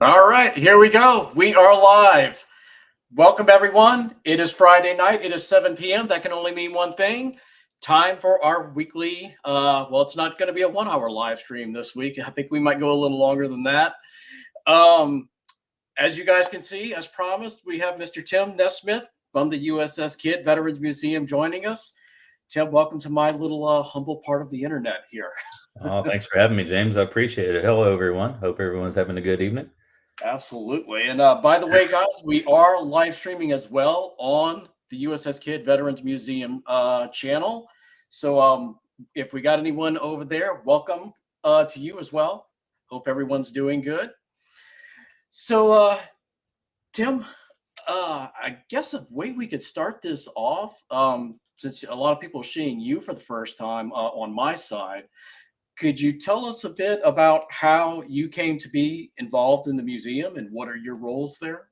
All right, here we go. We are live. Welcome, everyone. It is Friday night. It is 7 p.m. That can only mean one thing. Time for our weekly, well, it's not going to be a 1 hour live stream this week. I think we might go a little longer than that. As you guys can see, as promised, we have Mr. Tim NesSmith from the USS KIDD Veterans Museum joining us. Tim, welcome to my little humble part of the internet here. Oh, thanks for having me, James. I appreciate it. Hello, everyone. Hope everyone's having a good evening. Absolutely. And by the way, guys, we are live streaming as well on the USS KIDD Veterans Museum channel. So if we got anyone over there, welcome to you as well. Hope everyone's doing good. So, Tim, I guess a way we could start this off, since a lot of people are seeing you for the first time on my side, could you tell us a bit about how you came to be involved in the museum and what are your roles there?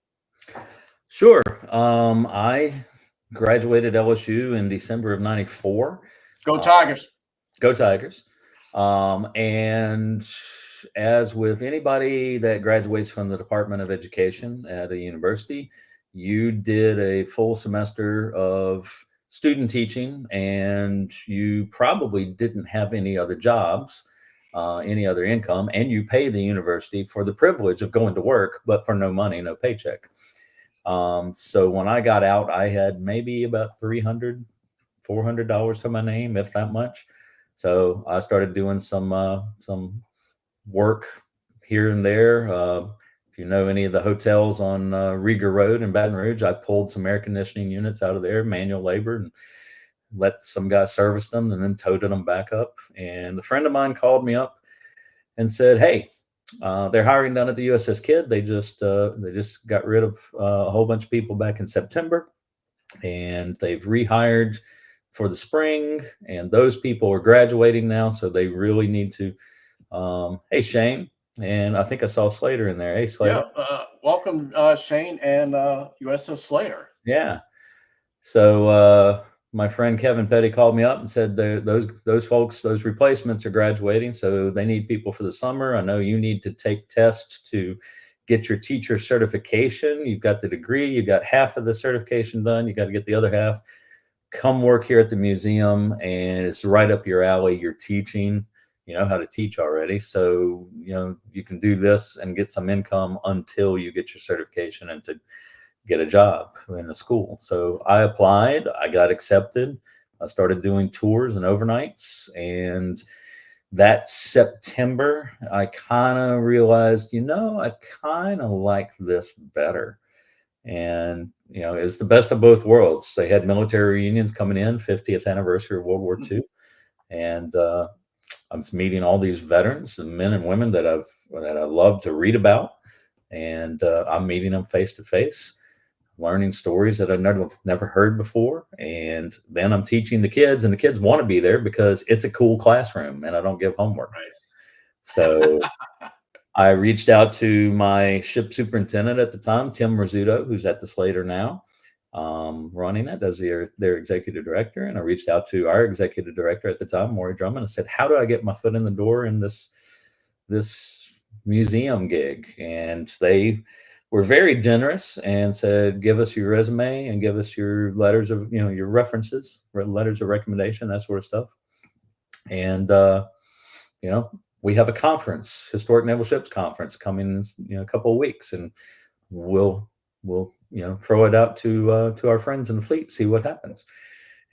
Sure. I graduated LSU in December of '94. Go Tigers. Go Tigers. And as with anybody that graduates from the Department of Education at a university, you did a full semester of student teaching, and you probably didn't have any other jobs, any other income, and you pay the university for the privilege of going to work, but for no money, no paycheck. So when I got out, I had maybe about $300, $400 to my name, if that much. So I started doing some work here and there. If you know any of the hotels on Rouge Road in Baton Rouge, I pulled some air conditioning units out of there, manual labor, and let some guys service them and then toted them back up. And a friend of mine called me up and said, hey, they're hiring down at the USS KIDD. They just got rid of a whole bunch of people back in September, and they've rehired for the spring, and those people are graduating now. So they really need to, hey, Shane. And I think I saw Slater in there. Hey, Slater. Yeah, welcome, Shane and USS Slater. Yeah. So my friend Kevin Petty called me up and said those folks, those replacements are graduating, so they need people for the summer. I know you need to take tests to get your teacher certification. You've got the degree. You've got half of the certification done. You got to get the other half. Come work here at the museum, and it's right up your alley. You're teaching. You know how to teach already, so you know you can do this and get some income until you get your certification and to get a job in a school. So I applied, I got accepted, I started doing tours and overnights, and that September I kind of realized, you know, I kind of like this better. And you know, it's the best of both worlds. They had military reunions coming in, 50th anniversary of World War II, and I'm meeting all these veterans and men and women that I love to read about, and I'm meeting them face to face, learning stories that I've never heard before, and then I'm teaching the kids, and the kids want to be there because it's a cool classroom, and I don't give homework. Right. So I reached out to my ship superintendent at the time, Tim Rizzuto, who's at the Slater now, running it as their executive director. And I reached out to our executive director at the time, Maury Drummond, and said, "How do I get my foot in the door in this museum gig?" And they were very generous and said, "Give us your resume and give us your letters of, your references, letters of recommendation, that sort of stuff." And we have a conference, Historic Naval Ships Conference, coming in a couple of weeks, and we'll throw it out to our friends in the fleet, see what happens.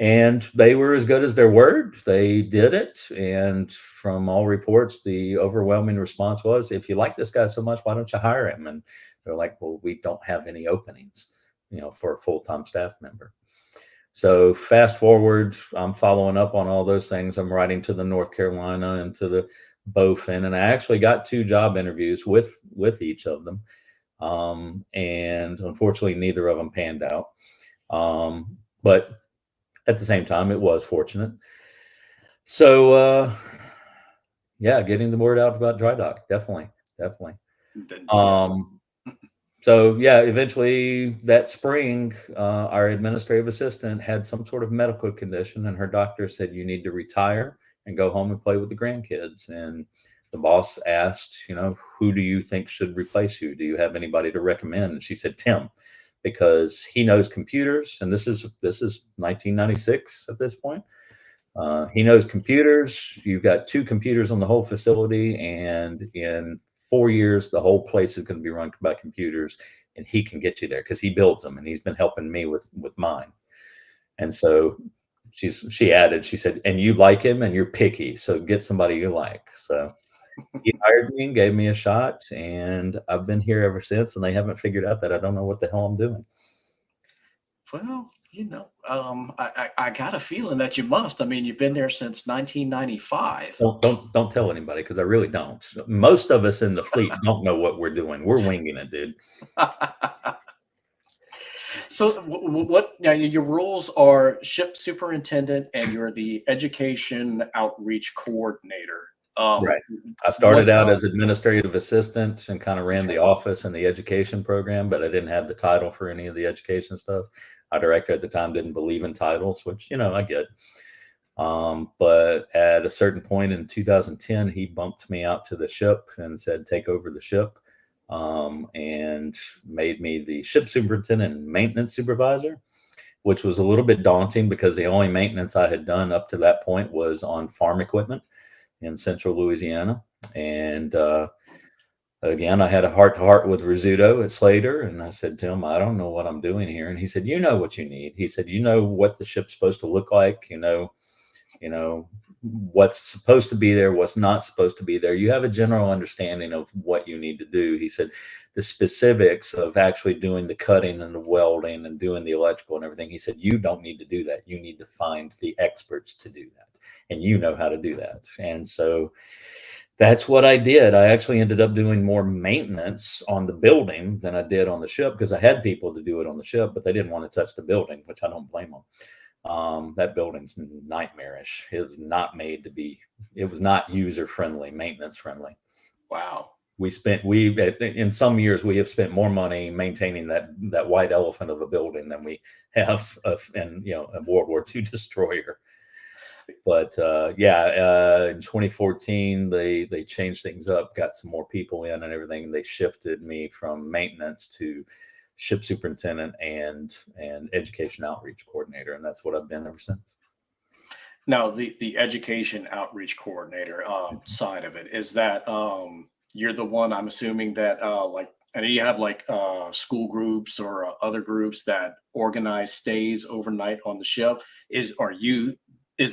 And they were as good as their word. They did it, and from all reports, the overwhelming response was, "If you like this guy so much, why don't you hire him?" And they're like, "Well, we don't have any openings, for a full-time staff member." So fast forward, I'm following up on all those things. I'm writing to the North Carolina and to the Baton, and I actually got 2 job interviews with each of them. And unfortunately, neither of them panned out. But at the same time, it was fortunate. So, yeah, getting the word out about dry dock, definitely. Yes. So yeah, eventually that spring, our administrative assistant had some sort of medical condition, and her doctor said, "You need to retire and go home and play with the grandkids." And the boss asked, "Who do you think should replace you? Do you have anybody to recommend?" And she said, "Tim, because he knows computers." And this is 1996 at this point. He knows computers. You've got 2 computers on the whole facility, and in 4 years, the whole place is going to be run by computers, and he can get you there because he builds them, and he's been helping me with mine. And so she added, she said, "And you like him, and you're picky, so get somebody you like." So he hired me and gave me a shot, and I've been here ever since. And they haven't figured out that I don't know what the hell I'm doing. Well, I got a feeling that you must. I mean, you've been there since 1995. Don't tell anybody, because I really don't. Most of us in the fleet don't know what we're doing. We're winging it, dude. So, what your roles are: ship superintendent, and you're the education outreach coordinator. Right. I started out as administrative assistant and kind of ran the office and the education program, but I didn't have the title for any of the education stuff. Our director at the time didn't believe in titles, which, I get. But at a certain point in 2010, he bumped me out to the ship and said, "Take over the ship," and made me the ship superintendent and maintenance supervisor, which was a little bit daunting because the only maintenance I had done up to that point was on farm equipment in central Louisiana. And again, I had a heart-to-heart with Rizzuto at Slater, and I said, "Tim, I don't know what I'm doing here." And he said, "You know what you need." He said, "You know what the ship's supposed to look like. What's supposed to be there, what's not supposed to be there. You have a general understanding of what you need to do." He said, "The specifics of actually doing the cutting and the welding and doing the electrical and everything," he said, "you don't need to do that. You need to find the experts to do that. And you know how to do that." And so that's what I did. I actually ended up doing more maintenance on the building than I did on the ship, because I had people to do it on the ship, but they didn't want to touch the building, which I don't blame them. That building's nightmarish. It was not made to be, it was not user friendly, maintenance friendly. Wow. In some years, we have spent more money maintaining that white elephant of a building than we have in a World War II destroyer. But in 2014, they changed things up, got some more people in and everything. And they shifted me from maintenance to ship superintendent and education outreach coordinator, and that's what I've been ever since. Now, the education outreach coordinator side of it, is that you're the one, I'm assuming, that I know you have school groups or other groups that organize stays overnight on the ship. Is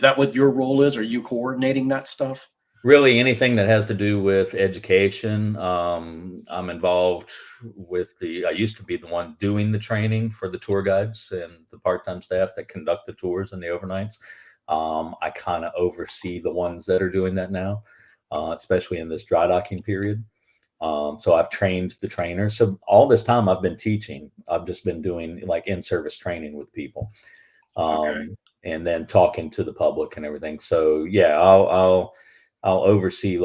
that what your role is? Are you coordinating that stuff? Really, anything that has to do with education. I'm involved with I used to be the one doing the training for the tour guides and the part-time staff that conduct the tours and the overnights. I kind of oversee the ones that are doing that now, especially in this dry docking period. So I've trained the trainers. So all this time I've been teaching. I've just been doing in-service training with people. And then talking to the public and everything. So yeah, I'll oversee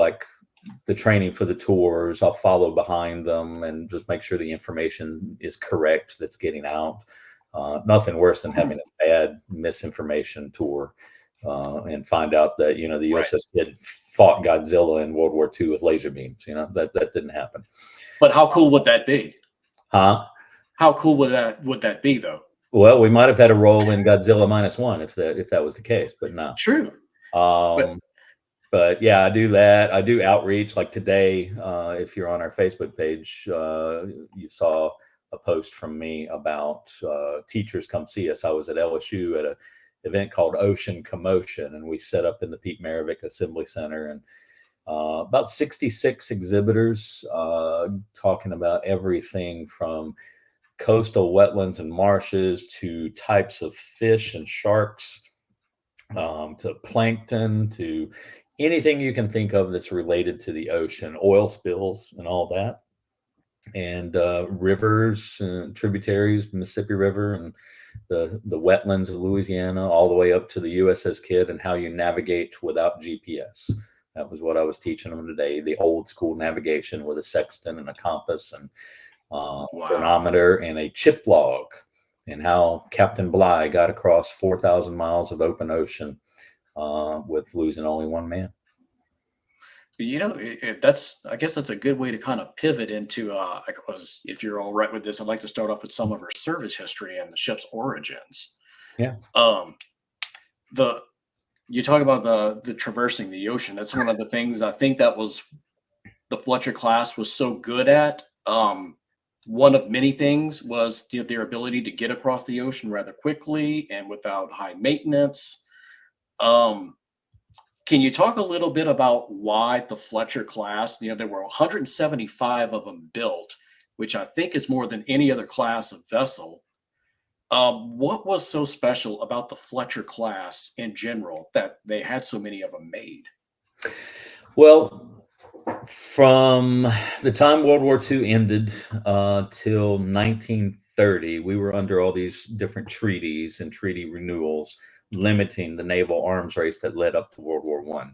the training for the tours. I'll follow behind them and just make sure the information is correct that's getting out. Nothing worse than having a bad misinformation tour and find out that, you know, the USS Kidd fought Godzilla in World War II with laser beams. You know, that didn't happen. But how cool would that be? Huh? How cool would that be, though? Well, we might have had a role in Godzilla -1 if that was the case, but no. True. But yeah, I do that. I do outreach. Like today, if you're on our Facebook page, you saw a post from me about teachers come see us. I was at LSU at an event called Ocean Commotion, and we set up in the Pete Maravich Assembly Center, and about 66 exhibitors talking about everything from coastal wetlands and marshes to types of fish and sharks, to plankton, to anything you can think of that's related to the ocean, oil spills and all that, and rivers and tributaries, Mississippi River and the wetlands of Louisiana, all the way up to the USS Kidd and how you navigate without GPS. That was what I was teaching them today, the old school navigation with a sextant and a compass and chronometer and a chip log, and how Captain Bligh got across 4,000 miles of open ocean with losing only one man. You know, I guess that's a good way to kind of pivot into, if you're all right with this, I'd like to start off with some of her service history and the ship's origins. Yeah. You talk about the traversing the ocean. That's one of the things I think that was the Fletcher class was so good at. One of many things was their ability to get across the ocean rather quickly and without high maintenance. Can you talk a little bit about why the Fletcher class, there were 175 of them built, which I think is more than any other class of vessel. What was so special about the Fletcher class in general that they had so many of them made? Well, from the time World War II ended till 1930, we were under all these different treaties and treaty renewals limiting the naval arms race that led up to World War I.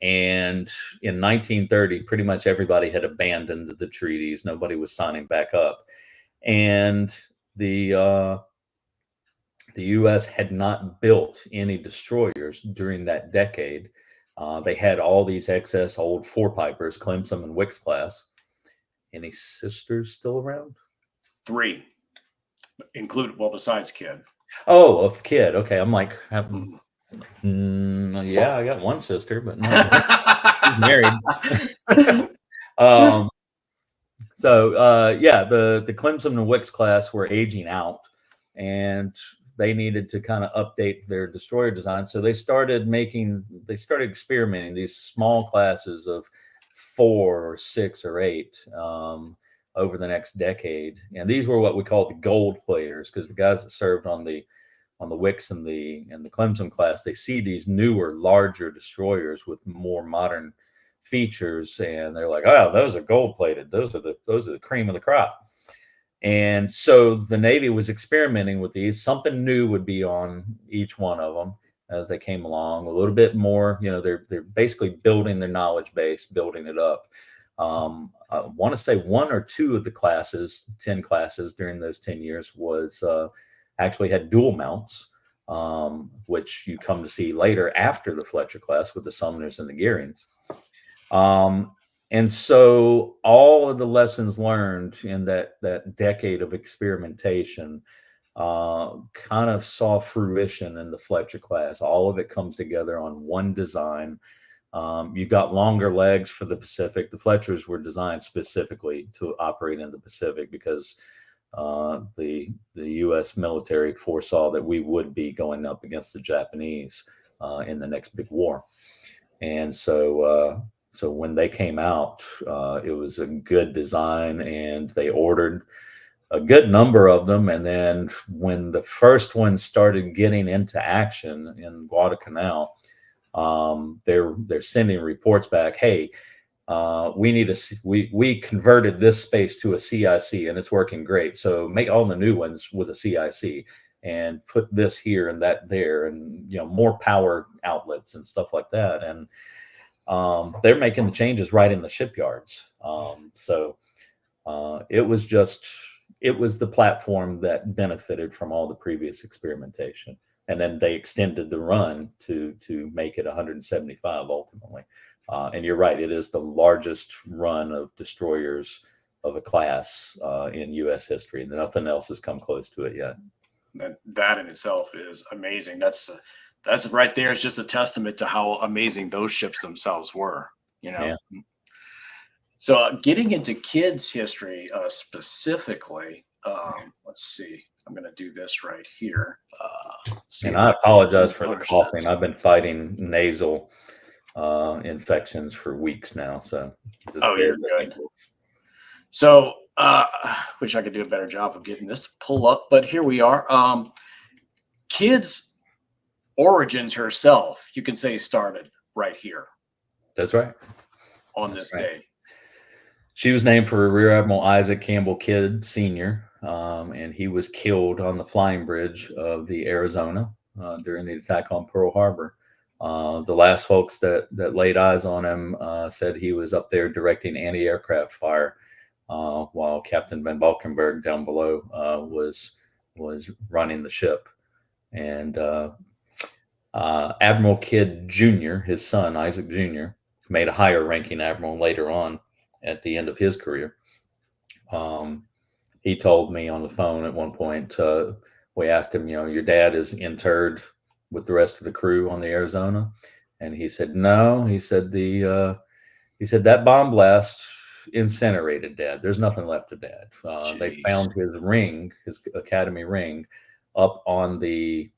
And in 1930, pretty much everybody had abandoned the treaties. Nobody was signing back up. And the U.S. had not built any destroyers during that decade. They had all these excess old four-pipers, Clemson and Wicks class. Any sisters still around? 3, besides Kidd. Oh, of Kidd. Okay, I'm like, yeah, I got one sister, but no, she's married. Yeah, the Clemson and Wicks class were aging out, and they needed to kind of update their destroyer design. So they started experimenting these small classes of 4 or 6 or 8 over the next decade. And these were what we call the gold players, because the guys that served on the Wicks and the Clemson class, they see these newer, larger destroyers with more modern features, and they're like, oh, those are gold plated. Those are the cream of the crop. And so the Navy was experimenting with these. Something new would be on each one of them as they came along. A little bit more, they're basically building their knowledge base, building it up. I want to say 1 or 2 of the classes, 10 classes during those 10 years, was actually had dual mounts, which you come to see later after the Fletcher class with the Sumners and the Gearings. And so all of the lessons learned in that decade of experimentation kind of saw fruition in the Fletcher class. All of it comes together on one design. You got longer legs for the Pacific. The Fletchers were designed specifically to operate in the Pacific because the U.S. military foresaw that we would be going up against the Japanese in the next big war. And so when they came out, it was a good design, and they ordered a good number of them. And then when the first one started getting into action in Guadalcanal, they're sending reports back. Hey, we converted this space to a CIC, and it's working great. So make all the new ones with a CIC and put this here and that there, and more power outlets and stuff like that. And they're making the changes right in the shipyards. It was the platform that benefited from all the previous experimentation. And then they extended the run to make it 175 ultimately. And you're right, it is the largest run of destroyers of a class in U.S. history. Nothing else has come close to it yet. That in itself is amazing. That's right there is just a testament to how amazing those ships themselves were. Yeah. So getting into Kidd's history specifically, let's see. I'm going to do this right here. And I apologize for the coughing. I've been fighting nasal infections for weeks now. So you're good. So wish I could do a better job of getting this to pull up, but here we are. Kidd's origins herself, you can say, started right here. That's right. On this day. She was named for Rear Admiral Isaac Campbell Kidd Sr., and he was killed on the flying bridge of the Arizona during the attack on Pearl Harbor. The last folks that laid eyes on him said he was up there directing anti-aircraft fire while Captain Van Valkenburg down below was running the ship. And Admiral Kidd Jr., his son, Isaac Jr., made a higher ranking admiral later on at the end of his career. He told me on the phone at one point, we asked him, your dad is interred with the rest of the crew on the Arizona. And he said, no, he said that bomb blast incinerated Dad. There's nothing left of Dad. They found his ring, his academy ring, up on the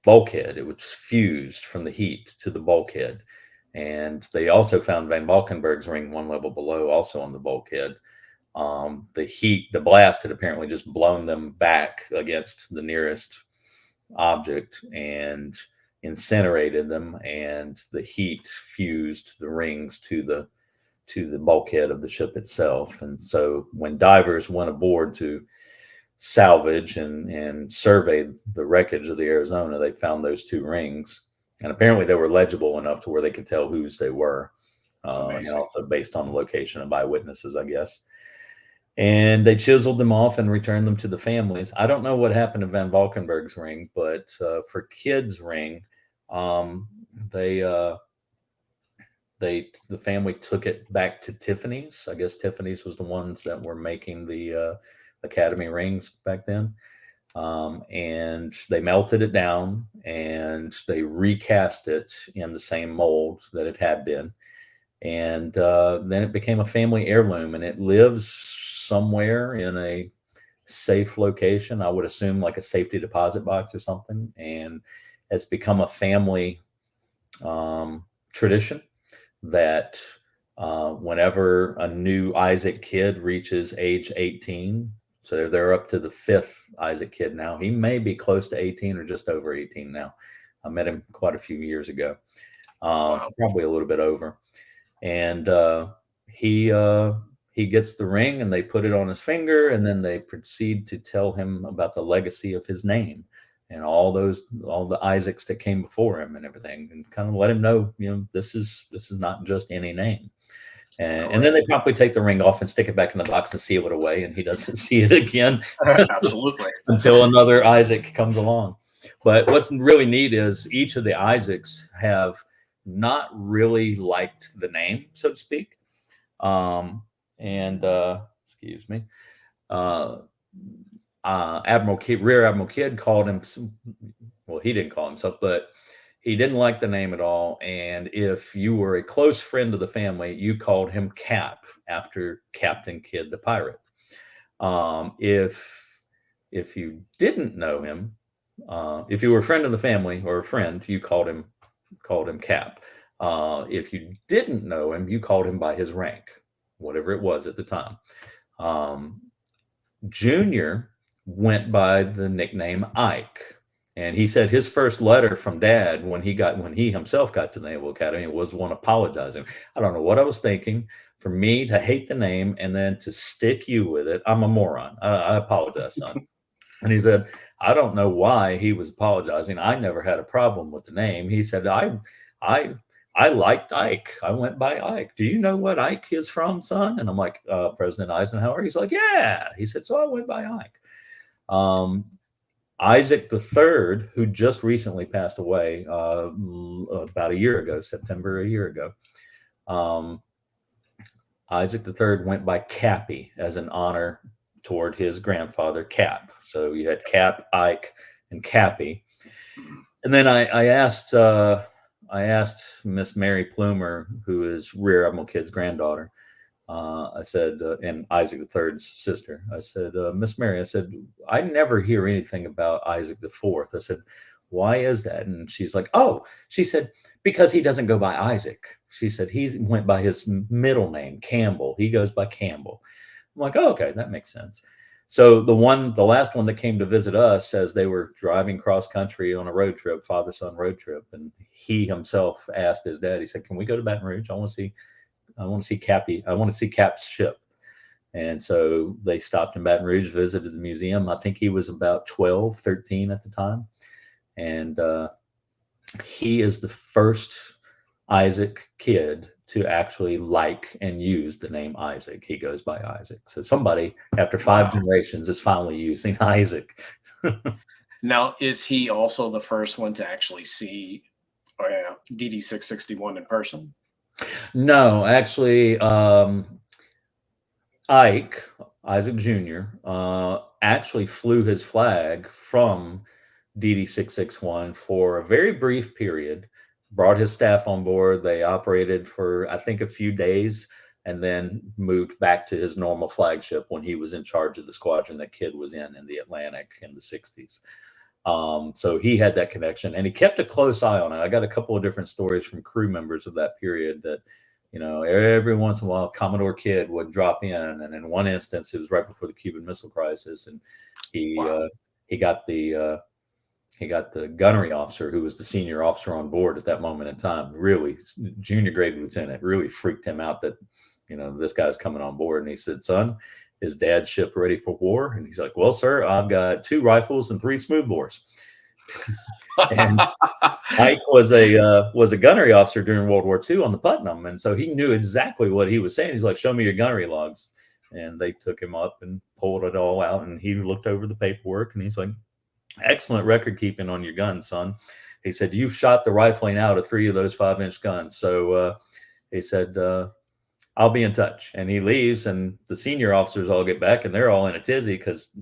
bulkhead. It was fused from the heat to the bulkhead. And they also found Van Valkenburg's ring one level below, also on the bulkhead. The blast had apparently just blown them back against the nearest object and incinerated them, and the heat fused the rings to the bulkhead of the ship itself. And so when divers went aboard to salvage and survey the wreckage of the Arizona, they found those two rings, and apparently they were legible enough to where they could tell whose they were, and also based on the location of eyewitnesses, I guess. And they chiseled them off and returned them to the families. I don't know what happened to Van Valkenburg's ring, but for Kidd's ring, the family took it back to Tiffany's. I guess Tiffany's was the ones that were making the Academy rings back then. And they melted it down and they recast it in the same mold that it had been. And then it became a family heirloom, and it lives somewhere in a safe location. I would assume like a safety deposit box or something. And it's become a family tradition that whenever a new Isaac Kidd reaches age 18, so they're up to the 5th Isaac Kidd now. He may be close to 18 or just over 18 now. I met him quite a few years ago, probably a little bit over. And he gets the ring and they put it on his finger, and then they proceed to tell him about the legacy of his name and all the Isaacs that came before him and everything, and kind of let him know, this is not just any name. And then they probably take the ring off and stick it back in the box and seal it away, and he doesn't see it again. Absolutely. Until another Isaac comes along. But what's really neat is each of the Isaacs have not really liked the name, so to speak. Excuse me. Admiral Kidd, Rear Admiral Kidd called him, well, he didn't call himself, but he didn't like the name at all. And if you were a close friend of the family, you called him Cap after Captain Kidd the pirate. If you didn't know him, if you were a friend of the family or a friend, you called him Cap. If you didn't know him, you called him by his rank, whatever it was at the time. Junior went by the nickname Ike. And he said his first letter from Dad when he himself got to the Naval Academy was one apologizing. I don't know what I was thinking. For me to hate the name and then to stick you with it, I'm a moron. I apologize, son. And he said, I don't know why he was apologizing. I never had a problem with the name. He said, I I liked Ike. I went by Ike. Do you know what Ike is from, son? And I'm like, President Eisenhower. He's like, yeah. He said, so I went by Ike. Isaac the Third, who just recently passed away about a year ago, September a year ago. Isaac the Third went by Cappy as an honor toward his grandfather, Cap. So you had Cap, Ike, and Cappy. And then I asked Miss Mary Plumer, who is Rear Admiral Kidd's granddaughter. I said, and Isaac the Third's sister. I said, Miss Mary, I said, I never hear anything about Isaac the Fourth. I said, why is that? And she's like, oh, she said, because he doesn't go by Isaac. She said he went by his middle name, Campbell. He goes by Campbell. I'm like, oh, okay, that makes sense. So the last one that came to visit us says they were driving cross country on a road trip, father-son road trip, and he himself asked his dad. He said, "Can we go to Baton Rouge? I want to see Cappy. I want to see Cap's ship." And so they stopped in Baton Rouge, visited the museum. I think he was about 12, 13 at the time, and he is the first Isaac Kidd to actually like and use the name Isaac. He goes by Isaac. So somebody after 5 generations is finally using Isaac. Now, is he also the first one to actually see DD 661 in person? No, actually, Isaac Jr., actually flew his flag from DD 661 for a very brief period, brought his staff on board. They operated for, I think, a few days, and then moved back to his normal flagship when he was in charge of the squadron that Kidd was in the Atlantic in the 60s. So he had that connection, and he kept a close eye on it. I got a couple of different stories from crew members of that period that, every once in a while, Commodore Kidd would drop in, and in one instance, it was right before the Cuban Missile Crisis, and he got the gunnery officer, who was the senior officer on board at that moment in time, really junior grade lieutenant, really freaked him out that, this guy's coming on board. And he said, "Son, is Dad's ship ready for war?" And he's like, "Well, sir, I've got 2 rifles and 3 smoothbores." And Ike was a gunnery officer during World War II on the Putnam, and so he knew exactly what he was saying. He's like, "Show me your gunnery logs," and they took him up and pulled it all out, and he looked over the paperwork, and he's like, "Excellent record keeping on your guns, son." He said, "You've shot the rifling out of 3 of those 5-inch guns." So he said, "I'll be in touch." And he leaves, and the senior officers all get back, and they're all in a tizzy because,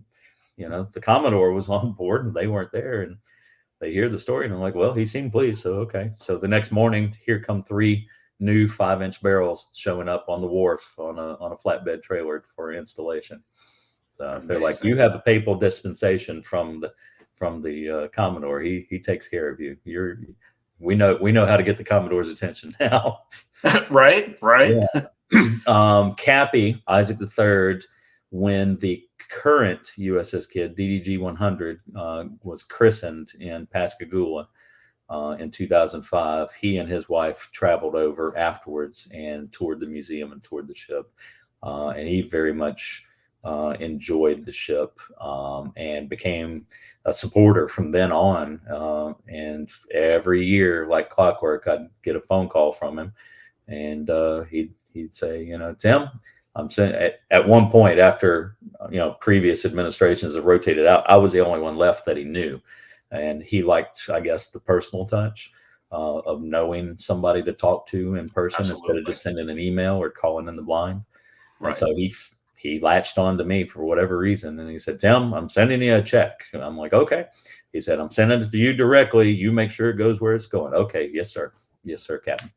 the Commodore was on board and they weren't there. And they hear the story, and I'm like, well, he seemed pleased. So, okay. So the next morning, here come 3 new 5-inch barrels showing up on the wharf on a flatbed trailer for installation. So they're like, "You have a papal dispensation from the Commodore. He takes care of you. We know how to get the Commodore's attention now." Right. Yeah. Cappy, Isaac III, when the current USS Kidd, DDG 100, was christened in Pascagoula in 2005, he and his wife traveled over afterwards and toured the museum and toured the ship. And he very much enjoyed the ship and became a supporter from then on. And every year, like clockwork, I'd get a phone call from him, and he'd say, "Tim, I'm saying," at one point after previous administrations have rotated out, I was the only one left that he knew, and he liked, I guess, the personal touch of knowing somebody to talk to in person. Absolutely. Instead of just sending an email or calling in the blind. Right. And so he latched on to me for whatever reason, and he said, "Tim, I'm sending you a check." And I'm like, "Okay." He said, "I'm sending it to you directly. You make sure it goes where it's going." "Okay, yes, sir. Yes, sir, Captain."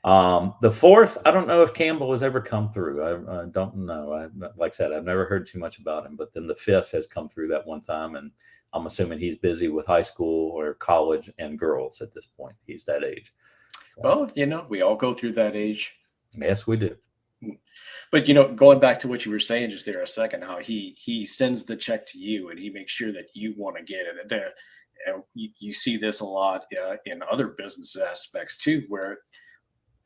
The 4th, I don't know if Campbell has ever come through. I don't know. Like I said, I've never heard too much about him, but then the 5th has come through that one time, and I'm assuming he's busy with high school or college and girls at this point. He's that age. So, well, we all go through that age. Yes, we do. But going back to what you were saying just there a second, how he sends the check to you and he makes sure that you want to get it. There, you see this a lot in other business aspects too, where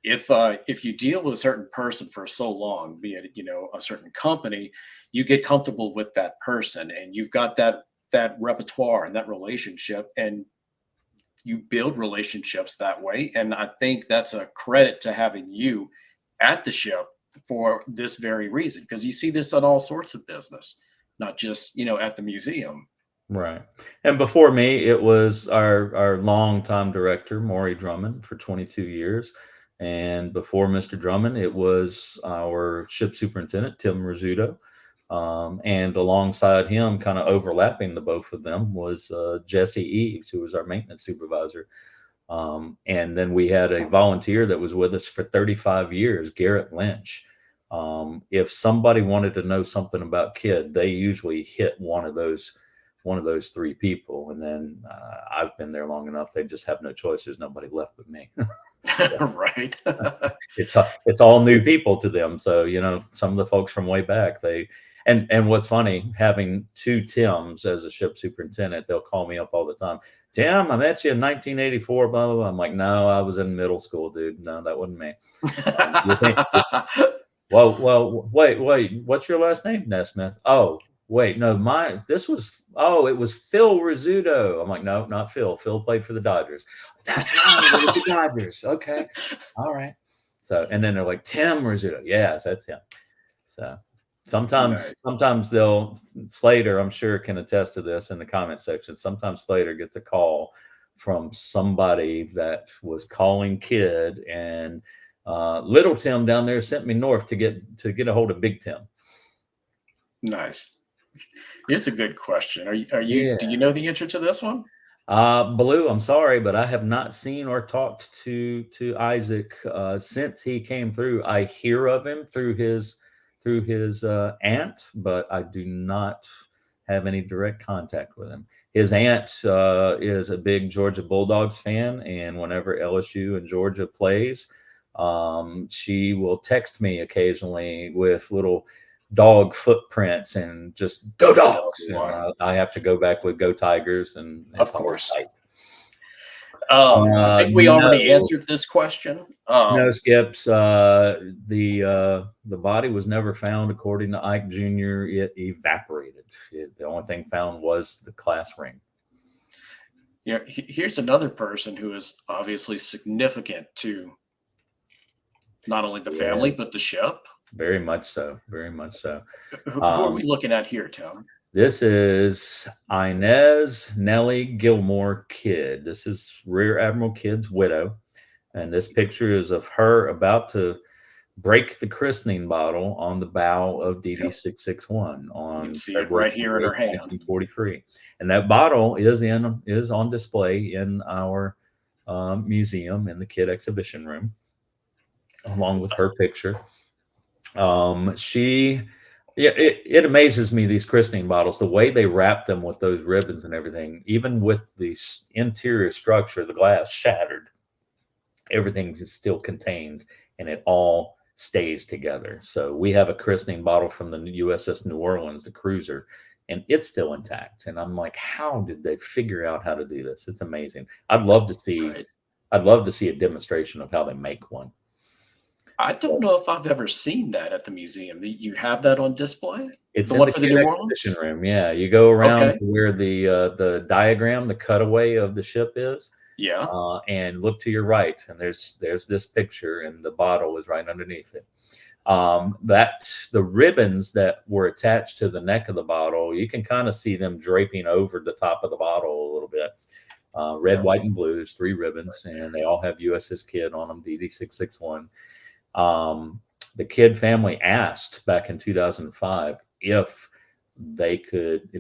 if you deal with a certain person for so long, be it a certain company, you get comfortable with that person, and you've got that repertoire and that relationship, and you build relationships that way. And I think that's a credit to having you at the ship for this very reason, because you see this on all sorts of business, not just, at the museum. Right. And before me, it was our longtime director, Maury Drummond, for 22 years. And before Mr. Drummond, it was our ship superintendent, Tim Rizzuto. And alongside him, kind of overlapping the both of them, was Jesse Eves, who was our maintenance supervisor. And then we had a volunteer that was with us for 35 years, Garrett Lynch. If somebody wanted to know something about Kidd, they usually hit one of those three people. And then I've been there long enough; they just have no choice. There's nobody left but me. Right. It's all new people to them. So some of the folks from way back, and what's funny, having two Tims as a ship superintendent, they'll call me up all the time. Tim, I met you in 1984. Blah blah blah. I'm like, no, I was in middle school, dude. No, that wasn't me. Well, wait. What's your last name? NesSmith. Oh, wait, no, it was Phil Rizzuto. I'm like, no, not Phil. Phil played for the Dodgers. That's right, it was the Dodgers. Okay, all right. So, and then they're like, Tim Rizzuto. Yes, that's him. So sometimes Slater, I'm sure, can attest to this in the comment section. Sometimes Slater gets a call from somebody that was calling Kidd, and little Tim down there sent me north to get a hold of Big Tim. Nice. Here's a good question. Yeah. Do you know the answer to this one? Blue, I'm sorry, but I have not seen or talked to Isaac since he came through. I hear of him through his aunt, but I do not have any direct contact with him. His aunt is a big Georgia Bulldogs fan, and whenever LSU and Georgia plays, she will text me occasionally with little dog footprints and just go Dogs. And I have to go back with go Tigers, and of course. I think we already answered this question. No, Skips. The body was never found, according to Ike Jr. It evaporated. The only thing found was the class ring. Yeah, here's another person who is obviously significant to not only the family but the ship. Very much so. Very much so. Who are we looking at here, Tom? This is Inez Nellie Gilmore Kidd. This is Rear Admiral Kidd's widow. And this picture is of her about to break the christening bottle on the bow of DD 661 on you can see it right here in her hand. 1943. And that bottle is on display in our museum in the Kidd exhibition room, along with her picture. It amazes me, these christening bottles, the way they wrap them with those ribbons and everything, even with the interior structure, the glass shattered, everything's still contained and it all stays together. So we have a christening bottle from the USS New Orleans, the cruiser, and it's still intact. And I'm like, how did they figure out how to do this? It's amazing. I'd love to see a demonstration of how they make one. I don't know if I've ever seen that at the museum. You have that on display? It's in the Kidd exhibition room. Yeah, you go around to where the diagram, the cutaway of the ship is. Yeah. And look to your right, and there's this picture, and the bottle is right underneath it. The ribbons that were attached to the neck of the bottle, you can kind of see them draping over the top of the bottle a little bit. Red, white, and blue. There's 3 ribbons, and they all have USS Kidd on them, DD 661. The Kidd family asked back in 2005 if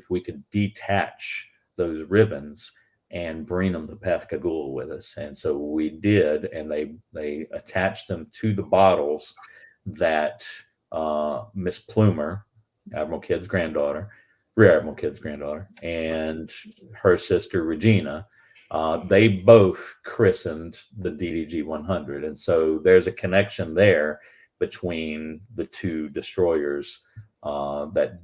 we could detach those ribbons and bring them to Pascagoula with us. And so we did, and they attached them to the bottles that Miss Plumer, Admiral Kidd's granddaughter, Rear Admiral Kidd's granddaughter, and her sister Regina, they both christened the DDG 100. And so there's a connection there between the 2 destroyers, that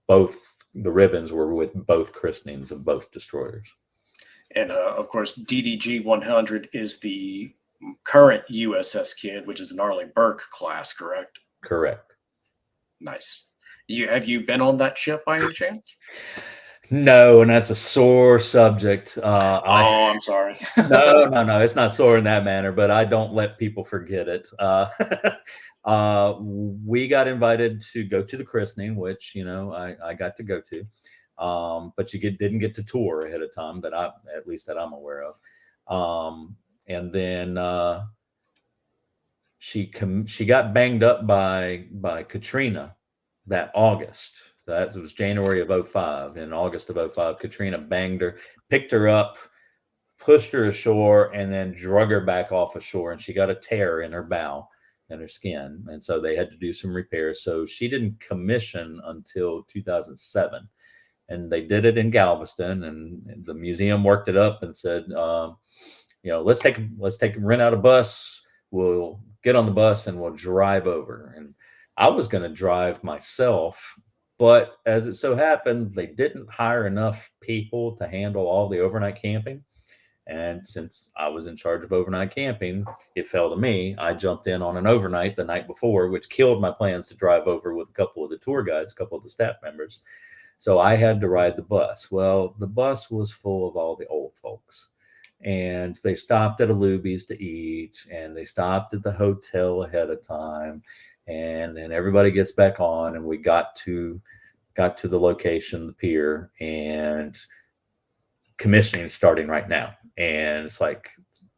both the ribbons were with both christenings of both destroyers. And of course, DDG 100 is the current USS Kidd, which is an Arleigh Burke class, correct? Correct. Nice. Have you been on that ship by any chance? No, and that's a sore subject. I'm sorry. No, it's not sore in that manner, but I don't let people forget it. We got invited to go to the christening, which I got to go to, but didn't get to tour ahead of time at least that I'm aware of. And then she got banged up by Katrina that August. That was January of 05. In August of 05, Katrina banged her, picked her up, pushed her ashore, and then drug her back off ashore. And she got a tear in her bow and her skin. And so they had to do some repairs. So she didn't commission until 2007. And they did it in Galveston. And the museum worked it up and said, let's rent out a bus. We'll get on the bus and we'll drive over. And I was going to drive myself, but as it so happened, they didn't hire enough people to handle all the overnight camping. And since I was in charge of overnight camping, it fell to me. I jumped in on an overnight the night before, which killed my plans to drive over with a couple of the tour guides, a couple of the staff members. So I had to ride the bus. Well, the bus was full of all the old folks. And they stopped at a Luby's to eat, and they stopped at the hotel ahead of time. And then everybody gets back on, and we got to the location, the pier, and commissioning is starting right now. And it's like,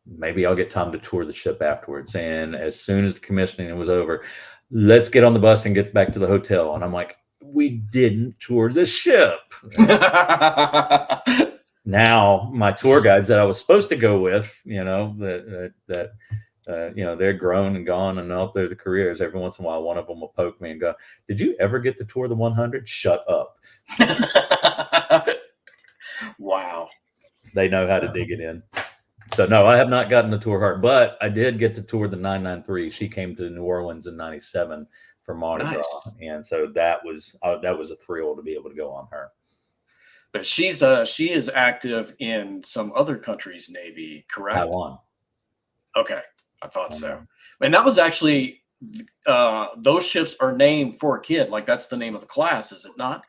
maybe I'll get time to tour the ship afterwards. And as soon as the commissioning was over, let's get on the bus and get back to the hotel. And I'm like, we didn't tour the ship. Now my tour guides that I was supposed to go with, they're grown and gone and out there the careers. Every once in a while, one of them will poke me and go, "Did you ever get to tour the 100?" Shut up. Wow. They know how to dig it in. So no, I have not gotten to tour her, but I did get to tour the 993. She came to New Orleans in '97 for Mardi Gras, and so that was a thrill to be able to go on her. But she is active in some other countries' Navy, correct? Taiwan. Okay, I thought so. And that was actually those ships are named for Kidd. Like that's the name of the class, is it not?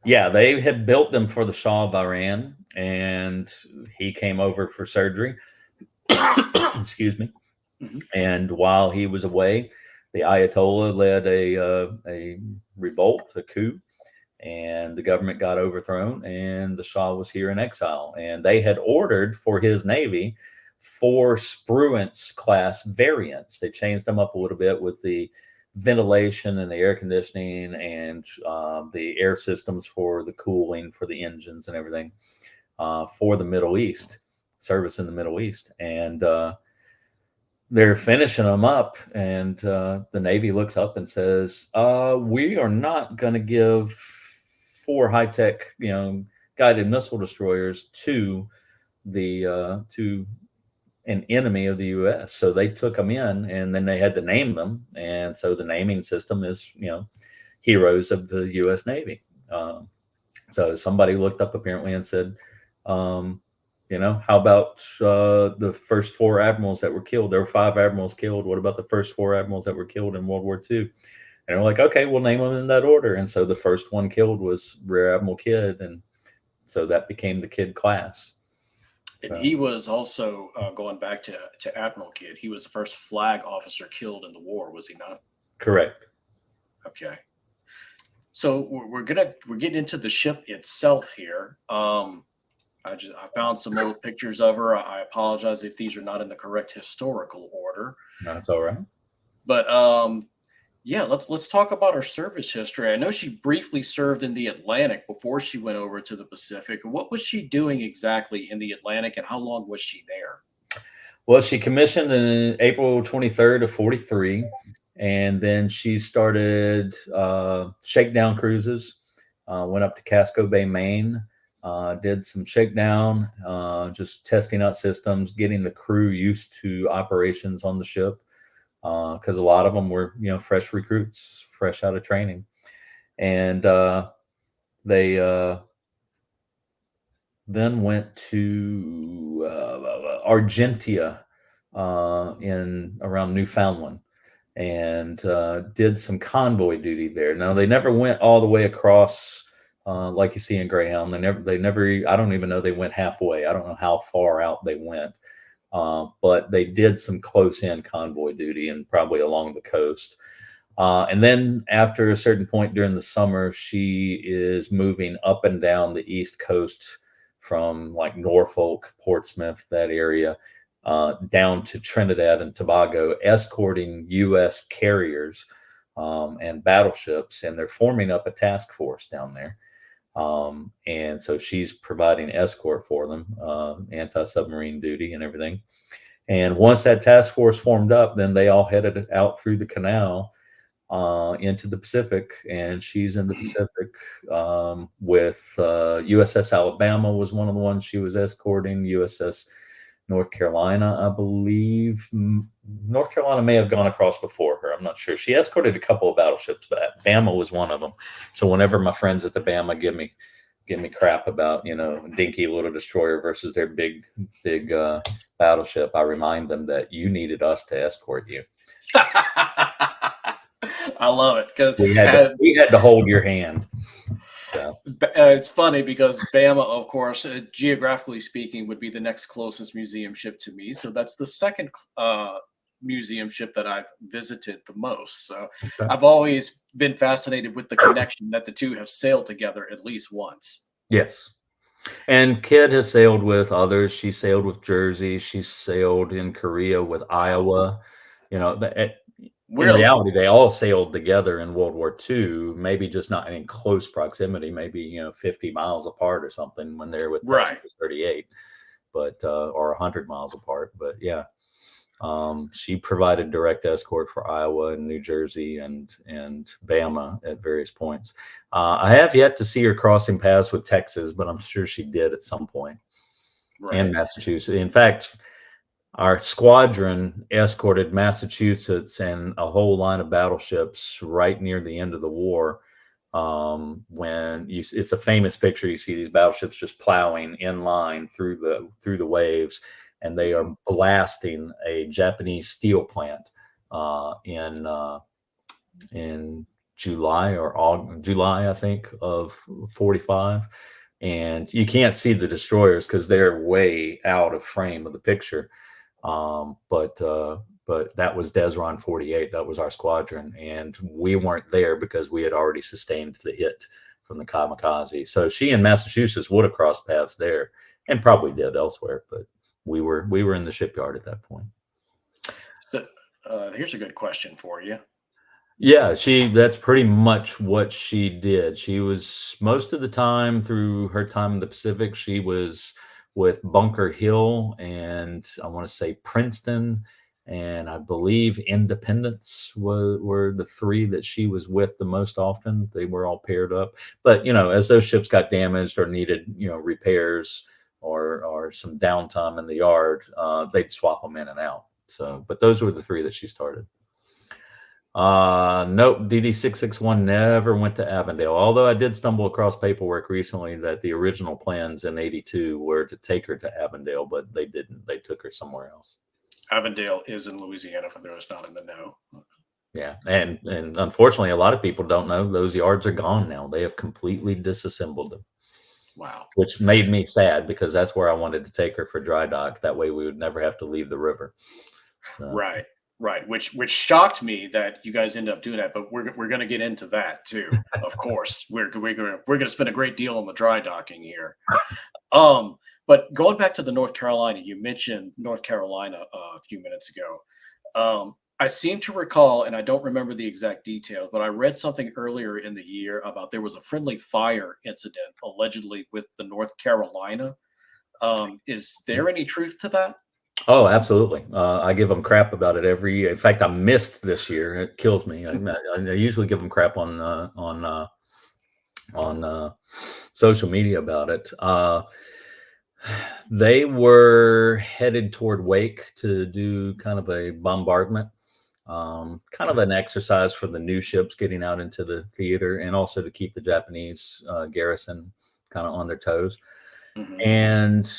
Yeah, they had built them for the Shah of Iran, and he came over for surgery. Excuse me. Mm-hmm. And while he was away, the Ayatollah led a revolt, a coup, and the government got overthrown, and the Shah was here in exile. And they had ordered for his Navy 4 Spruance class variants. They changed them up a little bit with the ventilation and the air conditioning and the air systems for the cooling for the engines and everything for the Middle East, service in the Middle East. And they're finishing them up, and the Navy looks up and says, we are not going to give 4 high-tech, guided missile destroyers to an enemy of the U.S. So they took them in, and then they had to name them. And so the naming system is, heroes of the U.S. Navy. So somebody looked up apparently and said, how about the first 4 admirals that were killed? There were 5 admirals killed. What about the first 4 admirals that were killed in World War II? And they're like, okay, we'll name them in that order. And so the first one killed was Rear Admiral Kidd. And so that became the Kidd class. And he was also, going back to Admiral Kidd, he was the first flag officer killed in the war, was he not? Correct. Okay. So we're getting into the ship itself here. I found some old pictures of her. I apologize if these are not in the correct historical order. No, that's all right. But yeah, let's talk about her service history. I know she briefly served in the Atlantic before she went over to the Pacific. What was she doing exactly in the Atlantic, and how long was she there? Well, she commissioned in April 23rd of 43, and then she started shakedown cruises, went up to Casco Bay, Maine, did some shakedown, just testing out systems, getting the crew used to operations on the ship. Because a lot of them were, fresh recruits, fresh out of training. And they then went to Argentia in around Newfoundland and did some convoy duty there. Now, they never went all the way across like you see in Greyhound. They never, I don't even know they went halfway. I don't know how far out they went. But they did some close-in convoy duty and probably along the coast. And then after a certain point during the summer, she is moving up and down the East Coast from like Norfolk, Portsmouth, that area, down to Trinidad and Tobago, escorting U.S. carriers and battleships. And they're forming up a task force down there. And so she's providing escort for them, anti-submarine duty and everything. And once that task force formed up, then they all headed out through the canal into the Pacific, and she's in the Pacific with USS Alabama was one of the ones she was escorting. USS North Carolina, I believe. North Carolina may have gone across before her. I'm not sure. She escorted a couple of battleships, but Bama was one of them. So whenever my friends at the Bama give me crap about, dinky little destroyer versus their big battleship, I remind them that you needed us to escort you. I love it because we had to hold your hand. So it's funny because Bama, of course, geographically speaking, would be the next closest museum ship to me. So that's the second museum ship that I've visited the most. So okay. I've always been fascinated with the connection that the two have sailed together at least once. Yes. And Kidd has sailed with others. She sailed with Jersey. She sailed in Korea with Iowa. In reality, they all sailed together in World War II, maybe just not in close proximity, maybe, 50 miles apart or something when they're with right. 38, but, or 100 miles apart. But yeah, she provided direct escort for Iowa and New Jersey and Bama at various points. I have yet to see her crossing paths with Texas, but I'm sure she did at some point. Right. And Massachusetts. In fact, our squadron escorted Massachusetts and a whole line of battleships right near the end of the war. It's a famous picture. You see these battleships just plowing in line through the waves, and they are blasting a Japanese steel plant in July or August, July, I think, of 45. And you can't see the destroyers because they're way out of frame of the picture. But that was Desron 48. That was our squadron, and we weren't there because we had already sustained the hit from the kamikaze. So she and Massachusetts would have crossed paths there, and probably did elsewhere. But we were in the shipyard at that point. So here's a good question for you. Yeah, that's pretty much what she did. She was most of the time through her time in the Pacific. She was with Bunker Hill and I want to say Princeton, and I believe Independence were the three that she was with the most often. They were all paired up. But, as those ships got damaged or needed, repairs or some downtime in the yard, they'd swap them in and out. So, but those were the three that she started. Nope, DD661 never went to Avondale, although I did stumble across paperwork recently that the original plans in 82 were to take her to Avondale, but they didn't. They took her somewhere else. Avondale is in Louisiana for those not in the know. Yeah, and unfortunately a lot of people don't know those yards are gone now. They have completely disassembled them. Wow. Which made me sad because that's where I wanted to take her for dry dock. That way we would never have to leave the river. So. Right, which shocked me that you guys end up doing that, but we're going to get into that too. Of course, we're going to spend a great deal on the dry docking here. But going back to the North Carolina, you mentioned North Carolina a few minutes ago. I seem to recall, and I don't remember the exact details, but I read something earlier in the year about there was a friendly fire incident allegedly with the North Carolina. Is there any truth to that? Oh, absolutely. I give them crap about it every year. In fact, I missed this year. It kills me. I usually give them crap on social media about it. They were headed toward Wake to do kind of a bombardment, kind of an exercise for the new ships getting out into the theater, and also to keep the Japanese garrison kind of on their toes. Mm-hmm. And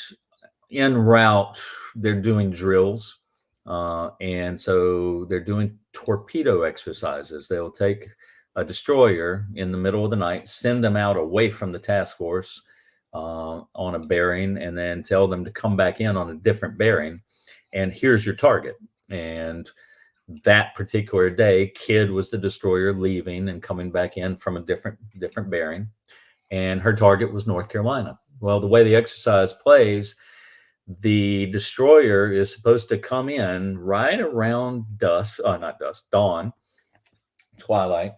en route, they're doing drills, and so they're doing torpedo exercises. They'll take a destroyer in the middle of the night, send them out away from the task force on a bearing, and then tell them to come back in on a different bearing. And here's your target. And that particular day, Kidd was the destroyer leaving and coming back in from a different bearing. And her target was North Carolina. Well, the way the exercise plays, the destroyer is supposed to come in right around dawn, twilight,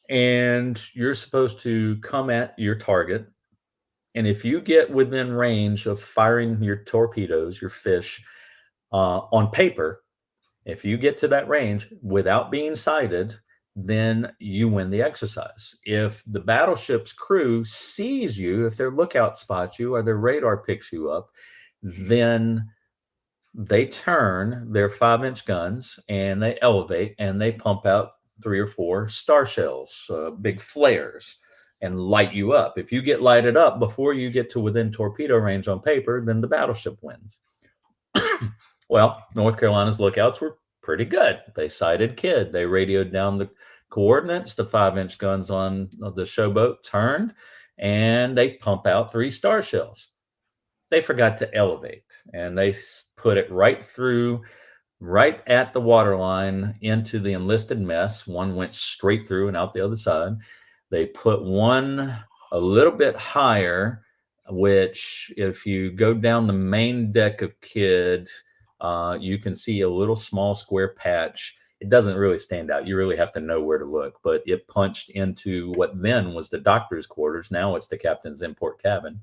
and you're supposed to come at your target. And if you get within range of firing your torpedoes, your fish, on paper, if you get to that range without being sighted, then you win the exercise. If the battleship's crew sees you, if their lookout spots you or their radar picks you up, then they turn their 5-inch guns and they elevate and they pump out 3 or 4 star shells, big flares, and light you up. If you get lighted up before you get to within torpedo range on paper, then the battleship wins. Well, North Carolina's lookouts were pretty good. They sighted Kidd. They radioed down the coordinates. The 5-inch guns on the showboat turned, and they pump out 3 star shells. They forgot to elevate, and they put it right through, right at the waterline into the enlisted mess. One went straight through and out the other side. They put one a little bit higher, which if you go down the main deck of Kidd, you can see a little small square patch. It doesn't really stand out. You really have to know where to look, but it punched into what then was the doctor's quarters. Now it's the captain's import cabin,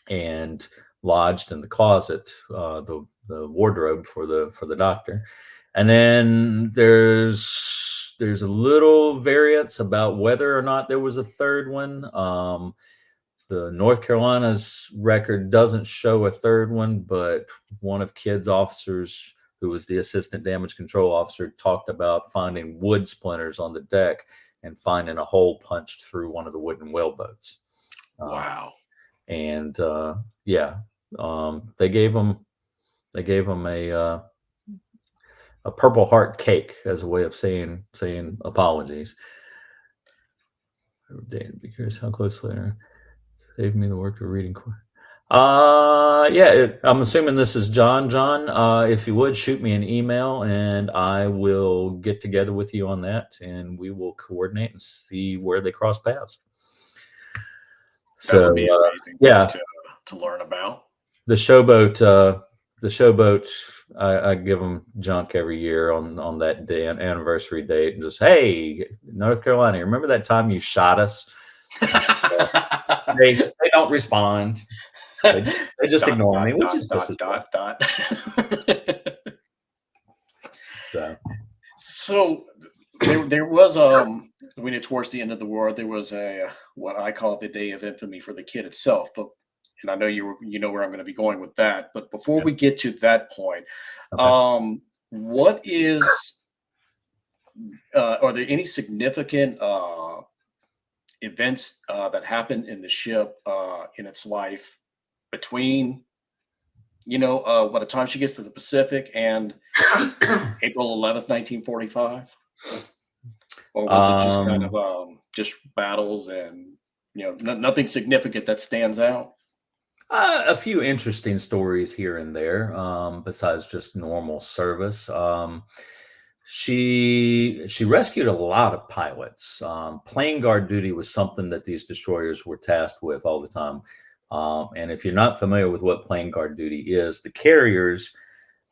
and lodged in the closet, the wardrobe for the doctor. And then there's a little variance about whether or not there was a third one. The North Carolina's record doesn't show a third one, but one of Kidd's officers, who was the assistant damage control officer, talked about finding wood splinters on the deck and finding a hole punched through one of the wooden whaleboats. Wow. And they gave him a Purple Heart cake as a way of saying apologies. Be curious how closely. Save me the work of reading. I'm assuming this is John. John, if you would shoot me an email, and I will get together with you on that, and we will coordinate and see where they cross paths. That would be amazing to learn about. The showboat. I give them junk every year on that day, an anniversary date, and just, hey, North Carolina, remember that time you shot us? They don't respond. They just ignore me, which is just So there was towards the end of the war, there was a what I call the day of infamy for the Kidd itself. But and I know you know where I'm going to be going with that. But before we get to that point, what is are there any significant events that happened in the ship in its life between by the time she gets to the Pacific and April 11th, 1945? Or was it just kind of just battles and nothing significant that stands out? A few interesting stories here and there, besides just normal service. She rescued a lot of pilots. Plane guard duty was something that these destroyers were tasked with all the time. And if you're not familiar with what plane guard duty is, the carriers,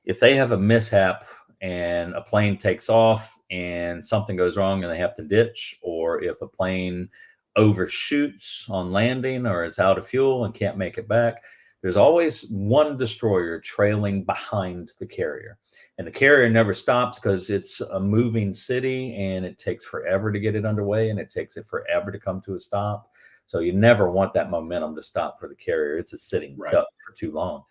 if they have a mishap and a plane takes off and something goes wrong and they have to ditch, or if a plane overshoots on landing or is out of fuel and can't make it back, there's always one destroyer trailing behind the carrier. And the carrier never stops because it's a moving city and it takes forever to get it underway and it takes it forever to come to a stop. So you never want that momentum to stop for the carrier. It's a sitting duck for too long.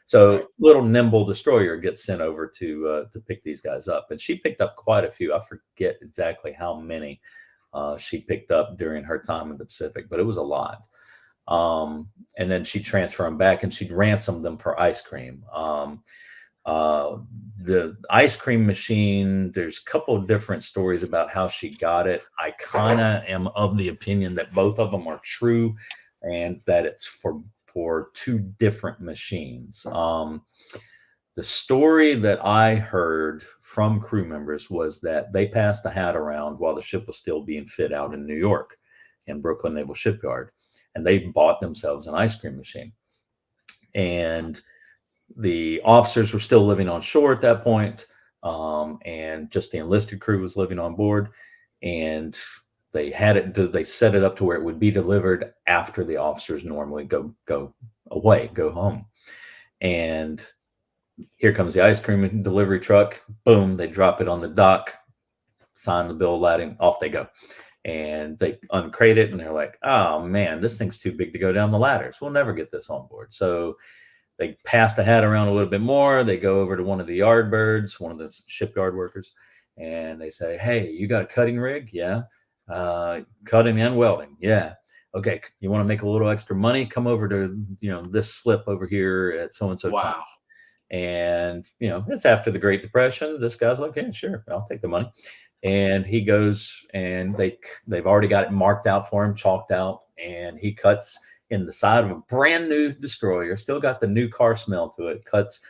So little nimble destroyer gets sent over to pick these guys up. And she picked up quite a few. I forget exactly how many she picked up during her time in the Pacific, but it was a lot. And then she'd transfer them back and she'd ransom them for ice cream. The ice cream machine, there's a couple of different stories about how she got it. I kind of am of the opinion that both of them are true and that it's for two different machines. The story that I heard from crew members was that they passed the hat around while the ship was still being fit out in New York in Brooklyn Naval Shipyard, and they bought themselves an ice cream machine. And the officers were still living on shore at that point, and just the enlisted crew was living on board. And they set it up to where it would be delivered after the officers normally go home. And here comes the ice cream delivery truck. Boom, they drop it on the dock, sign the bill of lading, off they go. And they uncrate it, and they're like, oh man, this thing's too big to go down the ladders. We'll never get this on board. So they pass the hat around a little bit more. They go over to one of the yard birds, one of the shipyard workers, and they say, hey, you got a cutting rig? Yeah. Cutting and welding? Yeah. Okay, you want to make a little extra money? Come over to, this slip over here at so-and-so Wow. time. And, it's after the Great Depression. This guy's like, yeah, sure, I'll take the money. And he goes, and they've already got it marked out for him, chalked out, and he cuts in the side of a brand new destroyer, still got the new car smell to it, cuts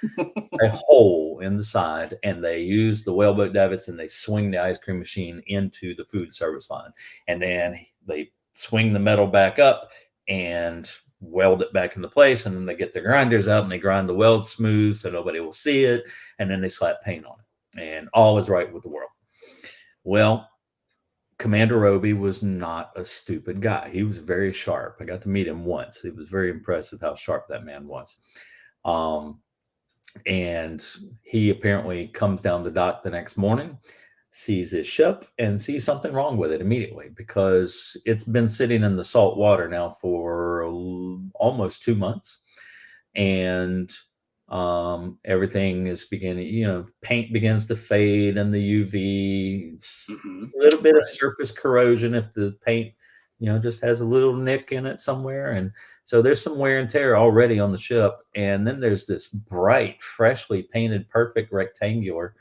a hole in the side, and they use the whaleboat davits and they swing the ice cream machine into the food service line. And then they swing the metal back up and weld it back into place, and then they get the grinders out and they grind the weld smooth so nobody will see it, and then they slap paint on it, and all is right with the world. Well, Commander Roby was not a stupid guy. He was very sharp. I got to meet him once. It was very impressive how sharp that man was. And he apparently comes down the dock the next morning, sees his ship, and sees something wrong with it immediately, because it's been sitting in the salt water now for almost 2 months. And everything is beginning, paint begins to fade and the UV, a little bit of surface corrosion if the paint, just has a little nick in it somewhere. And so there's some wear and tear already on the ship. And then there's this bright, freshly painted, perfect rectangular,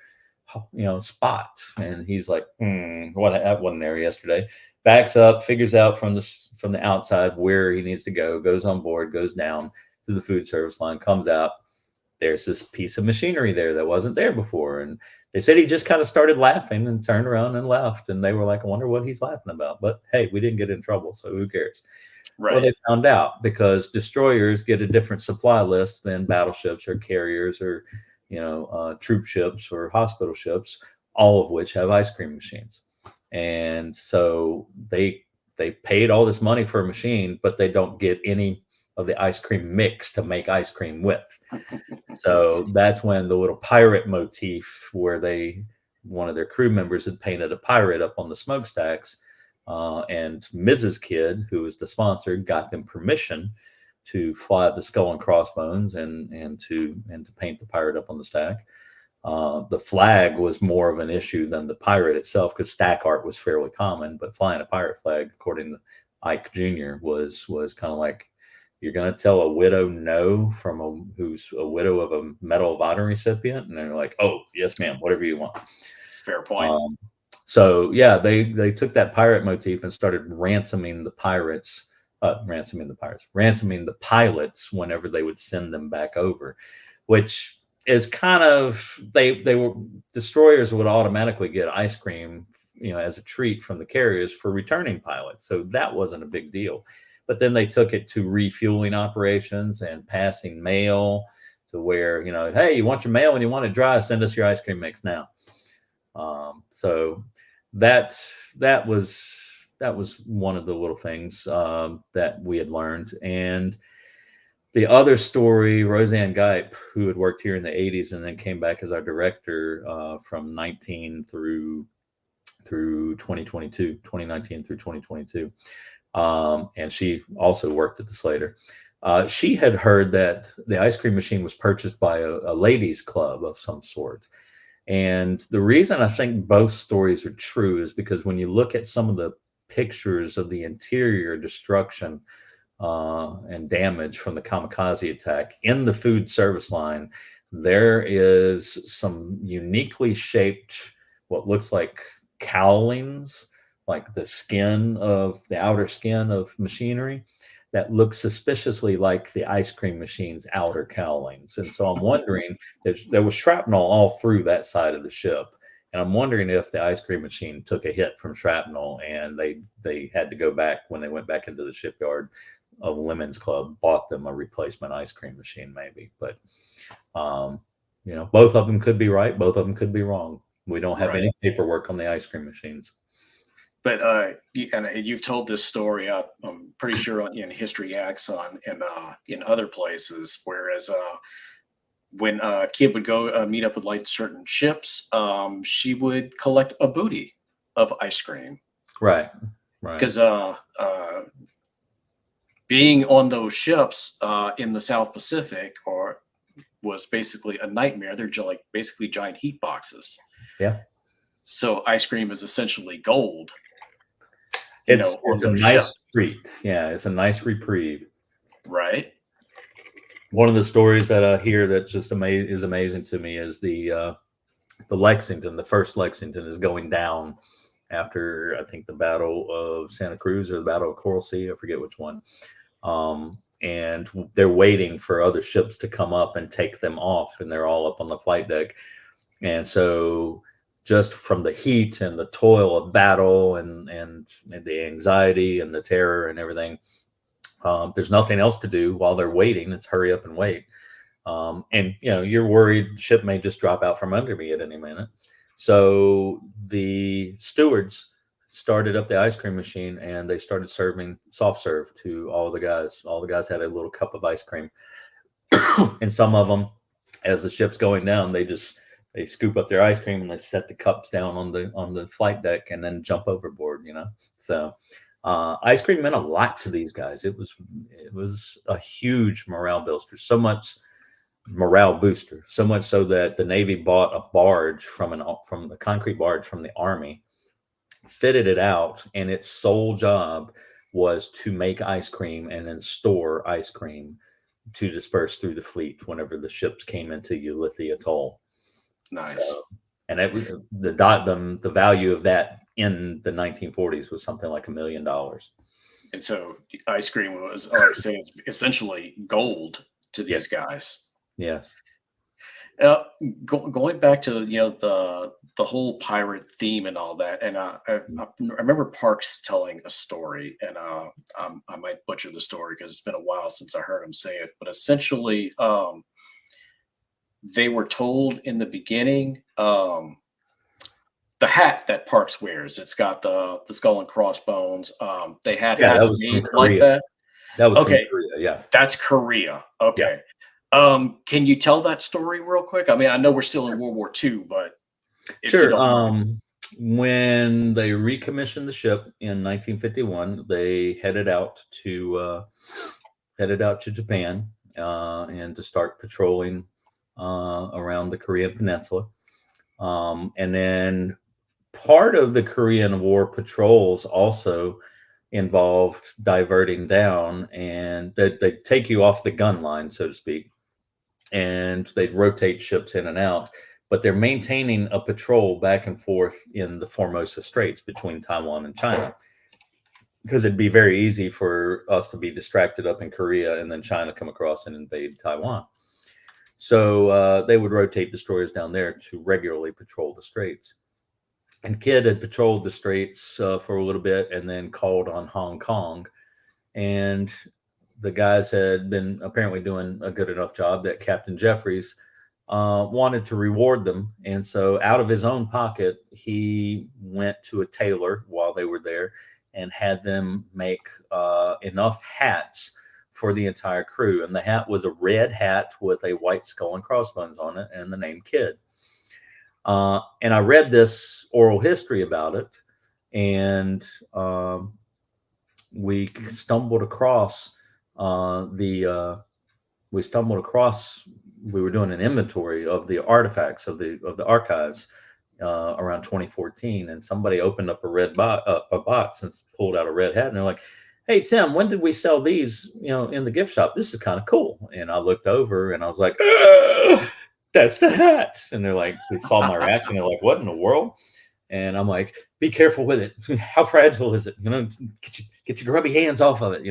spot. And he's like, what, that wasn't there yesterday. Backs up, figures out from the outside where he needs to go, goes on board, goes down to the food service line, comes out. There's this piece of machinery there that wasn't there before. And they said he just kind of started laughing and turned around and left. And they were like, I wonder what he's laughing about. But hey, we didn't get in trouble, so who cares? Right. Well, they found out because destroyers get a different supply list than battleships or carriers or, troop ships or hospital ships, all of which have ice cream machines. And so they paid all this money for a machine, but they don't get any of the ice cream mix to make ice cream with. So that's when the little pirate motif, where one of their crew members had painted a pirate up on the smokestacks, and Mrs. Kidd, who was the sponsor, got them permission to fly the skull and crossbones and to paint the pirate up on the stack. The flag was more of an issue than the pirate itself, because stack art was fairly common, but flying a pirate flag, according to Ike Jr., was kind of like, you're going to tell a widow no who's a widow of a Medal of Honor recipient? And they're like, oh, yes, ma'am, whatever you want. Fair point. So yeah, they took that pirate motif and started ransoming the pilots whenever they would send them back over, which is kind of, destroyers would automatically get ice cream, as a treat from the carriers for returning pilots. So that wasn't a big deal. But then they took it to refueling operations and passing mail, to where, hey, you want your mail and you want it dry, send us your ice cream mix now. So that was one of the little things that we had learned. And the other story, Roseanne Gipe, who had worked here in the 80s and then came back as our director from 19 through 2022, 2019 through 2022. And she also worked at the Slater. She had heard that the ice cream machine was purchased by a ladies' club of some sort. And the reason I think both stories are true is because when you look at some of the pictures of the interior destruction and damage from the kamikaze attack in the food service line, there is some uniquely shaped, what looks like cowlings, like the outer skin of machinery that looks suspiciously like the ice cream machine's outer cowlings. And so I'm wondering, there was shrapnel all through that side of the ship. And I'm wondering if the ice cream machine took a hit from shrapnel and they had to go back when they went back into the shipyard. A women's club bought them a replacement ice cream machine, maybe. But both of them could be right. Both of them could be wrong. We don't have any paperwork on the ice cream machines. But you've told this story, I'm pretty sure, in History Axon and in other places. Whereas when Kidd would go meet up with like certain ships, she would collect a booty of ice cream. Right. Because being on those ships in the South Pacific was basically a nightmare. They're like basically giant heat boxes. Yeah. So ice cream is essentially gold. It's a nice treat. Yeah, it's a nice reprieve. Right. One of the stories that I hear that just is amazing to me is the Lexington. The first Lexington is going down after, I think, the Battle of Santa Cruz or the Battle of Coral Sea. I forget which one. And they're waiting for other ships to come up and take them off, and they're all up on the flight deck. And so just from the heat and the toil of battle and the anxiety and the terror and everything, there's nothing else to do while they're waiting. It's hurry up and wait. And you're worried ship may just drop out from under me at any minute. So the stewards started up the ice cream machine and they started serving soft serve to all the guys. All the guys had a little cup of ice cream. And some of them, as the ship's going down, they scoop up their ice cream and they set the cups down on the flight deck and then jump overboard, So ice cream meant a lot to these guys. It was a huge morale booster, so much so that the Navy bought a barge from the concrete barge from the Army, fitted it out, and its sole job was to make ice cream and then store ice cream to disperse through the fleet whenever the ships came into Ulithi Atoll. Nice. So, and the value of that in the 1940s was something like $1 million. And so ice cream was, like I say, essentially gold to these guys. Yes. Going back to the whole pirate theme and all that, and I remember Parks telling a story, and I might butcher the story because it's been a while since I heard him say it, but essentially, they were told in the beginning, the hat that Parks wears, it's got the skull and crossbones. They had hats made like that. That was okay. From Korea, yeah. That's Korea. Okay. Yeah. Can you tell that story real quick? I mean, I know we're still in World War II, but sure. When they recommissioned the ship in 1951, they headed out to Japan and to start patrolling around the Korean Peninsula. And then part of the Korean War patrols also involved diverting down, and they'd take you off the gun line, so to speak, and they'd rotate ships in and out. But they're maintaining a patrol back and forth in the Formosa Straits between Taiwan and China, because it'd be very easy for us to be distracted up in Korea and then China come across and invade Taiwan. So they would rotate destroyers down there to regularly patrol the straits. And Kidd had patrolled the straits for a little bit and then called on Hong Kong. And the guys had been apparently doing a good enough job that Captain Jeffries wanted to reward them. And so out of his own pocket, he went to a tailor while they were there and had them make enough hats for the entire crew. And the hat was a red hat with a white skull and crossbones on it and the name Kidd. And I read this oral history about it, and we stumbled across we were doing an inventory of the artifacts of the archives around 2014, and somebody opened up a box and pulled out a red hat, and they're like, "Hey Tim, when did we sell these? In the gift shop? This is kind of cool." And I looked over and I was like, "Ugh!" that's the hat. And they're like, they saw my reaction. They're like, what in the world? And I'm like, be careful with it. How fragile is it? Get your grubby hands off of it,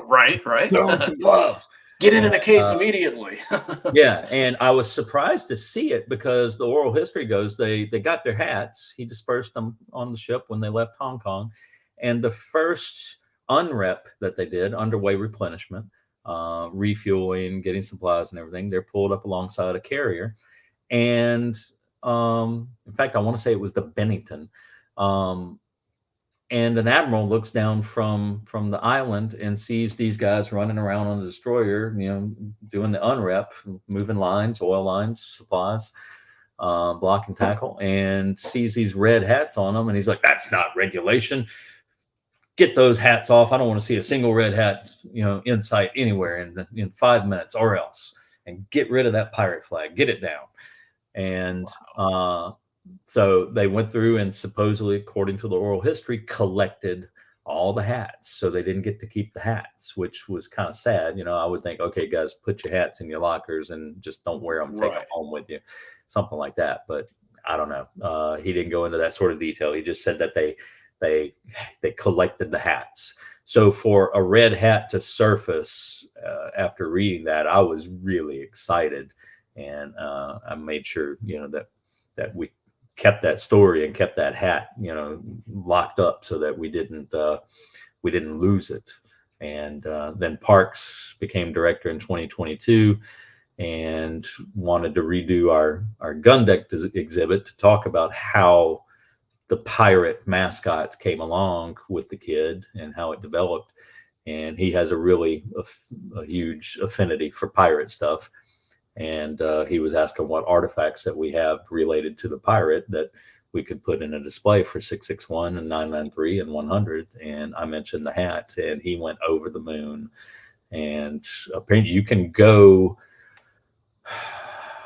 Right. Put on some gloves. Get it in the case immediately. Yeah, and I was surprised to see it because the oral history goes they got their hats. He dispersed them on the ship when they left Hong Kong, and the first unrep that they did, underway replenishment, refueling, getting supplies and everything, they're pulled up alongside a carrier, and in fact, I want to say it was the Bennington. And an admiral looks down from the island and sees these guys running around on the destroyer, doing the unrep, moving lines, oil lines, supplies, block and tackle, and sees these red hats on them. And he's like, that's not regulation. Get those hats off. I don't want to see a single red hat, in sight anywhere in 5 minutes or else. And get rid of that pirate flag. Get it down. And so they went through and supposedly, according to the oral history, collected all the hats. So they didn't get to keep the hats, which was kind of sad. I would think, okay, guys, put your hats in your lockers and just don't wear them, take them home with you, something like that. But I don't know. He didn't go into that sort of detail. He just said that they collected the hats. So for a red hat to surface after reading that, I was really excited. And I made sure, that we kept that story and kept that hat, locked up so that we didn't lose it. And then Parks became director in 2022 and wanted to redo our gun deck exhibit to talk about how the pirate mascot came along with the Kidd and how it developed. And he has a huge affinity for pirate stuff. And he was asking what artifacts that we have related to the pirate that we could put in a display for 661 and 993 and 100. And I mentioned the hat, and he went over the moon. And apparently you can go,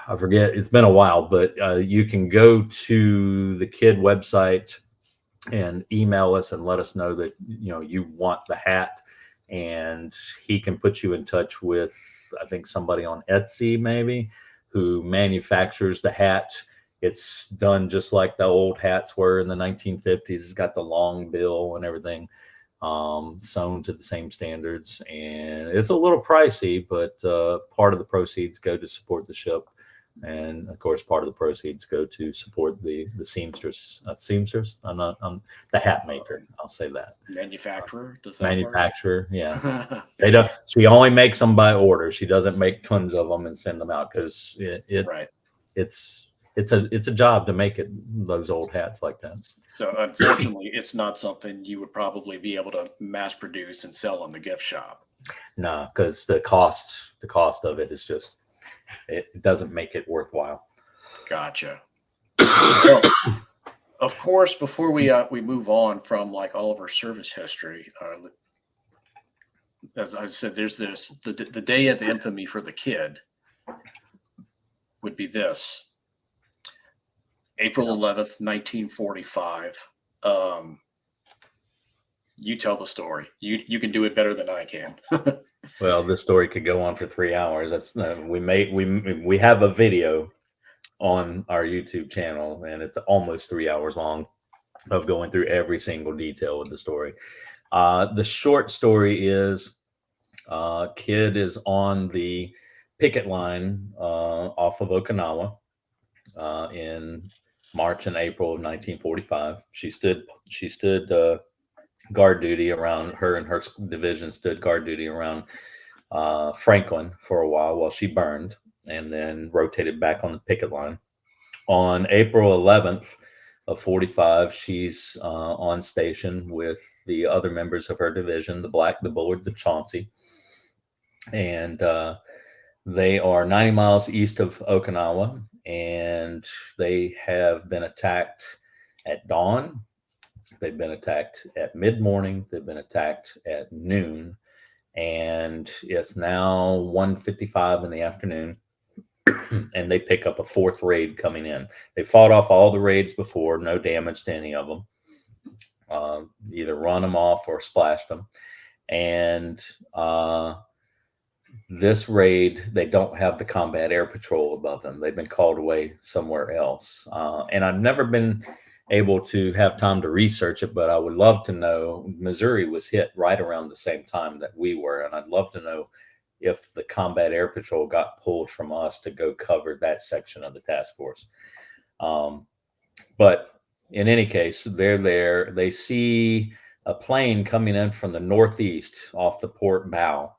I forget, it's been a while, but you can go to the Kidd website and email us and let us know that, you want the hat. And he can put you in touch with, I think, somebody on Etsy maybe who manufactures the hat. It's done just like the old hats were in the 1950s. It's got the long bill and everything, sewn to the same standards. And it's a little pricey, but part of the proceeds go to support the ship. And of course, part of the proceeds go to support the seamstress, I'm the hat maker. I'll say that. Manufacturer. Does that manufacturer? Work? Yeah. They don't. She only makes them by order. She doesn't make tons of them and send them out because it's a job to make those old hats like that. So unfortunately, it's not something you would probably be able to mass produce and sell in the gift shop. No, because the cost of it is just. It doesn't make it worthwhile. Gotcha. Well, of course, before we move on from like all of our service history, as I said, there's the day of infamy for the Kidd would be this April 11th, 1945. You tell the story. You can do it better than I can. Well, this story could go on for 3 hours. That's we have a video on our YouTube channel, and it's almost 3 hours long of going through every single detail of the story. The short story is Kidd is on the picket line off of Okinawa in March and April of 1945. She stood guard duty around her, and her division stood guard duty around Franklin for a while she burned, and then rotated back on the picket line. On April 11th of 45, she's on station with the other members of her division, the Black, the Bullard, the Chauncey, and they are 90 miles east of Okinawa, and they have been attacked at dawn. They've been attacked at mid-morning. They've been attacked at noon. And it's now 1:55 in the afternoon. And they pick up a fourth raid coming in. They fought off all the raids before, no damage to any of them. Either run them off or splashed them. And This raid, they don't have the combat air patrol above them. They've been called away somewhere else. And I've never been able to have time to research it, but I would love to know. Missouri was hit right around the same time that we were, and I'd love to know if the combat air patrol got pulled from us to go cover that section of the task force. But in any case, they're there. They see a plane coming in from the northeast off the port bow.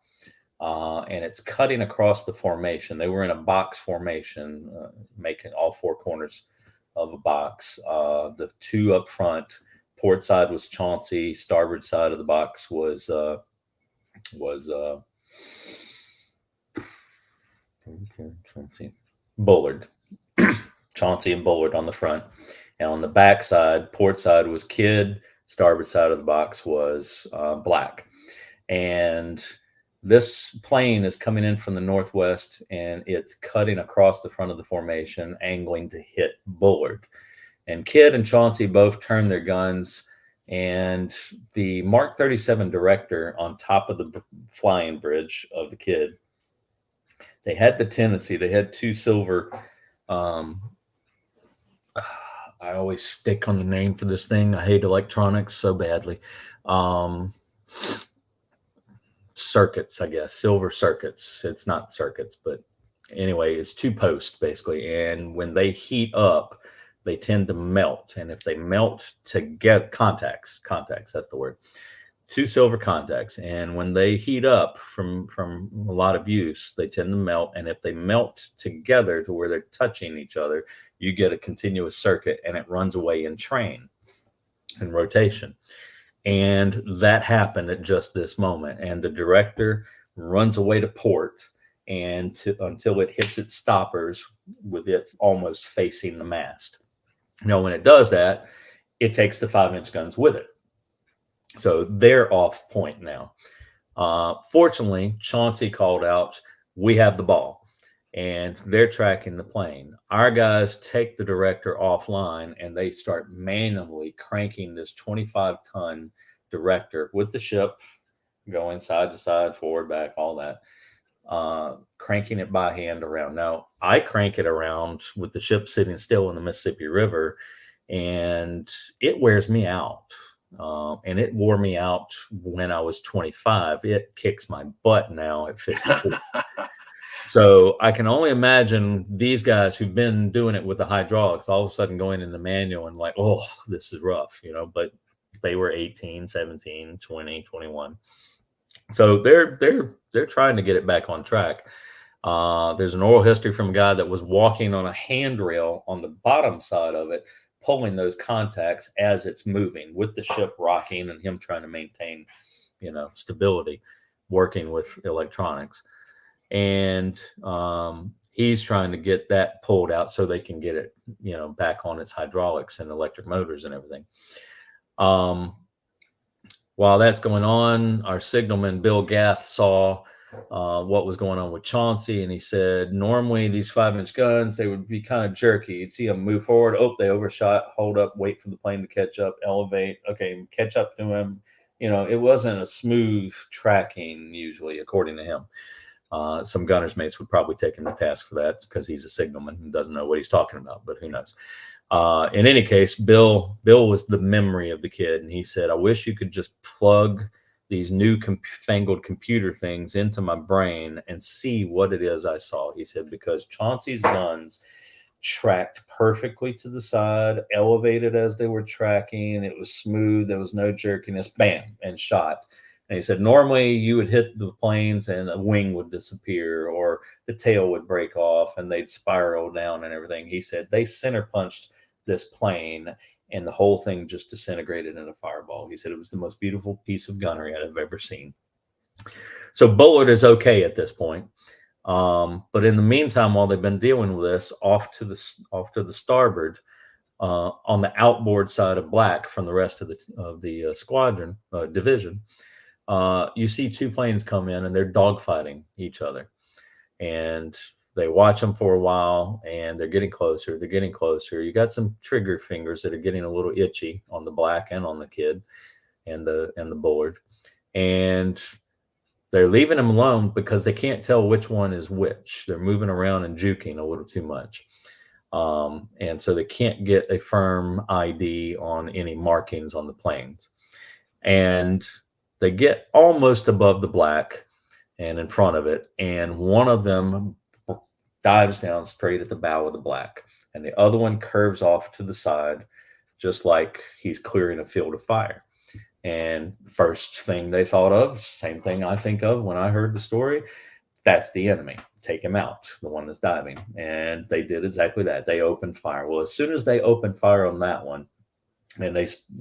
And it's cutting across the formation. They were in a box formation, making all four corners of a box. The two up front, port side was Chauncey, starboard side of the box was Bullard. Chauncey and Bullard on the front. And on the back side, port side was Kidd, starboard side of the box was Black. And this plane is coming in from the northwest, and it's cutting across the front of the formation, angling to hit Bullard. And Kidd and Chauncey both turn their guns, and the Mark 37 director on top of the flying bridge of the Kidd, they had the tendency, they had two silver, I always stick on the name for this thing. I hate electronics so badly. Circuits, I guess, silver circuits. It's not circuits, but anyway, it's two posts basically. And when they heat up, they tend to melt. And if they melt together, contacts, that's the word. Two silver contacts. And when they heat up from a lot of use, they tend to melt. And if they melt together to where they're touching each other, you get a continuous circuit, and it runs away in train and rotation. And that happened at just this moment. And the director runs away to port until it hits its stoppers with it almost facing the mast. Now, when it does that, it takes the 5-inch guns with it. So they're off point now. Fortunately, Chauncey called out, "We have the ball." And they're tracking the plane. Our guys take the director offline, and they start manually cranking this 25-ton director with the ship going side to side, forward, back, all that, cranking it by hand around. Now, I crank it around with the ship sitting still in the Mississippi River, and it wears me out. And it wore me out when I was 25. It kicks my butt now at 52. So I can only imagine these guys who've been doing it with the hydraulics all of a sudden going in the manual and like, oh, this is rough, but they were 18, 17, 20, 21. So they're trying to get it back on track. There's an oral history from a guy that was walking on a handrail on the bottom side of it, pulling those contacts as it's moving with the ship rocking and him trying to maintain, stability, working with electronics. And he's trying to get that pulled out so they can get it, back on its hydraulics and electric motors and everything. While that's going on, our signalman, Bill Gath, saw what was going on with Chauncey, and he said, normally these 5-inch guns, they would be kind of jerky. You'd see them move forward. Oh, they overshot, hold up, wait for the plane to catch up, elevate. Okay, catch up to him. It wasn't a smooth tracking usually, according to him. Some gunner's mates would probably take him to task for that because he's a signalman and doesn't know what he's talking about, but who knows? In any case, Bill was the memory of the Kid, and he said, I wish you could just plug these new fangled computer things into my brain and see what it is I saw. He said, because Chauncey's guns tracked perfectly to the side, elevated as they were tracking. It was smooth. There was no jerkiness, bam, and shot. And he said, normally you would hit the planes and a wing would disappear or the tail would break off and they'd spiral down and everything. He said they center punched this plane and the whole thing just disintegrated in a fireball. He said it was the most beautiful piece of gunnery I've ever seen. So Bullard is okay at this point. But in the meantime, while they've been dealing with this, off to the starboard, on the outboard side of Black from the rest of the squadron division, you see two planes come in and they're dogfighting each other, and they watch them for a while and they're getting closer. They're getting closer. You got some trigger fingers that are getting a little itchy on the Black and on the Kid and the Bullard, and They're leaving them alone because they can't tell which one is which. They're moving around and juking a little too much. And so they can't get a firm ID on any markings on the planes. And they get almost above the black and in front of it, and one of them dives down straight at the bow of the black, and the other one curves off to the side, just like he's clearing a field of fire. And first thing they thought of, same thing I think of when I heard the story, that's the enemy. Take him out, the one that's diving. And they did exactly that. They opened fire. Well, as soon as they opened fire on that one, and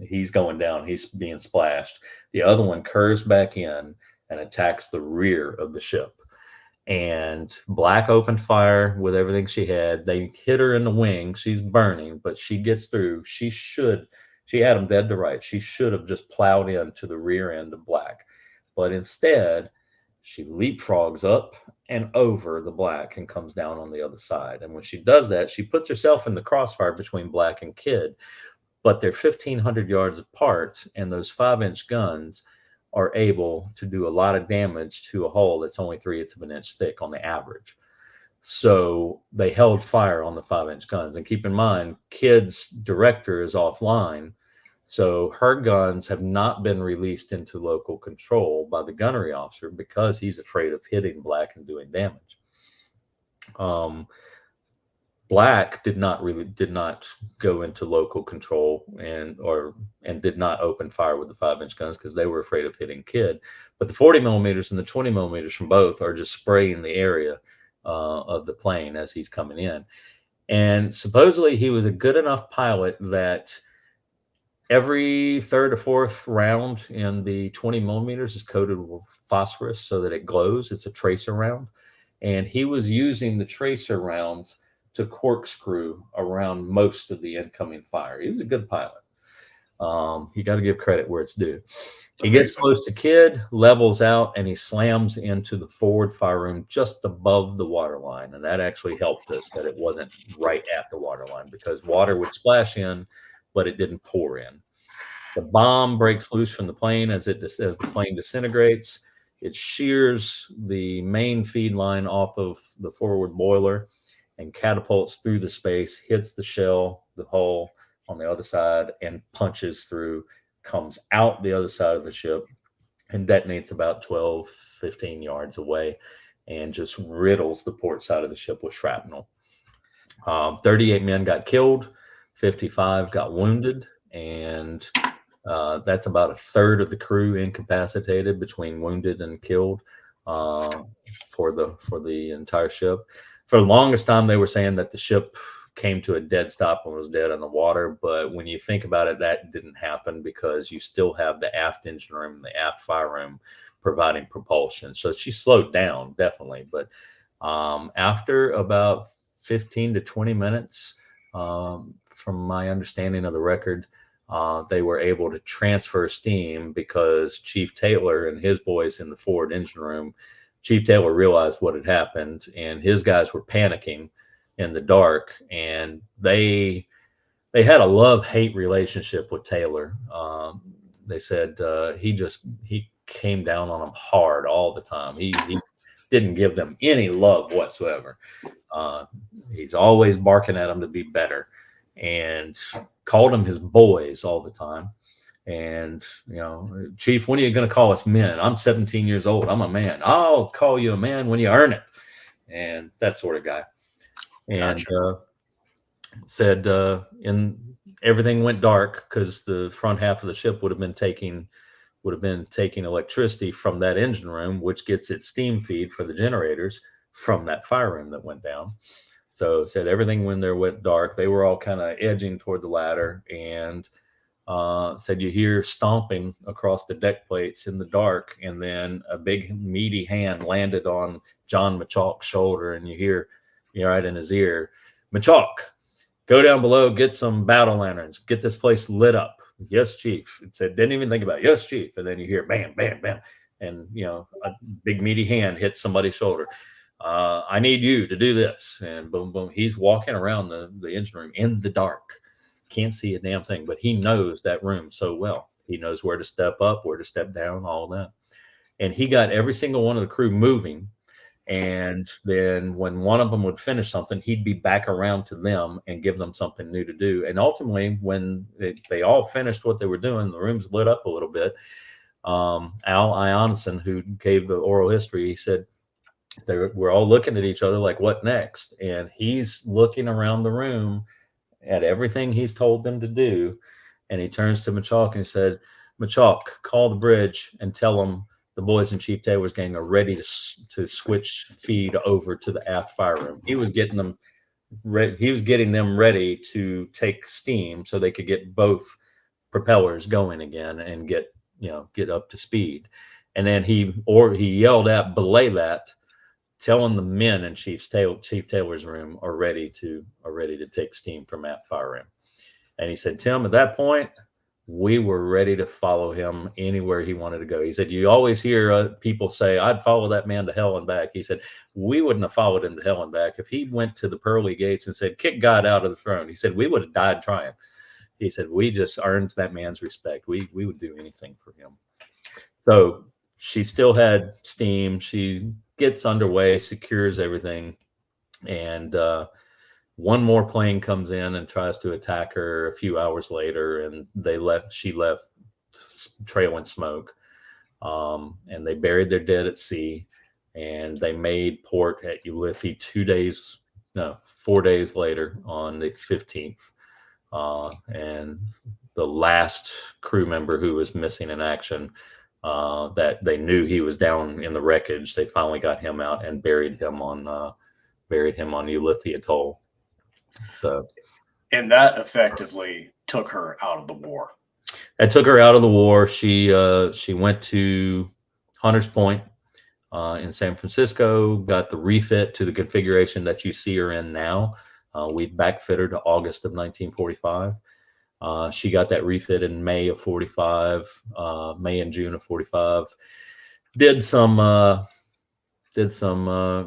he's going down, he's being splashed, the other one curves back in and attacks the rear of the ship. And Black opened fire with everything she had. They hit her in the wing. She's burning, but she gets through. She had them dead to rights. She should have just plowed into the rear end of Black. But instead, she leapfrogs up and over the Black and comes down on the other side. And when she does that, she puts herself in the crossfire between Black and Kidd. But they're 1,500 yards apart, and those 5-inch guns are able to do a lot of damage to a hull that's only 3/8 of an inch thick on the average. So they held fire on the 5-inch guns. And keep in mind, Kidd's director is offline. So her guns have not been released into local control by the gunnery officer because he's afraid of hitting Black and doing damage. Black did not go into local control and did not open fire with the 5-inch guns because they were afraid of hitting Kidd. But the 40 millimeters and the 20 millimeters from both are just spraying the area of the plane as he's coming in. And supposedly he was a good enough pilot that every third or fourth round in the 20 millimeters is coated with phosphorus so that it glows. It's a tracer round. And he was using the tracer rounds to corkscrew around most of the incoming fire. He was a good pilot. You got to give credit where it's due. He gets close to Kidd, levels out, and he slams into the forward fire room just above the water line. And that actually helped us that it wasn't right at the water line because water would splash in, but it didn't pour in. The bomb breaks loose from the plane as the plane disintegrates. It shears the main feed line off of the forward boiler and catapults through the space, hits the shell, the hull on the other side, and punches through, comes out the other side of the ship, and detonates about 12, 15 yards away, and just riddles the port side of the ship with shrapnel. 38 men got killed, 55 got wounded, and that's about a third of the crew incapacitated between wounded and killed for the entire ship. For the longest time, they were saying that the ship came to a dead stop and was dead in the water. But when you think about it, that didn't happen because you still have the aft engine room and the aft fire room providing propulsion. So she slowed down, definitely. But after about 15 to 20 minutes, from my understanding of the record, they were able to transfer steam because Chief Taylor and his boys in the forward engine room, Chief Taylor realized what had happened, and his guys were panicking in the dark, and they had a love-hate relationship with Taylor. They said he came down on them hard all the time. He didn't give them any love whatsoever. He's always barking at them to be better, and called them his boys all the time. And, Chief, when are you going to call us men? I'm 17 years old. I'm a man. I'll call you a man when you earn it. And that sort of guy. And said everything went dark because the front half of the ship would have been taking electricity from that engine room, which gets its steam feed for the generators from that fire room that went down. So said everything when there went dark. They were all kind of edging toward the ladder, and said you hear stomping across the deck plates in the dark, and then a big meaty hand landed on John Machawk's shoulder, and you hear right in his ear, "Machawk, go down below, get some battle lanterns, get this place lit up." "Yes, Chief." It said, didn't even think about it. "Yes, Chief." And then you hear bam, bam, bam, and a big meaty hand hits somebody's shoulder. "I need you to do this." And boom, boom. He's walking around the engine room in the dark. Can't see a damn thing, but he knows that room so well. He knows where to step up, where to step down, all that. and he got every single one of the crew moving. And then when one of them would finish something, he'd be back around to them and give them something new to do. And ultimately, when they all finished what they were doing, the rooms lit up a little bit. Al Ionson, who gave the oral history, he said, we're all looking at each other like, what next? And he's looking around the room at everything he's told them to do. And he turns to Machok and he said, Machok, call the bridge and tell them the boys in Chief Taylor's gang are ready to switch feed over to the aft fire room. He was getting them ready to take steam so they could get both propellers going again and get up to speed. And then he yelled out, belay that, telling the men in Chief Taylor's room are ready to take steam from aft fire room. And he said, Tim, at that point, we were ready to follow him anywhere he wanted to go. He said, you always hear people say, I'd follow that man to hell and back. He said, we wouldn't have followed him to hell and back. If he went to the pearly gates and said, kick God out of the throne, he said, we would have died trying. He said, we just earned that man's respect. We would do anything for him. So she still had steam. She gets underway, secures everything. And one more plane comes in and tries to attack her a few hours later, and she left trailing smoke. And they buried their dead at sea, and they made port at Ulithi 4 days later on the 15th. And the last crew member who was missing in action, that they knew he was down in the wreckage, they finally got him out and buried him on Ulithi Atoll. So, and that effectively took her out of the war. That took her out of the war. She went to Hunters Point in San Francisco, got the refit to the configuration that you see her in now. We backfit her to August of 1945. She got that refit in May of 45, May and June of 45. Did some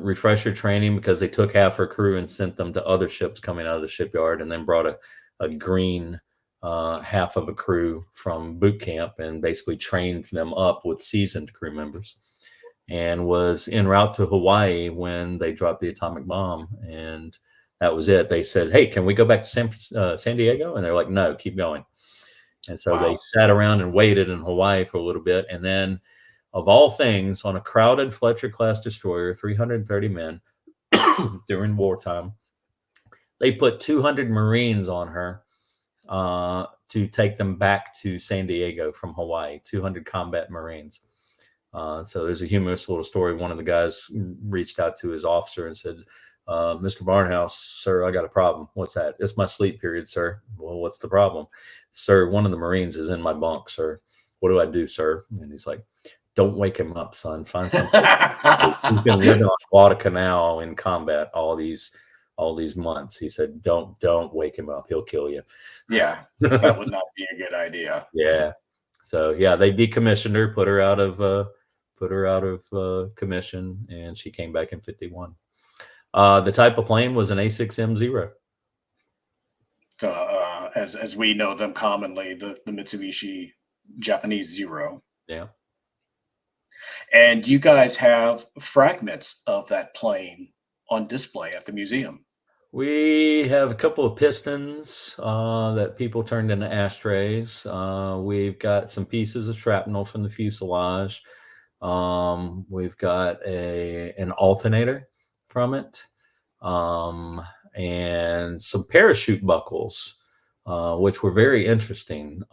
refresher training because they took half her crew and sent them to other ships coming out of the shipyard, and then brought a green half of a crew from boot camp and basically trained them up with seasoned crew members, and was en route to Hawaii when they dropped the atomic bomb. And that was it. They said, hey, can we go back to San Diego? And they're like, no, keep going. And so They sat around and waited in Hawaii for a little bit. And then, of all things, on a crowded Fletcher class destroyer, 330 men during wartime, they put 200 Marines on her to take them back to San Diego from Hawaii, 200 combat Marines. So there's a humorous little story. One of the guys reached out to his officer and said, Mr. Barnhouse, sir, I got a problem. What's that? It's my sleep period, sir. Well, what's the problem? Sir, one of the Marines is in my bunk, sir. What do I do, sir? And he's like, don't wake him up, son. Find something. He's been living on Guadalcanal in combat all these months. He said, don't wake him up. He'll kill you. Yeah, that would not be a good idea. Yeah. So yeah, they decommissioned her, put her out of commission, and she came back in 51. The type of plane was an A6M0. As we know them commonly, the Mitsubishi Japanese Zero. Yeah. And you guys have fragments of that plane on display at the museum. We have a couple of pistons that people turned into ashtrays. We've got some pieces of shrapnel from the fuselage. We've got an alternator from it, and some parachute buckles, which were very interesting.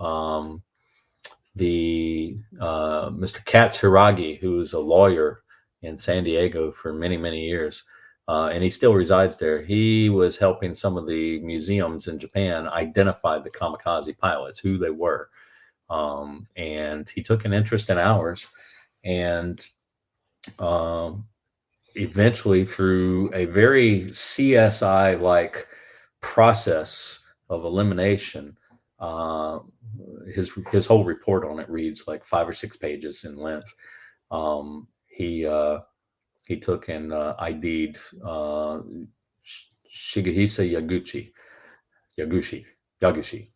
Mr. Katz Hiragi, who's a lawyer in San Diego for many, many years, and he still resides there. He was helping some of the museums in Japan identify the kamikaze pilots, who they were. And he took an interest in ours, and eventually, through a very CSI-like process of elimination, his whole report on it reads like 5 or 6 pages in length. He took and ID'd Shigehisa Yaguchi.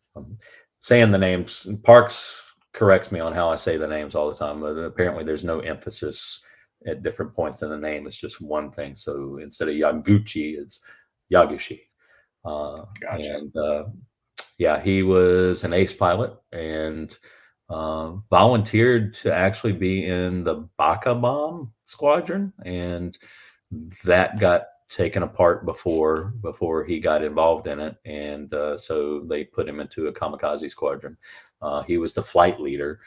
Saying the names, Parks corrects me on how I say the names all the time, but apparently there's no emphasis at different points in the name. It's just one thing. So instead of Yaguchi, it's Yaguchi. Gotcha. And yeah, he was an ace pilot and volunteered to actually be in the Baka bomb squadron, and that got taken apart before he got involved in it, and so they put him into a kamikaze squadron. He was the flight leader,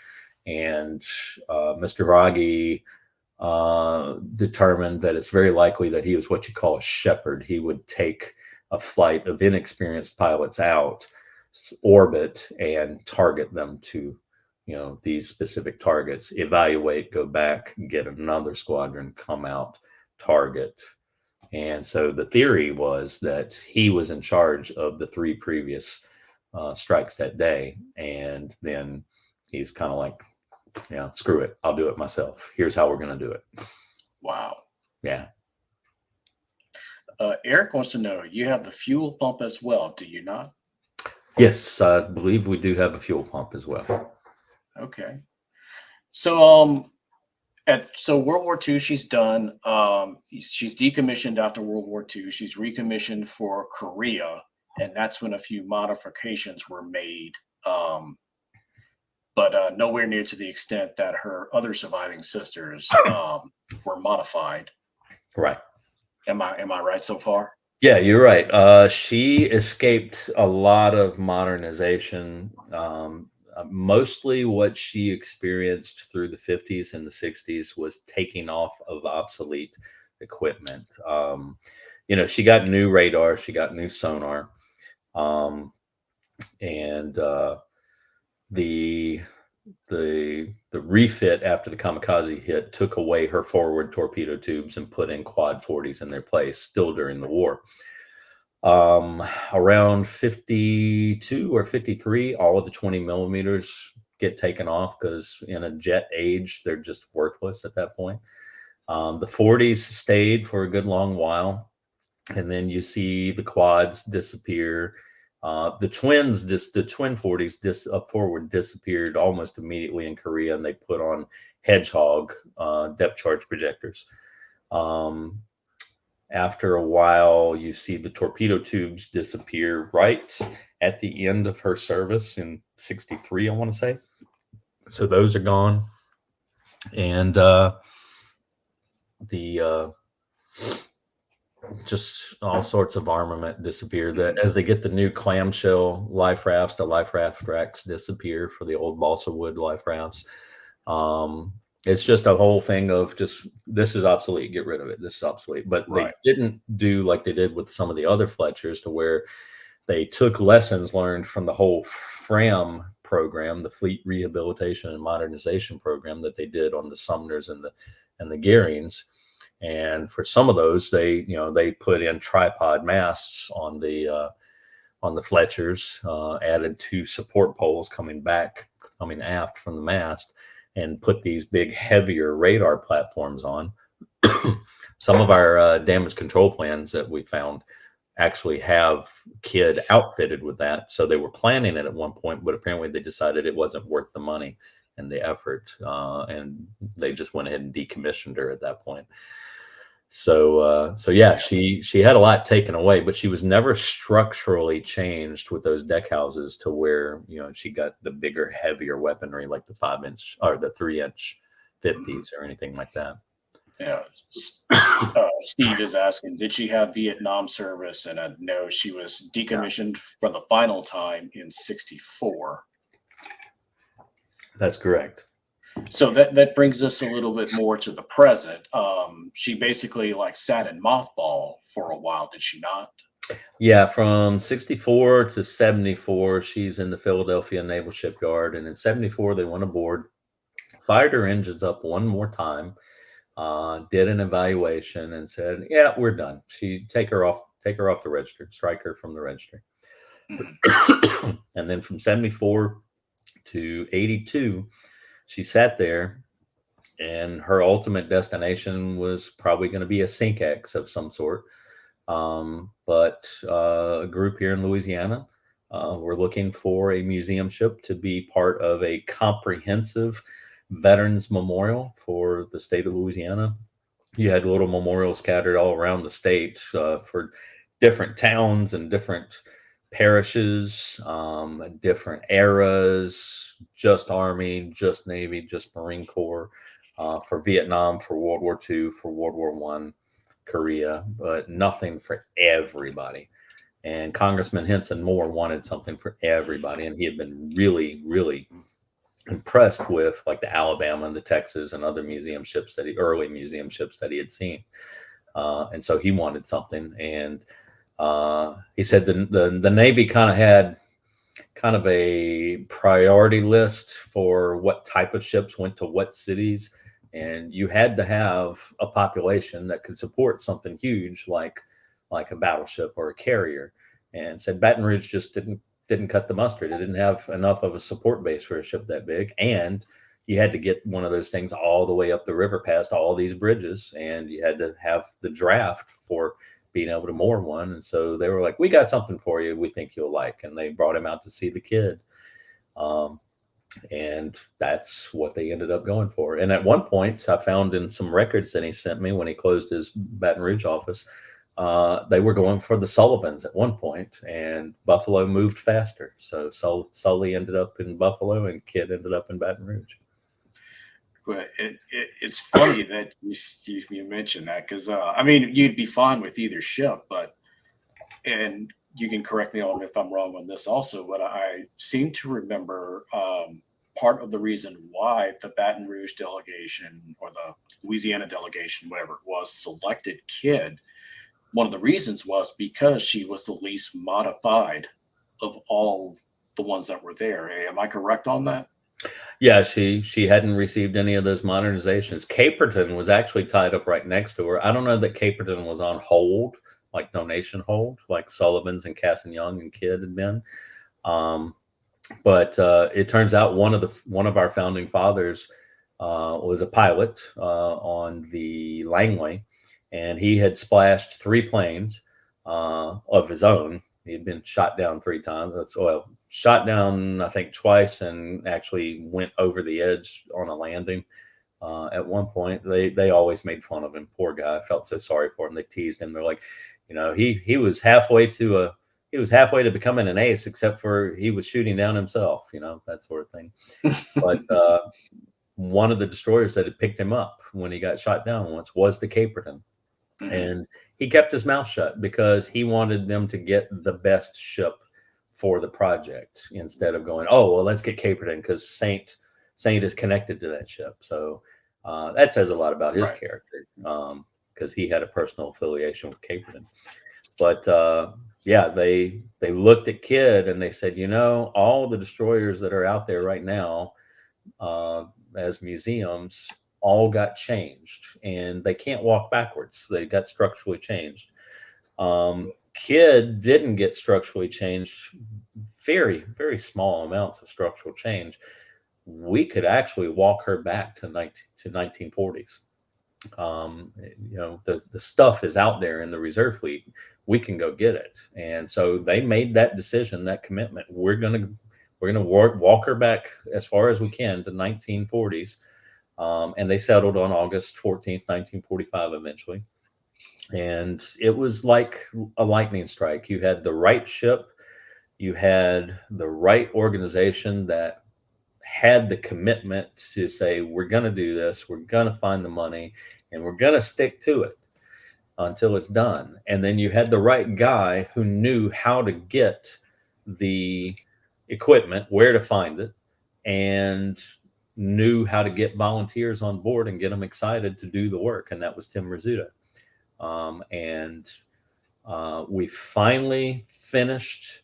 and Mr. Raghi determined that it's very likely that he was what you call a shepherd. He would take a flight of inexperienced pilots out, orbit, and target them to, these specific targets, evaluate, go back, get another squadron, come out, target. And so the theory was that he was in charge of the 3 previous strikes that day. And then he's kind of like, screw it, I'll do it myself. Here's how we're going to do it. Wow. Yeah. Eric wants to know, you have the fuel pump as well, do you not? Yes, I believe we do have a fuel pump as well. Okay. So so World War II, she's done. She's decommissioned after World War II. She's recommissioned for Korea, and that's when a few modifications were made, but nowhere near to the extent that her other surviving sisters were modified. Right. Am I right so far? Yeah, you're right. She escaped a lot of modernization. Mostly what she experienced through the 50s and the 60s was taking off of obsolete equipment. She got new radar, she got new sonar, and the refit after the kamikaze hit took away her forward torpedo tubes and put in quad 40s in their place, still during the war. Around 52 or 53, all of the 20 millimeters get taken off because in a jet age, they're just worthless at that point. The 40s stayed for a good long while, and then you see the quads disappear. The twin 40s up forward disappeared almost immediately in Korea, and they put on Hedgehog depth charge projectors. After a while, you see the torpedo tubes disappear right at the end of her service in 63, I want to say. So those are gone. And just all sorts of armament disappear. That as they get the new clamshell life rafts, the life raft racks disappear for the old balsa wood life rafts. It's just a whole thing of just, this is obsolete, get rid of it. This is obsolete. But Right. They didn't do like they did with some of the other Fletchers, to where they took lessons learned from the whole FRAM program, the Fleet Rehabilitation and Modernization program that they did on the Sumners and the Gearings. And for some of those, they put in tripod masts on the Fletchers, added 2 support poles coming aft from the mast, and put these big, heavier radar platforms on. Some of our damage control plans that we found actually have Kidd outfitted with that. So they were planning it at one point, but apparently they decided it wasn't worth the money and the effort, and they just went ahead and decommissioned her at that point. So yeah, she had a lot taken away, but she was never structurally changed with those deck houses to where, she got the bigger, heavier weaponry like the 5-inch or the 3-inch 50s or anything like that. Yeah. Steve is asking, did she have Vietnam service? And no, she was decommissioned for the final time in 64. That's correct. So that brings us a little bit more to the present. She basically sat in mothball for a while, did she not? Yeah, from 64 to 74, she's in the Philadelphia Naval Shipyard, and in 74 they went aboard, fired her engines up one more time, did an evaluation, and said, "Yeah, we're done." She take her off the register, strike her from the register. And then from 74 to 82. She sat there, and her ultimate destination was probably going to be a SINK-X of some sort. But a group here in Louisiana We're looking for a museum ship to be part of a comprehensive veterans memorial for the state of Louisiana. You had little memorials scattered all around the state for different towns and different parishes, different eras, just Army, just Navy, just Marine Corps, for Vietnam, for World War II, for World War One, Korea, but nothing for everybody. And Congressman Henson Moore wanted something for everybody, and he had been really, really impressed with like the Alabama and the Texas and other museum ships early museum ships that he had seen. And so he wanted something. And he said the Navy kind of had kind of a priority list for what type of ships went to what cities. And you had to have a population that could support something huge like a battleship or a carrier. And said Baton Rouge just didn't cut the mustard. It didn't have enough of a support base for a ship that big. And you had to get one of those things all the way up the river past all these bridges. And you had to have the draft for being able to moor one. And so they were like, we got something for you we think you'll like. And they brought him out to see the Kidd. And that's what they ended up going for. And at one point, I found in some records that he sent me when he closed his Baton Rouge office, they were going for the Sullivans at one point, and Buffalo moved faster. So Sully ended up in Buffalo and Kidd ended up in Baton Rouge. But it's funny that you mentioned that, because I mean, you'd be fine with either ship, and you can correct me on if I'm wrong on this also, but I seem to remember part of the reason why the Baton Rouge delegation or the Louisiana delegation, whatever it was, selected Kidd. One of the reasons was because she was the least modified of all the ones that were there. Am I correct on that? Yeah, she hadn't received any of those modernizations. Caperton was actually tied up right next to her. I don't know that Caperton was on hold, like donation hold, like Sullivan's and Cass and Young and Kidd had been. But it turns out one of our founding fathers was a pilot on the Langley, and he had splashed 3 planes of his own. He had been shot down 3 times. Well, shot down, I think, twice, and actually went over the edge on a landing. At one point, they always made fun of him. Poor guy. I felt so sorry for him. They teased him. They're like, he was halfway to becoming an ace, except for he was shooting down himself. That sort of thing. But one of the destroyers that had picked him up when he got shot down once was the Caperton. Mm-hmm. And he kept his mouth shut because he wanted them to get the best ship for the project instead of going, oh, well, let's get Caperton because Saint is connected to that ship. So that says a lot about his character, because he had a personal affiliation with Caperton. But yeah, they looked at Kidd and they said, all the destroyers that are out there right now as museums all got changed, and they can't walk backwards. They got structurally changed. Kidd didn't get structurally changed. Very, very small amounts of structural change. We could actually walk her back to 1940s. The stuff is out there in the reserve fleet. We can go get it. And so they made that decision, that commitment. We're gonna walk her back as far as we can to 1940s. And they settled on August 14th, 1945, eventually. And it was like a lightning strike. You had the right ship, you had the right organization that had the commitment to say, we're going to do this, we're going to find the money, and we're going to stick to it until it's done. And then you had the right guy who knew how to get the equipment, where to find it, and knew how to get volunteers on board and get them excited to do the work. And that was Tim Rizzuto. We finally finished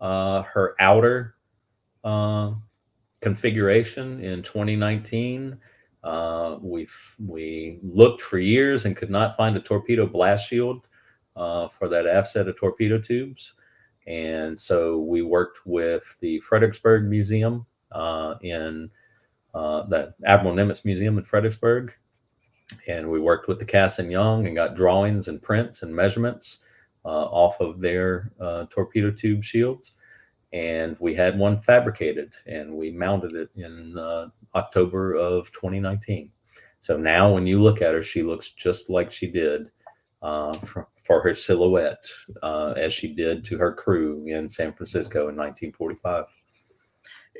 her outer configuration in 2019. We looked for years and could not find a torpedo blast shield for that aft set of torpedo tubes. And so we worked with the Fredericksburg Museum in the Admiral Nimitz Museum in Fredericksburg. And we worked with the Cass and Young and got drawings and prints and measurements off of their torpedo tube shields. and we had one fabricated, and we mounted it in October of 2019. So now when you look at her, she looks just like she did for her silhouette, as she did to her crew in San Francisco in 1945.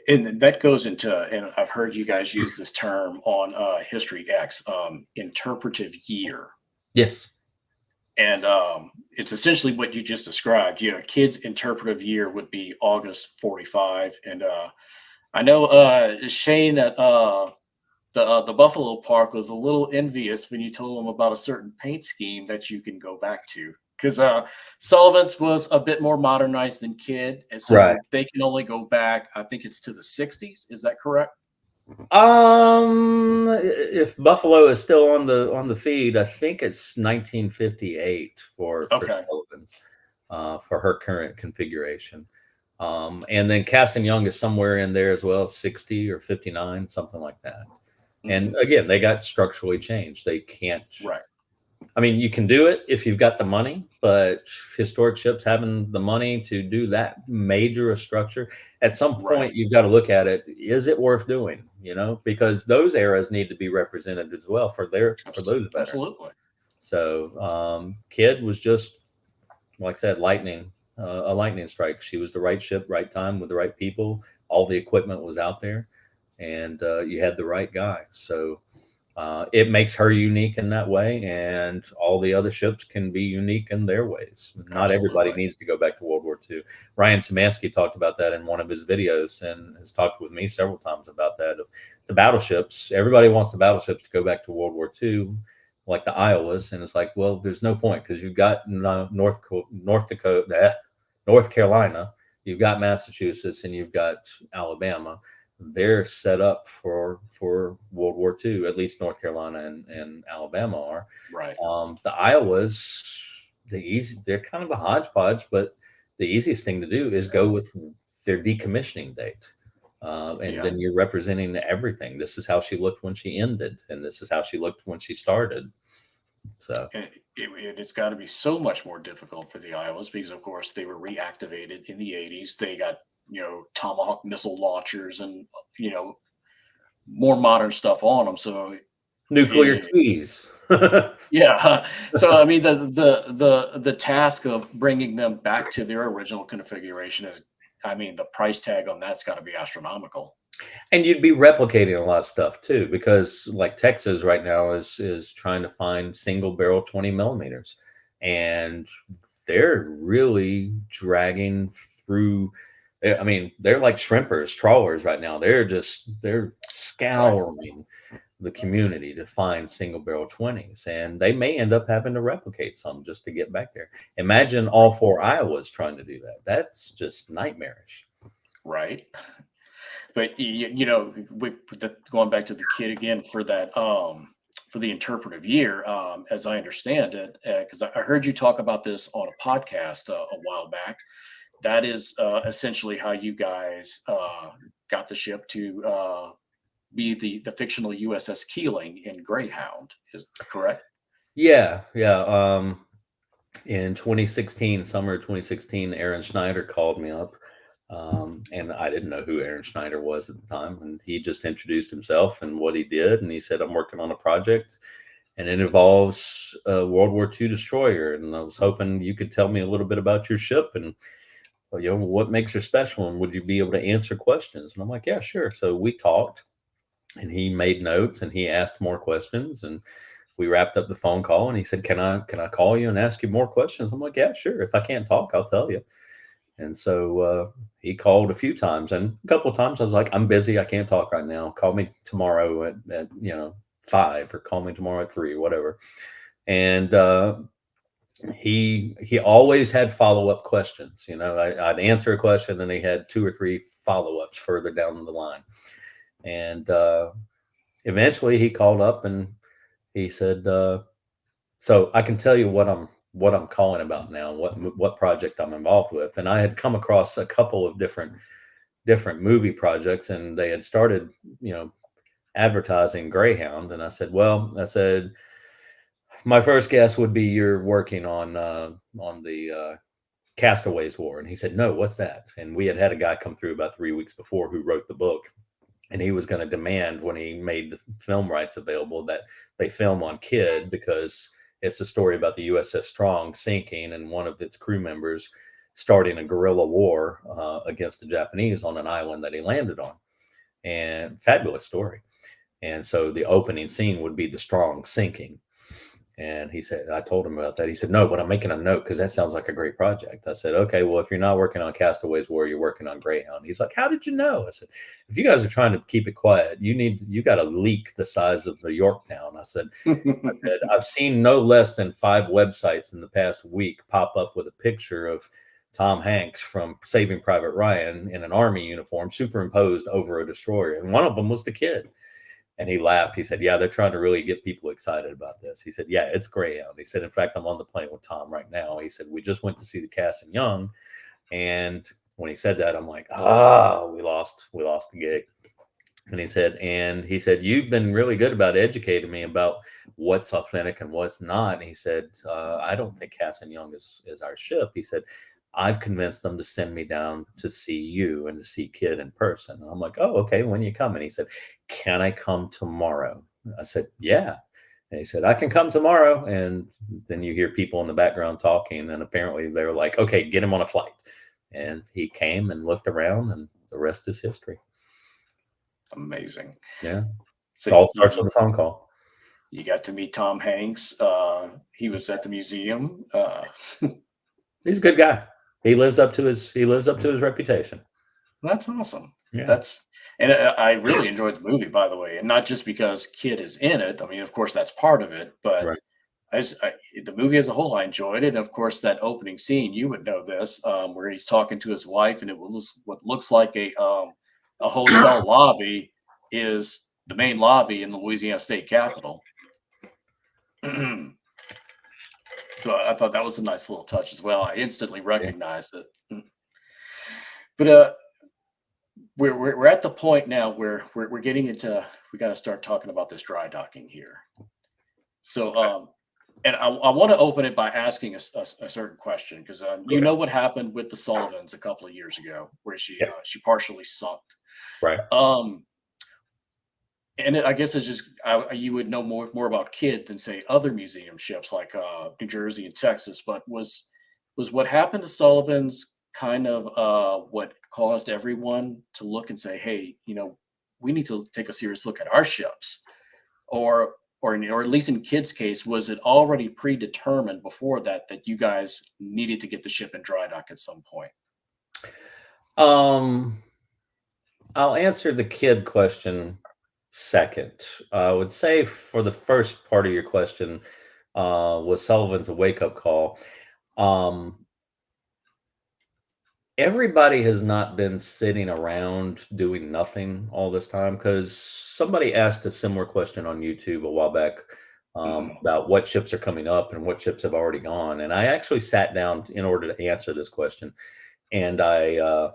And that goes into, and I've heard you guys use this term on History X, interpretive year. Yes. And it's essentially what you just described. Kids' interpretive year would be August 45. And I know Shane at the Buffalo Park was a little envious when you told him about a certain paint scheme that you can go back to. Because Sullivan's was a bit more modernized than Kidd, and so Right. they can only go back, I think it's to the 60s. Is that correct? If Buffalo is still on the feed, I think it's 1958 for Sullivan's, for her current configuration. And then Cass and Young is somewhere in there as well, 60 or 59, something like that. Mm-hmm. And again, they got structurally changed. They can't. Right. I mean, you can do it if you've got the money, but historic ships having the money to do that major a structure, at some point you've got to look at it. Is it worth doing? Because those eras need to be represented as well for those veterans. Absolutely. So Kidd was just, like I said, a lightning strike. She was the right ship, right time with the right people. All the equipment was out there, and you had the right guy. So it makes her unique in that way, and all the other ships can be unique in their ways. Not everybody needs to go back to World War II. Ryan Szymanski talked about that in one of his videos, and has talked with me several times about that. The battleships, everybody wants the battleships to go back to World War II, like the Iowas, and it's like, well, there's no point, because you've got North Carolina, you've got Massachusetts, and you've got Alabama. They're set up for World War II, at least North Carolina and Alabama are. Right. The Iowas, they're kind of a hodgepodge, but the easiest thing to do is go with their decommissioning date. Then you're representing everything. This is how she looked when she ended, and this is how she looked when she started. So it's got to be so much more difficult for the Iowas, because of course they were reactivated in the 80s. They got Tomahawk missile launchers and more modern stuff on them. So nuclear cheese. Yeah. So I mean, the task of bringing them back to their original configuration is, I mean, the price tag on that's got to be astronomical. And you'd be replicating a lot of stuff too, because like Texas right now is trying to find single barrel 20 millimeters, and they're really dragging through. I mean, they're like shrimpers, trawlers right now. They're scouring the community to find single barrel 20s, and they may end up having to replicate some just to get back there. Imagine all 4 Iowas trying to do that. That's just nightmarish. Right. But going back to the Kidd again for that, for the interpretive year, as I understand it, because I heard you talk about this on a podcast a while back. That is essentially how you guys got the ship to be the fictional USS Keeling in Greyhound. Is correct? Yeah. In 2016, summer 2016, Aaron Schneider called me up, and I didn't know who Aaron Schneider was at the time, and he just introduced himself and what he did, and he said, "I'm working on a project, and it involves a World War II destroyer, and I was hoping you could tell me a little bit about your ship and what makes her special, and would you be able to answer questions?" And I'm like, "Yeah, sure." So we talked, and he made notes, and he asked more questions, and we wrapped up the phone call, and he said, can I call you and ask you more questions? I'm like, "Yeah, sure. If I can't talk, I'll tell you." And so he called a few times, and a couple of times I was like, "I'm busy. I can't talk right now. Call me tomorrow at 5, or call me tomorrow at 3, whatever." And he always had follow-up questions. I'd answer a question, and he had 2 or 3 follow-ups further down the line. And eventually he called up and he said, "So I can tell you what I'm calling about now, what project I'm involved with." And I had come across a couple of different movie projects, and they had started, advertising Greyhound. And I said, "My first guess would be you're working on the Castaways War. And he said, no, what's that? And we had a guy come through about 3 weeks before who wrote the book. And he was going to demand, when he made the film rights available, that they film on Kidd, because it's a story about the USS Strong sinking and one of its crew members starting a guerrilla war against the Japanese on an island that he landed on. And fabulous story. And so the opening scene would be the Strong sinking. And he said, I told him about that. He said, no, but I'm making a note because that sounds like a great project. I said, okay, well, if you're not working on Castaways War, you're working on Greyhound. He's like, how did you know? I said, if you guys are trying to keep it quiet, you got to leak the size of the Yorktown. I said, I've seen no less than 5 websites in the past week pop up with a picture of Tom Hanks from Saving Private Ryan in an Army uniform superimposed over a destroyer. And one of them was the Kidd. And he laughed. He said, yeah, they're trying to really get people excited about this. He said, yeah, it's Greyhound. He said, in fact, I'm on the plane with Tom right now. He said, we just went to see the cast and young. And when he said that, I'm like, we lost the gig. And he said, you've been really good about educating me about what's authentic and what's not. And he said, I don't think Cass and Young is our ship. He said, I've convinced them to send me down to see you and to see Kidd in person. And I'm like, oh, okay, when you come? And he said, can I come tomorrow? I said, yeah. And he said, I can come tomorrow. And then you hear people in the background talking. And apparently they were like, okay, get him on a flight. And he came and looked around, and the rest is history. Amazing. Yeah. So it all starts with a phone call. You got to meet Tom Hanks. He was at the museum. He's a good guy. He lives up to his reputation. That's awesome. Yeah. I really enjoyed the movie, by the way, and not just because Kidd is in it. I mean, of course, that's part of it, but right. The movie as a whole, I enjoyed it. And of course, that opening scene, you would know this, where he's talking to his wife, and it was what looks like a hotel lobby is the main lobby in the Louisiana State Capitol. So I thought that was a nice little touch as well. I instantly recognized it. But we're at the point now where we're getting into, we got to start talking about this dry docking here. So and I want to open it by asking a certain question, because you know what happened with the Sullivans a couple of years ago, where she partially sunk. Right. And I guess it's just you would know more about Kidd than say other museum ships like New Jersey and Texas. But was what happened to Sullivan's kind of what caused everyone to look and say, hey, we need to take a serious look at our ships, or at least in Kidd's case, was it already predetermined before that you guys needed to get the ship in dry dock at some point? I'll answer the Kidd question second. I would say for the first part of your question, was Sullivan's a wake-up call? Everybody has not been sitting around doing nothing all this time, because somebody asked a similar question on YouTube a while back about what ships are coming up and what ships have already gone. And I actually sat down in order to answer this question, and I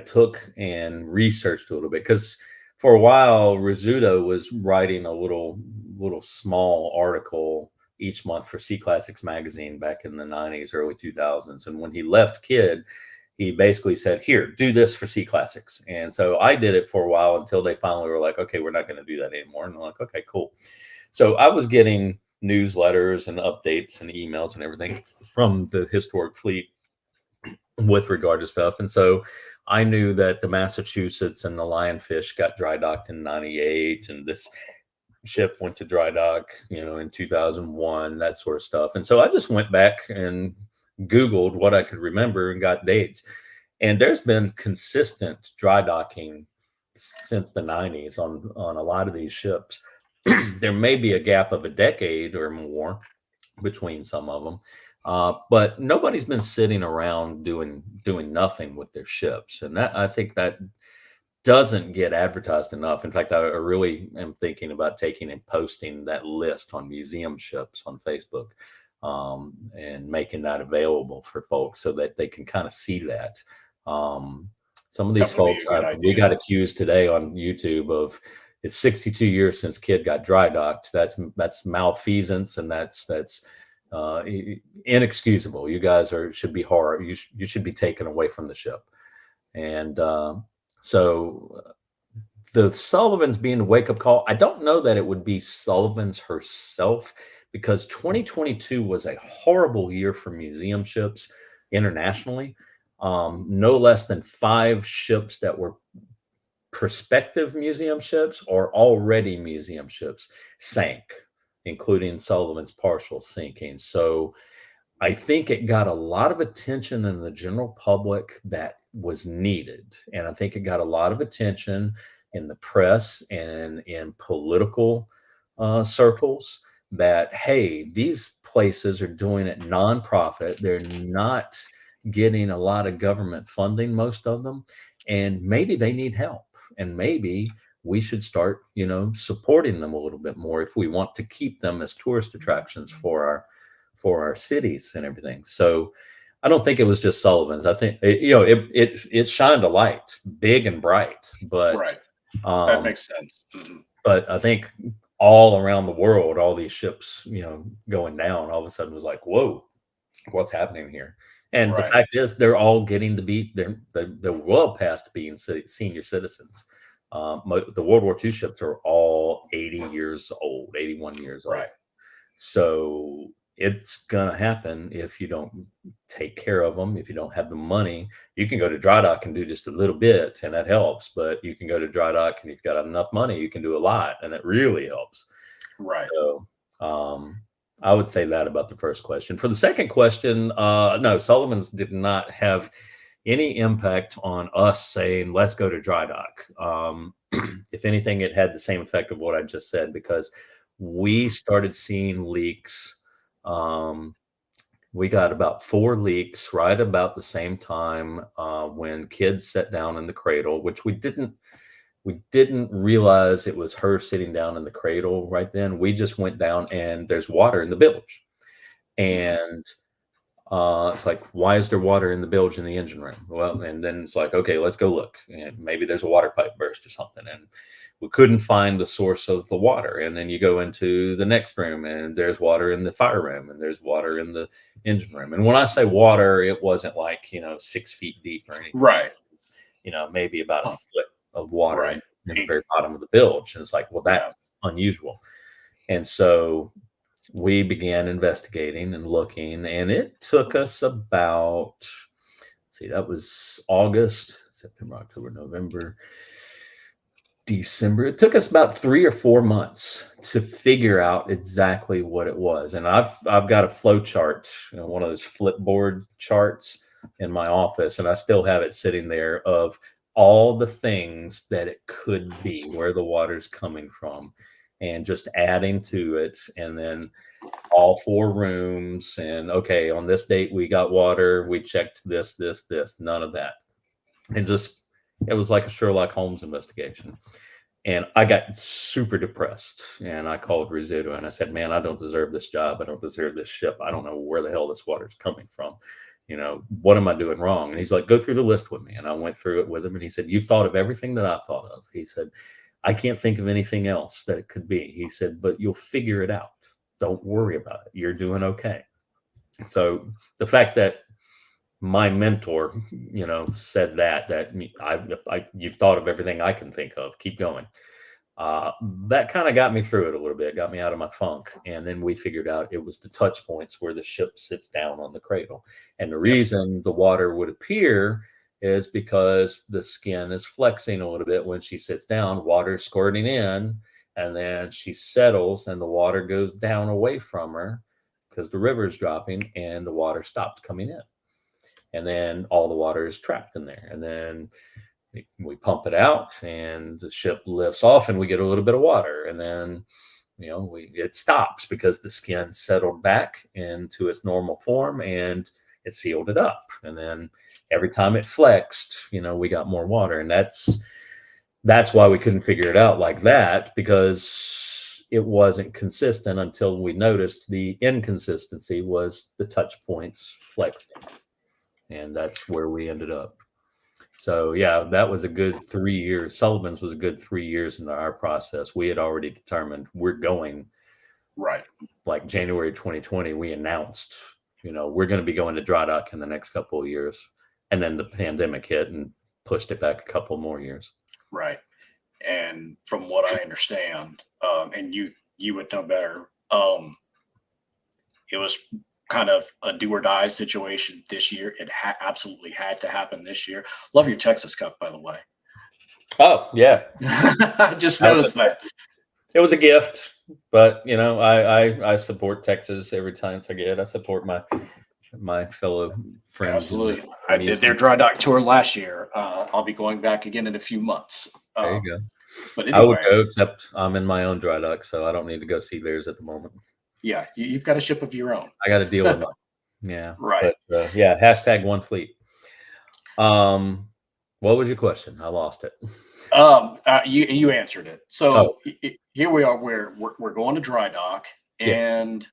took and researched a little bit, because for a while Rizzuto was writing a little small article each month for Sea Classics magazine back in the 90s, early 2000s. And when he left Kidd, he basically said, here, do this for Sea Classics. And so I did it for a while until they finally were like, okay, we're not going to do that anymore. And I'm like, okay, cool. So I was getting newsletters and updates and emails and everything from the historic fleet with regard to stuff. And so I knew that the Massachusetts and the Lionfish got dry docked in 98, and this ship went to dry dock, in 2001, that sort of stuff. And so I just went back and Googled what I could remember and got dates. And there's been consistent dry docking since the 90s on a lot of these ships. There may be a gap of a decade or more between some of them. But nobody's been sitting around doing nothing with their ships. And I think that doesn't get advertised enough. In fact, I really am thinking about taking and posting that list on museum ships on Facebook, and making that available for folks so that they can kind of see that. Some of these folks, we got accused today on YouTube of, it's 62 years since Kidd got dry docked. That's malfeasance, and that's inexcusable. You guys should be hard. You should be taken away from the ship. And so the Sullivan's being the wake up call. I don't know that it would be Sullivan's herself, because 2022 was a horrible year for museum ships internationally. No less than 5 ships that were prospective museum ships or already museum ships sank, including Sullivan's partial sinking. So I think it got a lot of attention in the general public that was needed. And I think it got a lot of attention in the press and in political circles that, hey, these places are doing it nonprofit. They're not getting a lot of government funding, most of them, and maybe they need help. And maybe we should start, supporting them a little bit more if we want to keep them as tourist attractions for our cities and everything. So I don't think it was just Sullivan's. I think it shined a light, big and bright, but Right. That makes sense. But I think all around the world, all these ships, going down, all of a sudden was like, whoa, what's happening here? And the fact is, they're all getting to be they're well past being senior citizens. The World War II ships are all 80 years old, 81 years old. Right. So it's going to happen if you don't take care of them. If you don't have the money, you can go to dry dock and do just a little bit, and that helps. But you can go to dry dock, and if you've got enough money, you can do a lot, and it really helps. Right. So I would say that about the first question. For the second question, no, Sullivan's did not have any impact on us saying, let's go to dry dock. If anything, it had the same effect of what I just said, because we started seeing leaks. We got about 4 leaks right about the same time when Kidd sat down in the cradle, which we didn't realize it was her sitting down in the cradle right then. We just went down and there's water in the bilge. And it's like, why is there water in the bilge in the engine room? Well, and then it's like, okay, let's go look. And maybe there's a water pipe burst or something. And we couldn't find the source of the water. And then you go into the next room and there's water in the fire room and there's water in the engine room. And when I say water, it wasn't like, 6 feet deep or anything. Right. Maybe about a foot of water in the very bottom of the bilge. And it's like, well, that's unusual. And so we began investigating and looking, and it took us about, that was August, September, October, November, December. It took us about 3 or 4 months to figure out exactly what it was. And I've got a flow chart, one of those flipboard charts in my office, and I still have it sitting there of all the things that it could be, where the water's coming from, and just adding to it. And then all 4 rooms, and okay, on this date we got water, we checked this, none of that. And just, it was like a Sherlock Holmes investigation. And I got super depressed, and I called Rizzuto and I said, man, I don't deserve this job. I don't deserve this ship. I don't know where the hell this water is coming from. What am I doing wrong? And he's like, go through the list with me. And I went through it with him, and he said, you thought of everything that I thought of. He said, I can't think of anything else that it could be. He said, but you'll figure it out. Don't worry about it. You're doing okay. So the fact that my mentor, said that you've thought of everything I can think of, keep going. That kind of got me through it a little bit, got me out of my funk. And then we figured out it was the touch points where the ship sits down on the cradle. And the reason the water would appear is because the skin is flexing a little bit when she sits down, water squirting in, and then she settles and the water goes down away from her because the river is dropping and the water stops coming in. And then all the water is trapped in there. And then we pump it out and the ship lifts off and we get a little bit of water. And then, it stops because the skin settled back into its normal form and it sealed it up. And then every time it flexed, we got more water. And that's why we couldn't figure it out like that, because it wasn't consistent until we noticed the inconsistency was the touch points flexing. And that's where we ended up. So yeah, that was a good 3 years. Sullivan's was a good 3 years into our process. We had already determined we're going Right. Like January 2020, we announced, we're going to be going to dry dock in the next couple of years. And then the pandemic hit and pushed it back a couple more years. Right. And from what I understand, and you would know better, it was kind of a do or die situation this year. It absolutely had to happen this year. Love your Texas Cup, by the way. Oh, yeah. I just noticed that. It was a gift, but I support Texas every chance I get. I support my fellow friends. Absolutely. I did their dry dock tour last year. I'll be going back again in a few months. There you go. But I would anyway, go, except I'm in my own dry dock, so I don't need to go see theirs at the moment. yeah, you've got a ship of your own. I got to deal with mine. Yeah. Right. But, yeah. #1fleet. What was your question? I lost it. You answered it. So here we are. We're going to dry dock, and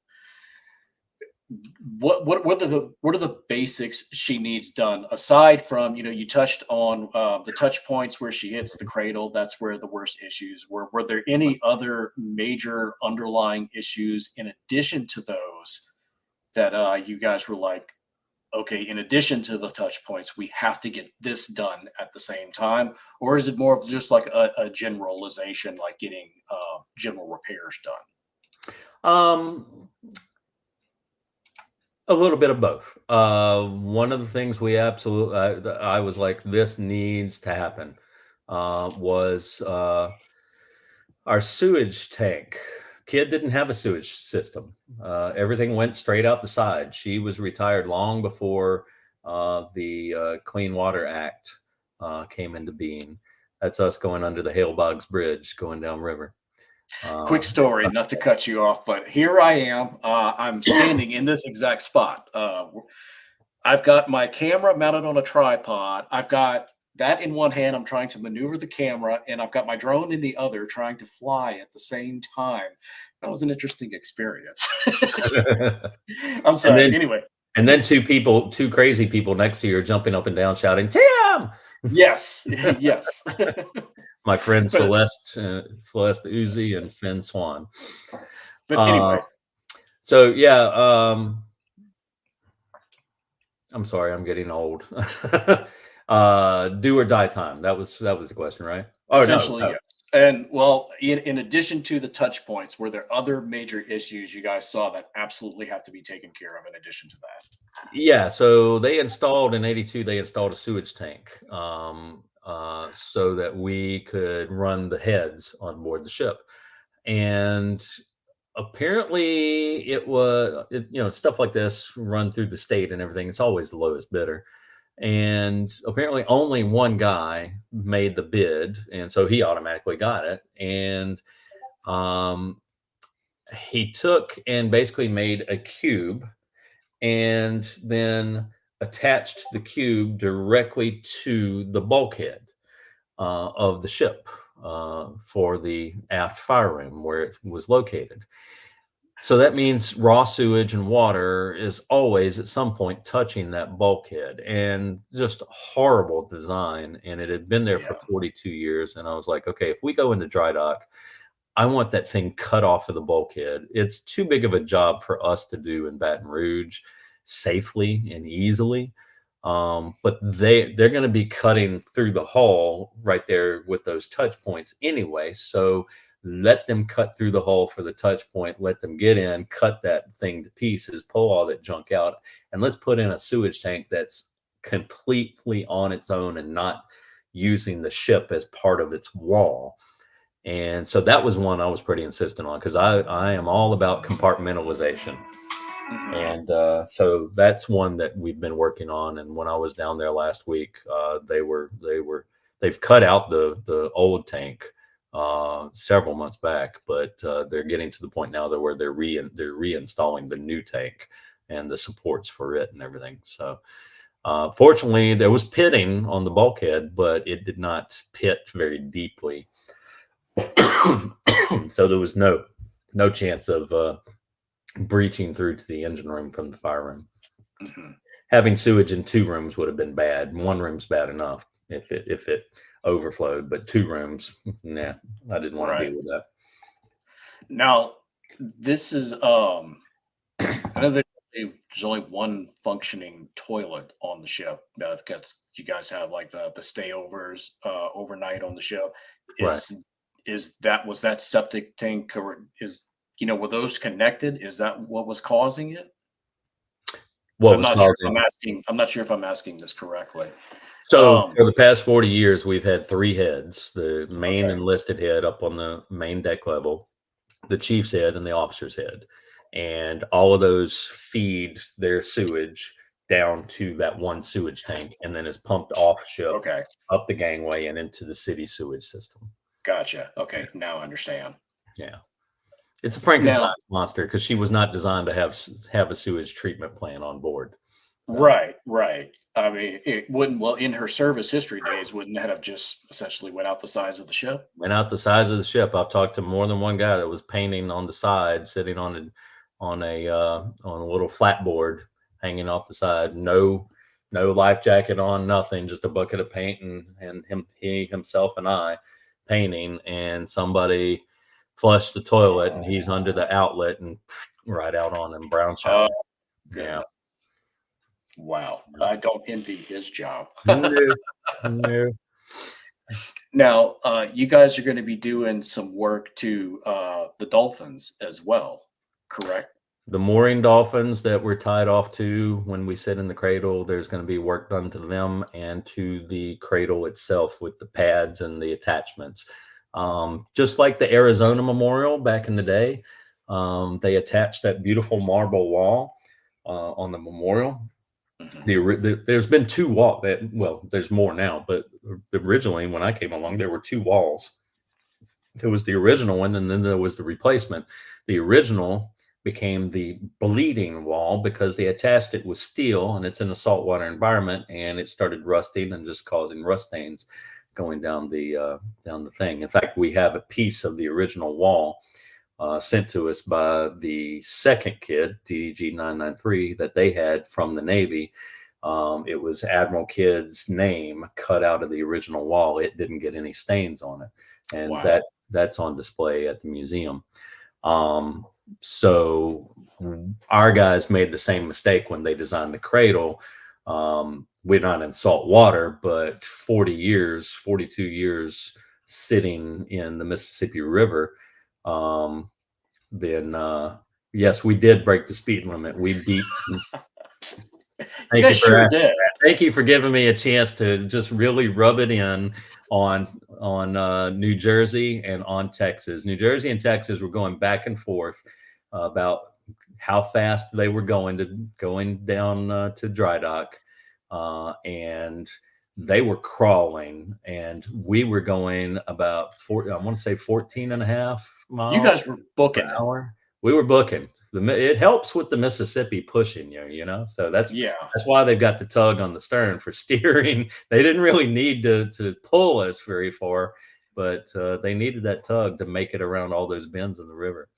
what are the basics she needs done aside from you touched on the touch points where she hits the cradle? That's where the worst issues were. Were there any other major underlying issues in addition to those that you guys were like, okay, in addition to the touch points, we have to get this done at the same time? Or is it more of just like a generalization, like getting general repairs done? A little bit of both. One of the things we absolutely, I was like, this needs to happen, was our sewage tank. Kidd didn't have a sewage system. Everything went straight out the side. She was retired long before the Clean Water Act came into being. That's us going under the Hale Boggs Bridge, going downriver. Quick story, not to cut you off, but here I am. I'm standing in this exact spot. I've got my camera mounted on a tripod. I've got that in one hand. I'm trying to maneuver the camera, and I've got my drone in the other, trying to fly at the same time. That was an interesting experience. I'm sorry. Anyway. And then two crazy people next to you are jumping up and down shouting, "Tim!" Yes. Yes. My friend Celeste Uzi and Finn Swan. But anyway. So yeah, I'm sorry, I'm getting old. Do or die time. That was the question, right? Oh, essentially, yes. And well, in addition to the touch points, were there other major issues you guys saw that absolutely have to be taken care of in addition to that? Yeah, so they installed in '82. They installed a sewage tank, so that we could run the heads on board the ship, and apparently it was stuff like this run through the state and everything. It's always the lowest bidder. And apparently only one guy made the bid, and so he automatically got it. And he took and basically made a cube and then attached the cube directly to the bulkhead of the ship for the aft fire room where it was located. So that means raw sewage and water is always at some point touching that bulkhead, and just horrible design. And it had been there for 42 years. And I was like, okay, if we go into dry dock, I want that thing cut off of the bulkhead. It's too big of a job for us to do in Baton Rouge safely and easily. But they're going to be cutting through the hull right there with those touch points anyway. So let them cut through the hull for the touch point, let them get in, cut that thing to pieces, pull all that junk out, and let's put in a sewage tank that's completely on its own and not using the ship as part of its wall. And so that was one I was pretty insistent on, because I am all about compartmentalization. And so that's one that we've been working on. And when I was down there last week, they've cut out the old tank several months back, but they're getting to the point now where they're reinstalling the new tank and the supports for it and everything. So fortunately, there was pitting on the bulkhead, but it did not pit very deeply. So there was no chance of breaching through to the engine room from the fire room. Having sewage in 2 rooms would have been bad. 1 room's bad enough if it overflowed, but 2 rooms, nah, I didn't want to deal with that. Now, This is I know that there's only one functioning toilet on the ship. Because you guys have like the stayovers overnight on the ship. Right. Was that septic tank or were those connected? Is that what was causing it? What I'm was not sure if causing? I'm not sure if I'm asking this correctly. So Um, for the past 40 years, we've had three heads: the main okay. enlisted head up on the main deck level, the chief's head, and the officer's head. And all of those feed their sewage down to that one sewage tank, and then is pumped off ship, Okay. up the gangway, and into the city sewage system. Gotcha. Yeah. Okay. Now I understand. Yeah. It's a Now, Frankenstein's monster because she was not designed to have a sewage treatment plant on board. So right, right. I mean, it wouldn't, well, in her service history days, wouldn't that have just essentially went out the sides of the ship? went out the size of the ship. I've talked to more than one guy that was painting on the side, sitting on a little flatboard hanging off the side. No life jacket on, nothing, just a bucket of paint and he himself and I painting, and somebody flushed the toilet and he's under the outlet and right out on him, brown Oh, shower. Yeah. goodness. Wow. Yeah. I don't envy his job. No, no. Now, you guys are going to be doing some work to the dolphins as well, correct? The mooring dolphins that we're tied off to when we sit in the cradle, there's going to be work done to them and to the cradle itself with the pads and the attachments. Just like the Arizona Memorial back in the day, they attached that beautiful marble wall on the memorial. Mhm. There's been two walls. Well, there's more now, but originally when I came along, there were two walls. There was the original one, and then there was the replacement. The original became the bleeding wall because they attached it with steel, and it's in a saltwater environment, and it started rusting and just causing rust stains going down the thing. In fact, we have a piece of the original wall sent to us by the second Kidd, DDG 993, that they had from the Navy. It was Admiral Kidd's name cut out of the original wall. It didn't get any stains on it, and Wow. that's on display at the museum. Um, so our guys made the same mistake when they designed the cradle. We're not in salt water, but 40 years, 42 years sitting in the Mississippi River. Um, then yes, we did break the speed limit. We beat. You Thank you guys for sure asking did. that. Thank you for giving me a chance to just really rub it in on New Jersey and on Texas. New Jersey and Texas were going back and forth about how fast they were going down to dry dock, and they were crawling, and we were going about I want to say 14 and a half You miles guys were per booking it. hour. We were booking. It helps with the Mississippi pushing you. So Yeah. that's why they've got the tug on the stern for steering. They didn't really need to pull us very far, but they needed that tug to make it around all those bends in the river.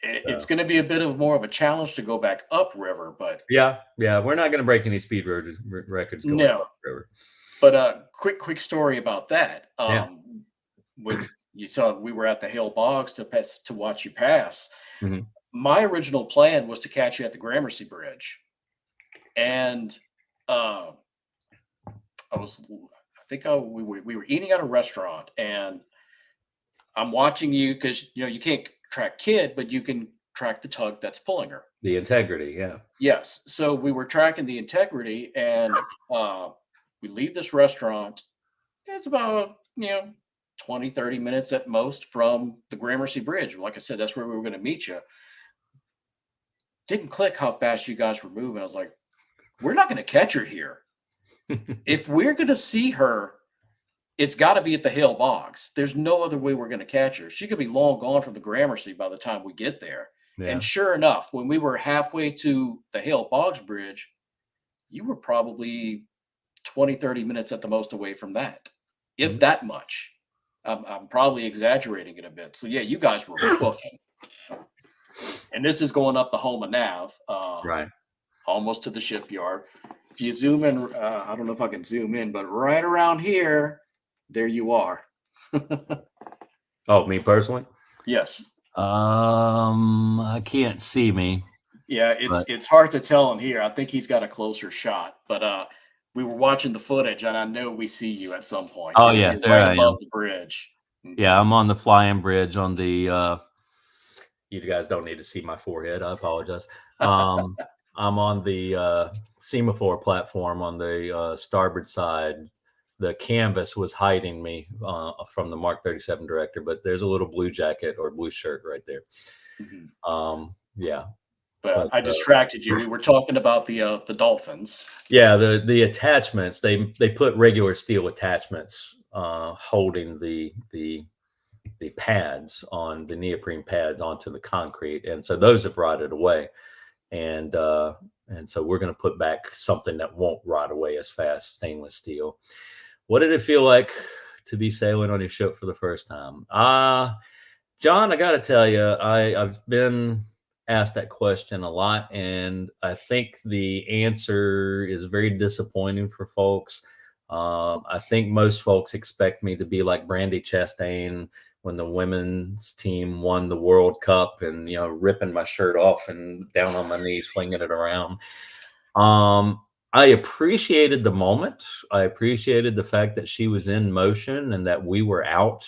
It's So going to be a bit of more of a challenge to go back upriver, but yeah, we're not going to break any speed records going no. up the river. But quick story about that. Yeah. When you saw we were at the Hale Bogs to watch you pass. Mhm. My original plan was to catch you at the Gramercy Bridge, and uh, we were eating at a restaurant, and I'm watching you because you can't track Kidd, but you can track the tug that's pulling her. The integrity, yeah. Yes. So we were tracking the integrity, and we leave this restaurant. It's about 20, 30 minutes at most from the Gramercy Bridge. Like I said, that's where we were going to meet you. Didn't click how fast you guys were moving. I was like, we're not going to catch her here. If we're going to see her, it's got to be at the Hale Bogs. There's no other way we're going to catch her. She could be long gone from the Gramercy by the time we get there. Yeah. And sure enough, when we were halfway to the Hale Bogs Bridge, you were probably 20, 30 minutes at the most away from that, if Mhm. that much. I'm probably exaggerating it a bit. So, yeah, you guys were booking. And this is going up the Homa Nav, Right. almost to the shipyard. If you zoom in, I don't know if I can zoom in, but right around here, there you are. Oh, me personally? Yes. I can't see me. Yeah, But it's hard to tell in here. I think he's got a closer shot, but we were watching the footage, and I know we see you at some point. oh yeah, You're there right I am. above the bridge. Yeah, I'm on the flying bridge on the you guys don't need to see my forehead. I apologize. I'm on the semaphore platform on the starboard side. The canvas was hiding me from the Mark 37 director, but there's a little blue jacket or blue shirt right there. Mhm. Yeah, But but I distracted you. We were talking about the dolphins. yeah, the attachments they put regular steel attachments holding the pads on the neoprene pads onto the concrete, and so those have rotted away, and uh, and so we're going to put back something that won't rot away as fast, stainless steel. What did it feel like to be sailing on your ship for the first time? John, I got to tell you, I've been asked that question a lot, and I think the answer is very disappointing for folks. I think most folks expect me to be like Brandy Chastain when the women's team won the World Cup, and ripping my shirt off and down on my knees, flinging it around. I appreciated the moment. I appreciated the fact that she was in motion and that we were out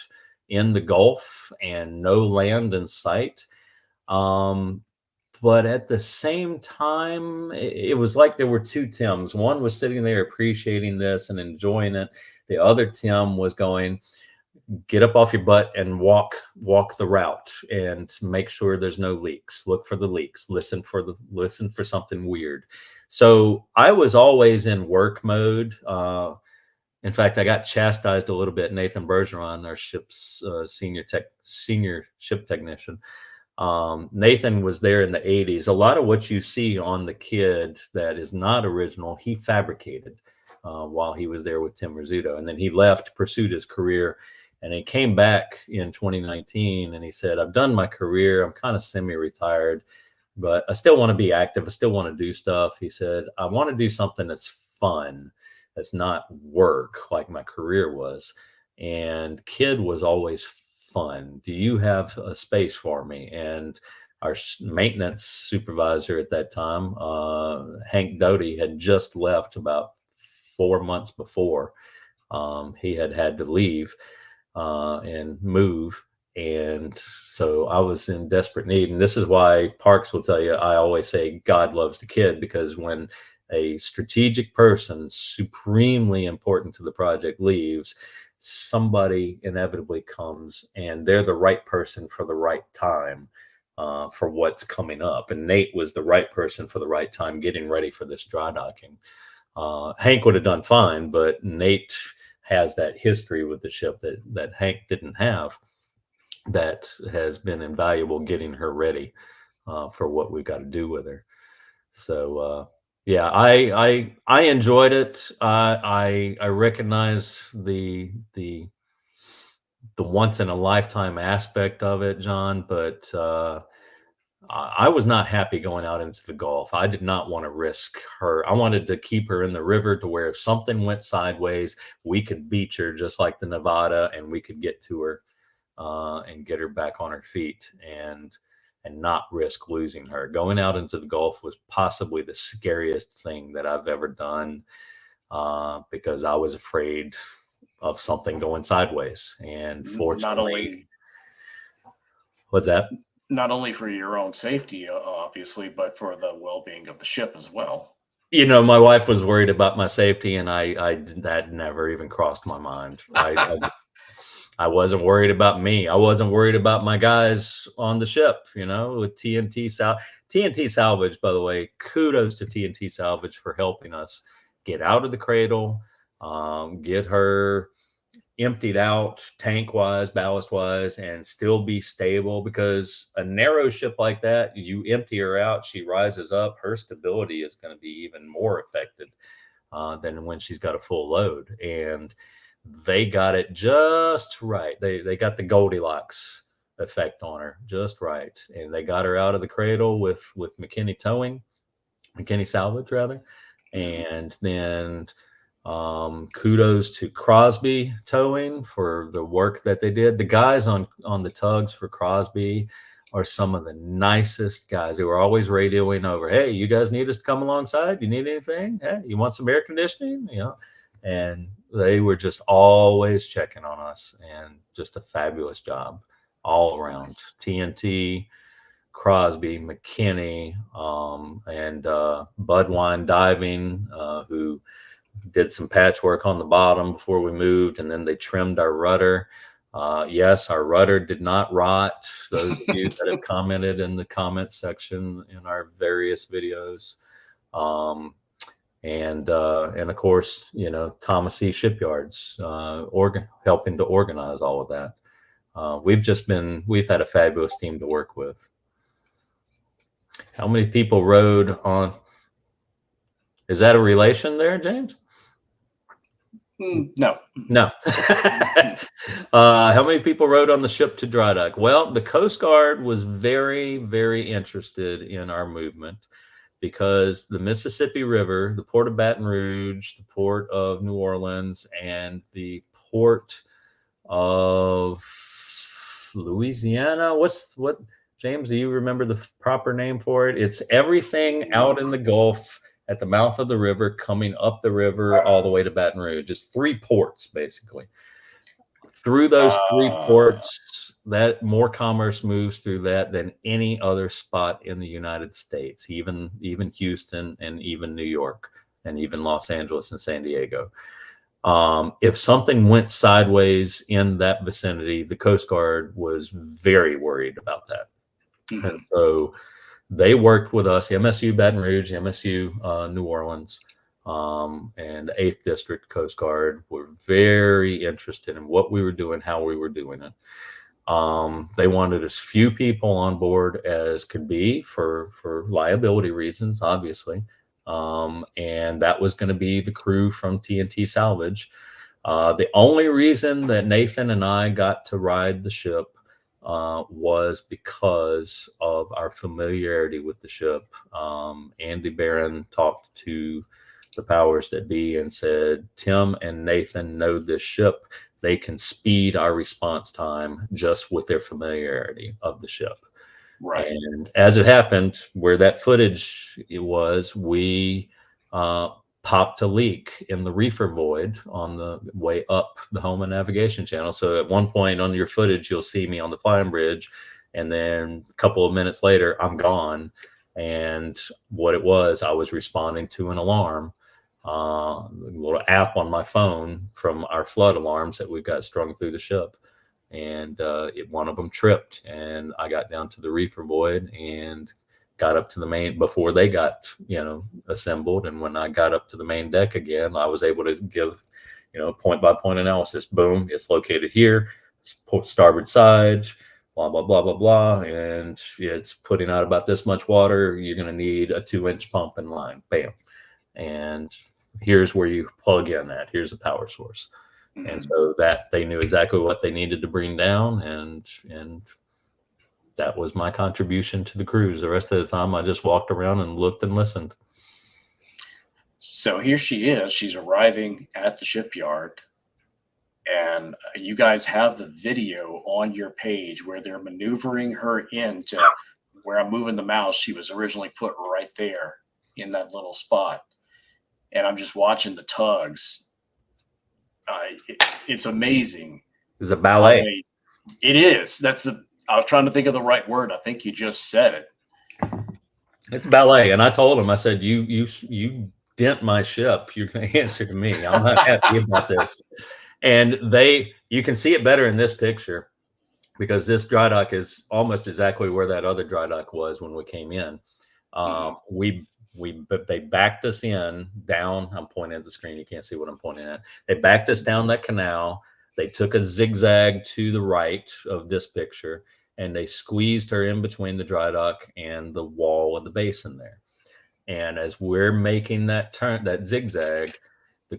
in the Gulf and no land in sight. Um, but at the same time, it was like there were two Tims. One was sitting there appreciating this and enjoying it. The other Tim was going, get up off your butt and walk the route and make sure there's no leaks. Look for the leaks. Listen for something weird. So I was always in work mode. In fact, I got chastised a little bit. Nathan Bergeron, our ship's senior ship technician. Nathan was there in the 80s. A lot of what you see on the Kidd that is not original, he fabricated while he was there with Tim Rizzuto. And then he left, pursued his career, and he came back in 2019 and he said, I've done my career. I'm kind of semi-retired, but I still want to be active. I still want to do stuff. He said, I want to do something that's fun, that's not work like my career was. And Kidd was always fun. Do you have a space for me? And our maintenance supervisor at that time, Hank Doty, had just left about 4 months before. He had to leave and move. And so I was in desperate need. And this is why Parks will tell you, I always say God loves the Kidd, because when a strategic person supremely important to the project leaves, somebody inevitably comes, and they're the right person for the right time for what's coming up. And Nate was the right person for the right time, getting ready for this dry docking. Hank would have done fine, but Nate has that history with the ship that Hank didn't have, that has been invaluable getting her ready for what we've got to do with her. So yeah, I enjoyed it. I recognize the once in a lifetime aspect of it, John, but I was not happy going out into the Gulf. I did not want to risk her. I wanted to keep her in the river to where if something went sideways, we could beach her just like the Nevada, and we could get to her and get her back on her feet and not risk losing her. Going out into the Gulf was possibly the scariest thing that I've ever done because I was afraid of something going sideways. And Not fortunately, only what's that? not only for your own safety, obviously, but for the well-being of the ship as well. My wife was worried about my safety, and I that never even crossed my mind. I wasn't worried about me. I wasn't worried about my guys on the ship, with TNT Salvage, by the way, kudos to TNT Salvage for helping us get out of the cradle, get her emptied out tank wise, ballast wise, and still be stable, because a narrow ship like that, you empty her out, she rises up, her stability is going to be even more affected than when she's got a full load. And they got it just right. They got the Goldilocks effect on her just right, and they got her out of the cradle with McKinney Salvage rather. And then kudos to Crosby Towing for the work that they did. The guys on the tugs for Crosby are some of the nicest guys. They were always radioing over, hey, you guys need us to come alongside? You need anything? Hey, you want some air conditioning? You know, and they were just always checking on us, and just a fabulous job all around. TNT, Crosby, McKinney, and Budwine Diving, who did some patchwork on the bottom before we moved, and then they trimmed our rudder. Yes, our rudder did not rot. Those of you that have commented in the comments section in our various videos. And of course, you know, Thomas E. Shipyards, helping to organize all of that. We've had a fabulous team to work with. How many people rode on? Is that a relation there, James? No. How many people rode on the ship to dry dock? Well, the Coast Guard was very, very interested in our movement, because the Mississippi River, the port of Baton Rouge, the port of New Orleans, and the port of Louisiana. What, James, do you remember the proper name for it? It's everything out in the Gulf at the mouth of the river, coming up the river all the way to Baton Rouge. Just 3 ports, basically. Through those 3 ports, that more commerce moves through that than any other spot in the United States, even Houston, and even New York, and even Los Angeles and San Diego. If something went sideways in that vicinity, the Coast Guard was very worried about that. Mm-hmm. And so they worked with us, MSU Baton Rouge, MSU New Orleans, and the 8th District Coast Guard were very interested in what we were doing, how we were doing it. They wanted as few people on board as could be for liability reasons, obviously. And that was going to be the crew from TNT Salvage. The only reason that Nathan and I got to ride the ship was because of our familiarity with the ship. Andy Barron talked to the powers that be and said, Tim and Nathan know this ship. They can speed our response time just with their familiarity of the ship. Right. And as it happened, where that footage was, we popped a leak in the reefer void on the way up the Home and Navigation channel. So at one point on your footage, you'll see me on the flying bridge, and then a couple of minutes later, I'm gone. And what it was, I was responding to an alarm, a little app on my phone from our flood alarms that we've got strung through the ship. And one of them tripped, and I got down to the reefer void and got up to the main before they got, assembled. And when I got up to the main deck again, I was able to give, point by point analysis. Boom, it's located here, starboard side, blah, blah, blah, blah, blah. And it's putting out about this much water. You're going to need a 2-inch pump in line. Bam. And here's where you plug in at. Here's a power source. Mm-hmm. And so that they knew exactly what they needed to bring down. And that was my contribution to the cruise. The rest of the time, I just walked around and looked and listened. So here she is. She's arriving at the shipyard. And you guys have the video on your page where they're maneuvering her into where I'm moving the mouse. She was originally put right there in that little spot. And I'm just watching the tugs. It's amazing. It's a ballet. It is. I was trying to think of the right word. I think you just said it. It's ballet. And I told him, I said, you dent my ship. You're going to answer to me. I'm not happy about this. And you can see it better in this picture, because this dry dock is almost exactly where that other dry dock was when we came in. They backed us down. I'm pointing at the screen. You can't see what I'm pointing at. They backed us down that canal. They took a zigzag to the right of this picture, and they squeezed her in between the dry dock and the wall of the basin there. And as we're making that turn, that zigzag, the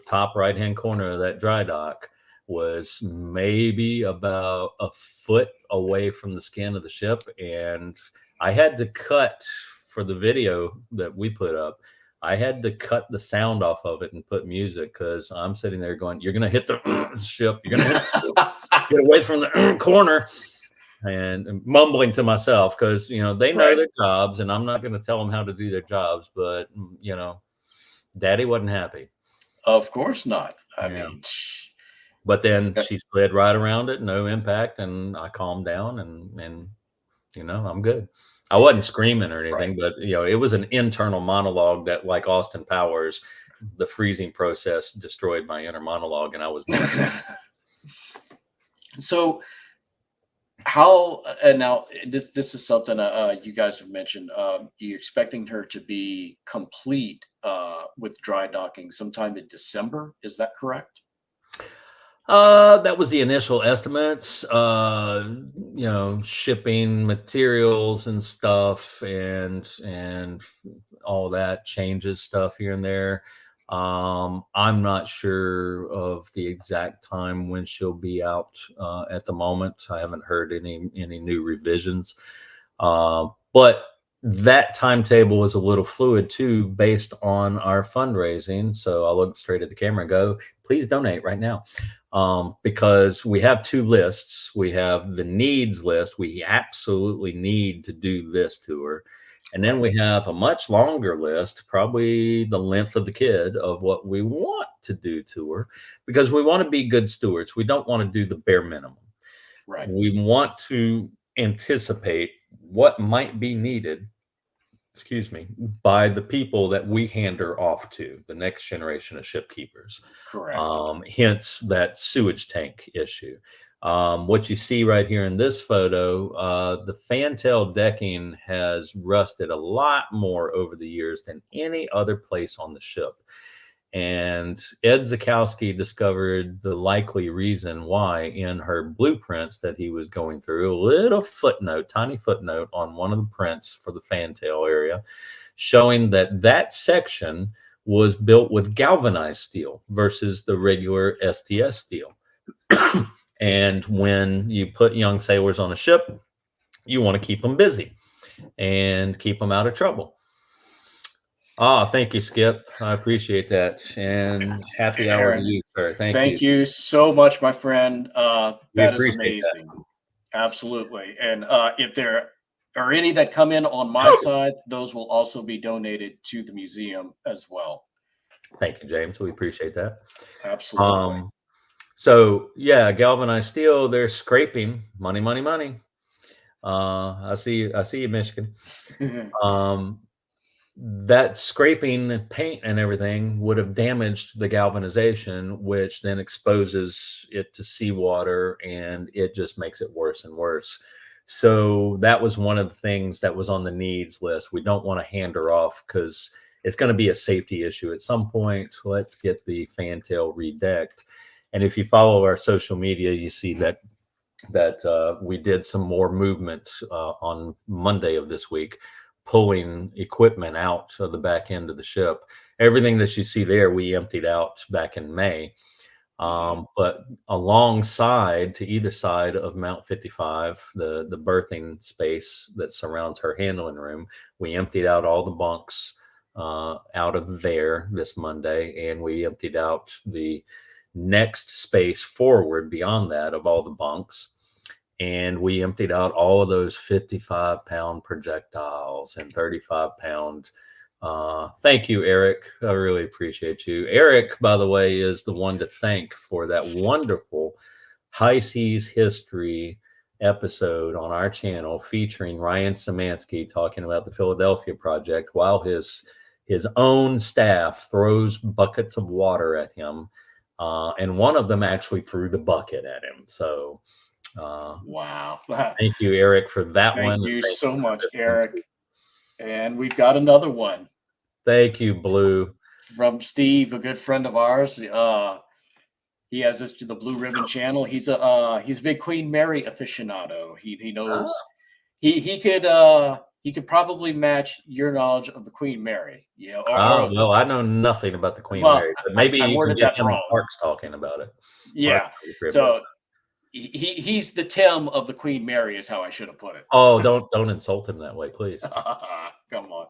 top right-hand corner of that dry dock was maybe about a foot away from the skin of the ship. And I had to cut, for the video that we put up, I had to cut the sound off of it and put music, because I'm sitting there going, you're going to hit the ship. You're going to get away from the corner. and mumbling to myself because they know Right. their jobs, and I'm not going to tell them how to do their jobs. But Daddy wasn't happy. Of course not. I Yeah. mean, But then she that's slid right around it, no impact, and I calmed down, and I'm good. I wasn't screaming or right. anything, but it was an internal monologue that, like Austin Powers, the freezing process destroyed my inner monologue, and I was mumbling. So how and now this is something you guys have mentioned. You expecting her to be complete with dry docking sometime in December? Is that correct? That was the initial estimates. Shipping materials and stuff, and all that changes stuff here and there. I'm not sure of the exact time when she'll be out. At the moment, I haven't heard any new revisions. But that timetable is a little fluid too, based on our fundraising. So I'll look straight at the camera and go, please donate right now. Because we have two lists. We have the needs list. We absolutely need to do this tour. And then we have a much longer list, probably the length of the kid, of what we want to do tour, because we want to be good stewards. We don't want to do the bare minimum. Right. We want to anticipate what might be needed, by the people that we hand her off to, the next generation of shipkeepers. Correct. Hence that sewage tank issue. What you see right here in this photo, the fantail decking has rusted a lot more over the years than any other place on the ship. And Ed Zakowski discovered the likely reason why in her blueprints that he was going through. A little footnote, tiny footnote on one of the prints for the fantail area, showing that section was built with galvanized steel versus the regular STS steel. And when you put young sailors on a ship, you want to keep them busy and keep them out of trouble. Thank you, Skip. I appreciate that. And happy hour to Aaron, you, sir. Thank you. thank you so much, my friend. We That is appreciate that. amazing. Absolutely. And if there are any that come in on my side, those will also be donated to the museum as well. Thank you, James. We appreciate that. Absolutely. So yeah, galvanized steel, they're scraping money, money, money. I see you, Michigan. That scraping and paint and everything would have damaged the galvanization, which then exposes it to seawater, and it just makes it worse and worse. So that was one of the things that was on the needs list. We don't want to hand her off because it's going to be a safety issue at some point. Let's get the fantail redecked. And if you follow our social media, you see that we did some more movement on Monday of this week, pulling equipment out of the back end of the ship. Everything that you see there, we emptied out back in May. But alongside, to either side of Mount 55, the berthing space that surrounds her handling room, we emptied out all the bunks out of there this Monday, and we emptied out the next space forward beyond that of all the bunks. And we emptied out all of those 55-pound projectiles and 35-pound. Thank you, Eric. I really appreciate you. Eric, by the way, is the one to thank for that wonderful High Seas History episode on our channel featuring Ryan Szymanski talking about the Philadelphia Project while his own staff throws buckets of water at him. And one of them actually threw the bucket at him. So wow. thank you, Eric, for that one. Thank you Thank so you for much, this one, Eric. too. And we've got another one Thank you, Blue. from Steve, a good friend of ours. He has this to the Blue Ribbon channel. He's a big Queen Mary aficionado. He knows he could probably match your knowledge of the Queen Mary. Well, I know nothing about the Queen Well, Mary, but maybe I you can worded get that him and wrong. Parks talking about it. Yeah. So he's the Tim of the Queen Mary is how I should have put it. Oh, don't insult him that way, please. Come on.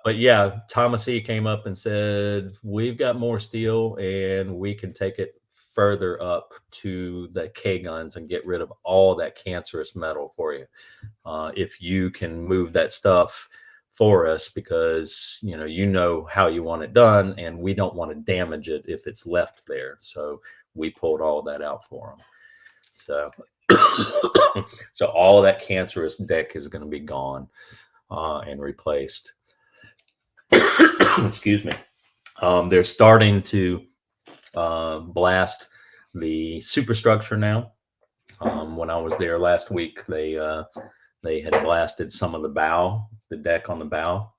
But yeah, Thomas E came up and said, we've got more steel and we can take it further up to the K guns and get rid of all that cancerous metal for you. If you can move that stuff for us, because you know how you want it done, and we don't want to damage it if it's left there. So we pulled all that out for them. So so all of that cancerous deck is going to be gone and replaced. Excuse me. They're starting to blast the superstructure now. When I was there last week, they had blasted some of the deck on the bow,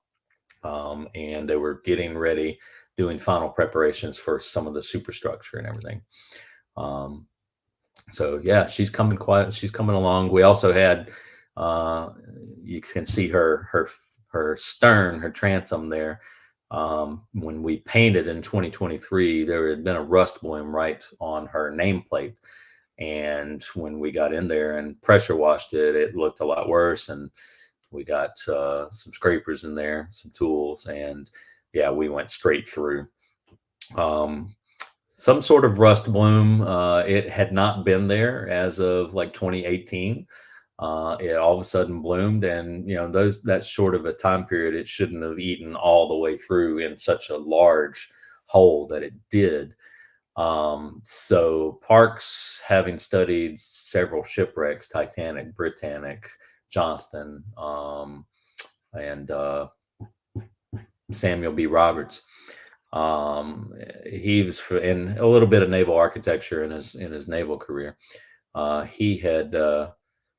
and they were getting ready, doing final preparations for some of the superstructure and everything. So yeah, she's coming along. We also had, you can see her stern, her transom there. When we painted in 2023, there had been a rust bloom right on her nameplate. And when we got in there and pressure washed it, it looked a lot worse. And we got some scrapers in there, some tools, and yeah, we went straight through. Some sort of rust bloom. It had not been there as of like 2018. It all of a sudden bloomed, and that's short of a time period. It shouldn't have eaten all the way through in such a large hole that it did. So Parks, having studied several shipwrecks, Titanic, Britannic, Johnston, and Samuel B. Roberts, he was in a little bit of naval architecture in his naval career. He had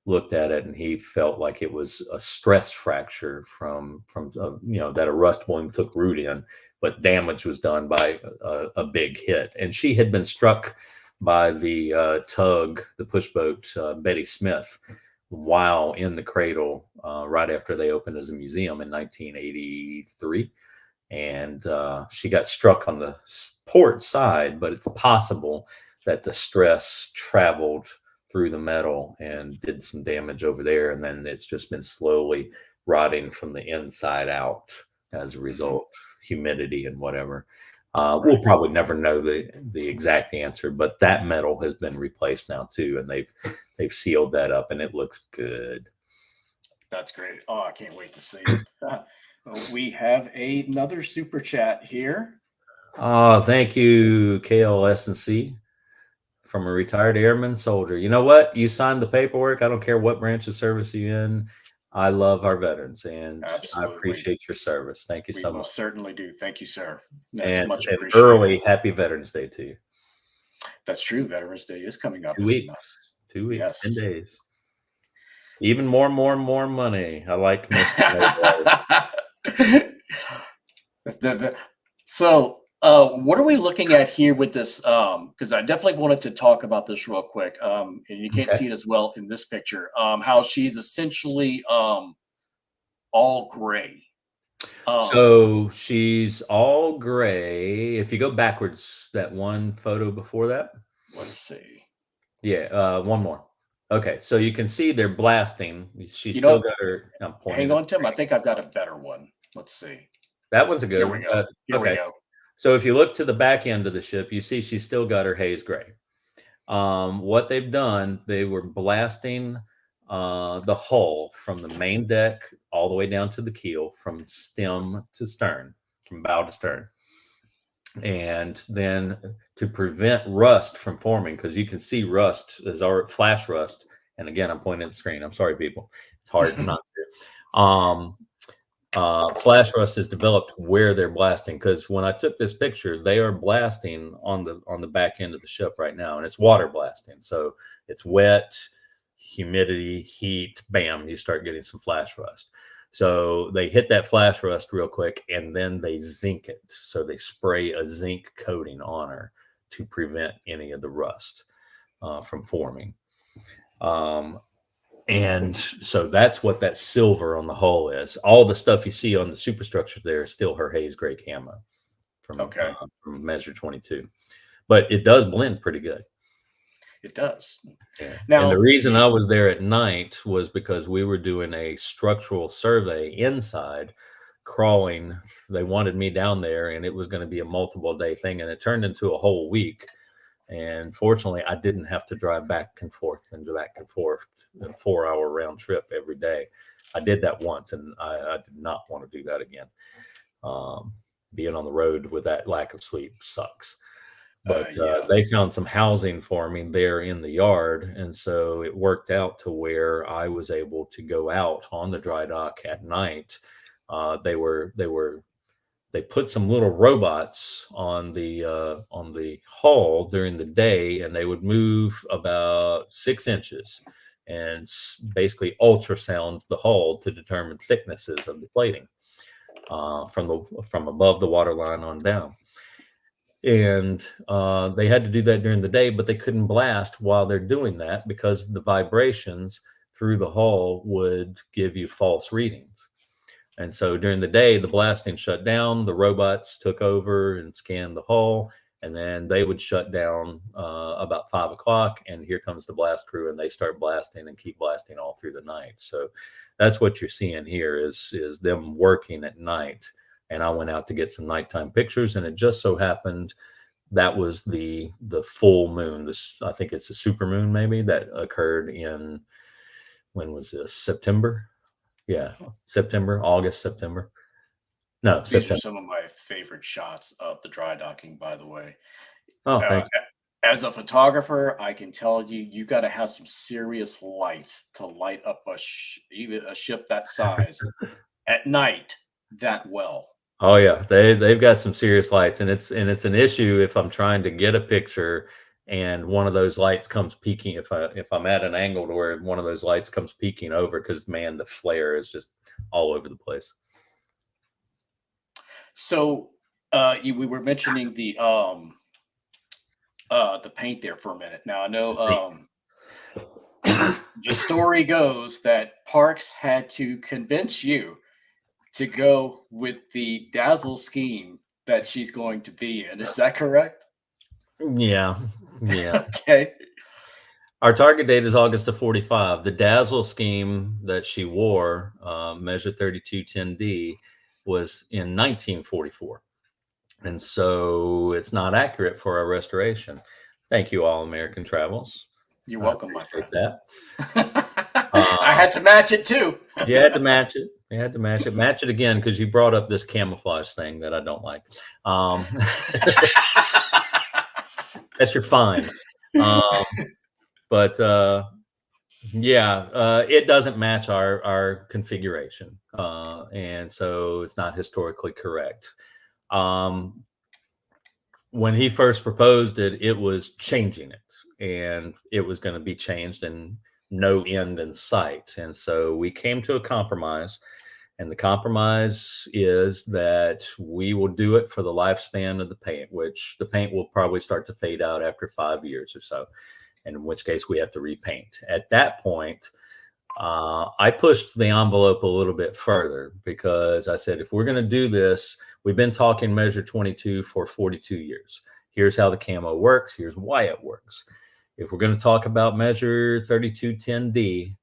looked at it, and he felt like it was a stress fracture from that a rust bloom took root in, but damage was done by a big hit. And she had been struck by the tug, the push boat, Betty Smith, while in the cradle right after they opened as a museum in 1983. And she got struck on the port side, but it's possible that the stress traveled through the metal and did some damage over there, and then it's just been slowly rotting from the inside out as a result, humidity and whatever. We'll probably never know the exact answer, but that metal has been replaced now too, and they've sealed that up, and it looks good. That's great. Oh, I can't wait to see it. We have another super chat here. Oh, thank you, KLS&C. From a retired airman soldier. You know what? You signed the paperwork. I don't care what branch of service you're in. I love our veterans, and Absolutely. I appreciate your service. Thank you so much. We certainly do. Thank you, sir. That's and much an appreciated. Early Happy Veterans Day to you. That's true. Veterans Day is coming up. 2 weeks. 2 weeks. Yes. 10 days. Even more money. I like So what are we looking at here with this? Because I definitely wanted to talk about this real quick. And you can't see it as well in this picture. How she's essentially all gray. So she's all gray. If you go backwards, that one photo before that. Let's see. Yeah, one more. Okay, so you can see they're blasting. She's still got her. Hang on, Tim. I think I've got a better one. Let's see. That one's a good one. Here we go. So if you look to the back end of the ship, you see she's still got her haze gray. What they've done, they were blasting the hull from the main deck all the way down to the keel, from stem to stern, from bow to stern. And then to prevent rust from forming, because you can see rust is our flash rust. And again, I'm pointing at the screen. I'm sorry, people. It's hard not to. Flash rust is developed where they're blasting, because when I took this picture, they are blasting on the back end of the ship right now, and it's water blasting. So it's wet, humidity, heat, bam, you start getting some flash rust. So they hit that flash rust real quick, and then they zinc it. So they spray a zinc coating on her to prevent any of the rust from forming. And so that's what that silver on the hull is. All the stuff you see on the superstructure there is still her haze gray camo from Measure 22. But it does blend pretty good. It does. Yeah. Now, and the reason I was there at night was because we were doing a structural survey inside, crawling. They wanted me down there, and it was going to be a multiple day thing, and it turned into a whole week. And fortunately, I didn't have to drive back and forth a 4-hour round trip every day. I did that once, and I did not want to do that again. Being on the road with that lack of sleep sucks. But Yeah. they found some housing for me there in the yard, and so it worked out to where I was able to go out on the dry dock at night. They put some little robots on the hull during the day, and they would move about 6 inches and basically ultrasound the hull to determine thicknesses of the plating from above the water line on down. And they had to do that during the day, but they couldn't blast while they're doing that because the vibrations through the hull would give you false readings. And so during the day, the blasting shut down, the robots took over and scanned the hull, and then they would shut down about 5 o'clock, and here comes the blast crew, and they start blasting and keep blasting all through the night. So that's what you're seeing here is them working at night. And I went out to get some nighttime pictures, and it just so happened that was the full moon. I think it's a super moon maybe that occurred in, when was this? September? Yeah, August, September. No, These September. are some of my favorite shots of the dry docking, by the way. Oh, thank you. As a photographer, I can tell you got to have some serious lights to light up even a ship that size at night that well. Oh yeah, they've got some serious lights, and it's an issue if I'm trying to get a picture and one of those lights comes peeking, if I'm at an angle to where one of those lights comes peeking over, because man, the flare is just all over the place. So we were mentioning the paint there for a minute. Now I know the story goes that Parks had to convince you to go with the Dazzle scheme that she's going to be in. Is that correct? Yeah. Okay. Our target date is August of 45. The Dazzle scheme that she wore, measure 3210D, was in 1944. And so it's not accurate for our restoration. Thank you, All American Travels. You're welcome, my friend. That. I had to match it too. You had to match it. You had to match it. Match it again, because you brought up this camouflage thing that I don't like. That's your fine. But it doesn't match our configuration, and so it's not historically correct. When he first proposed it, it was changing it, and it was going to be changed and no end in sight. And so we came to a compromise, and the compromise is that we will do it for the lifespan of the paint, which the paint will probably start to fade out after 5 years or so, and in which case we have to repaint. At that point, I pushed the envelope a little bit further, because I said, if we're going to do this, we've been talking measure 22 for 42 years. Here's how the camo works. Here's why it works. If we're going to talk about measure 3210D,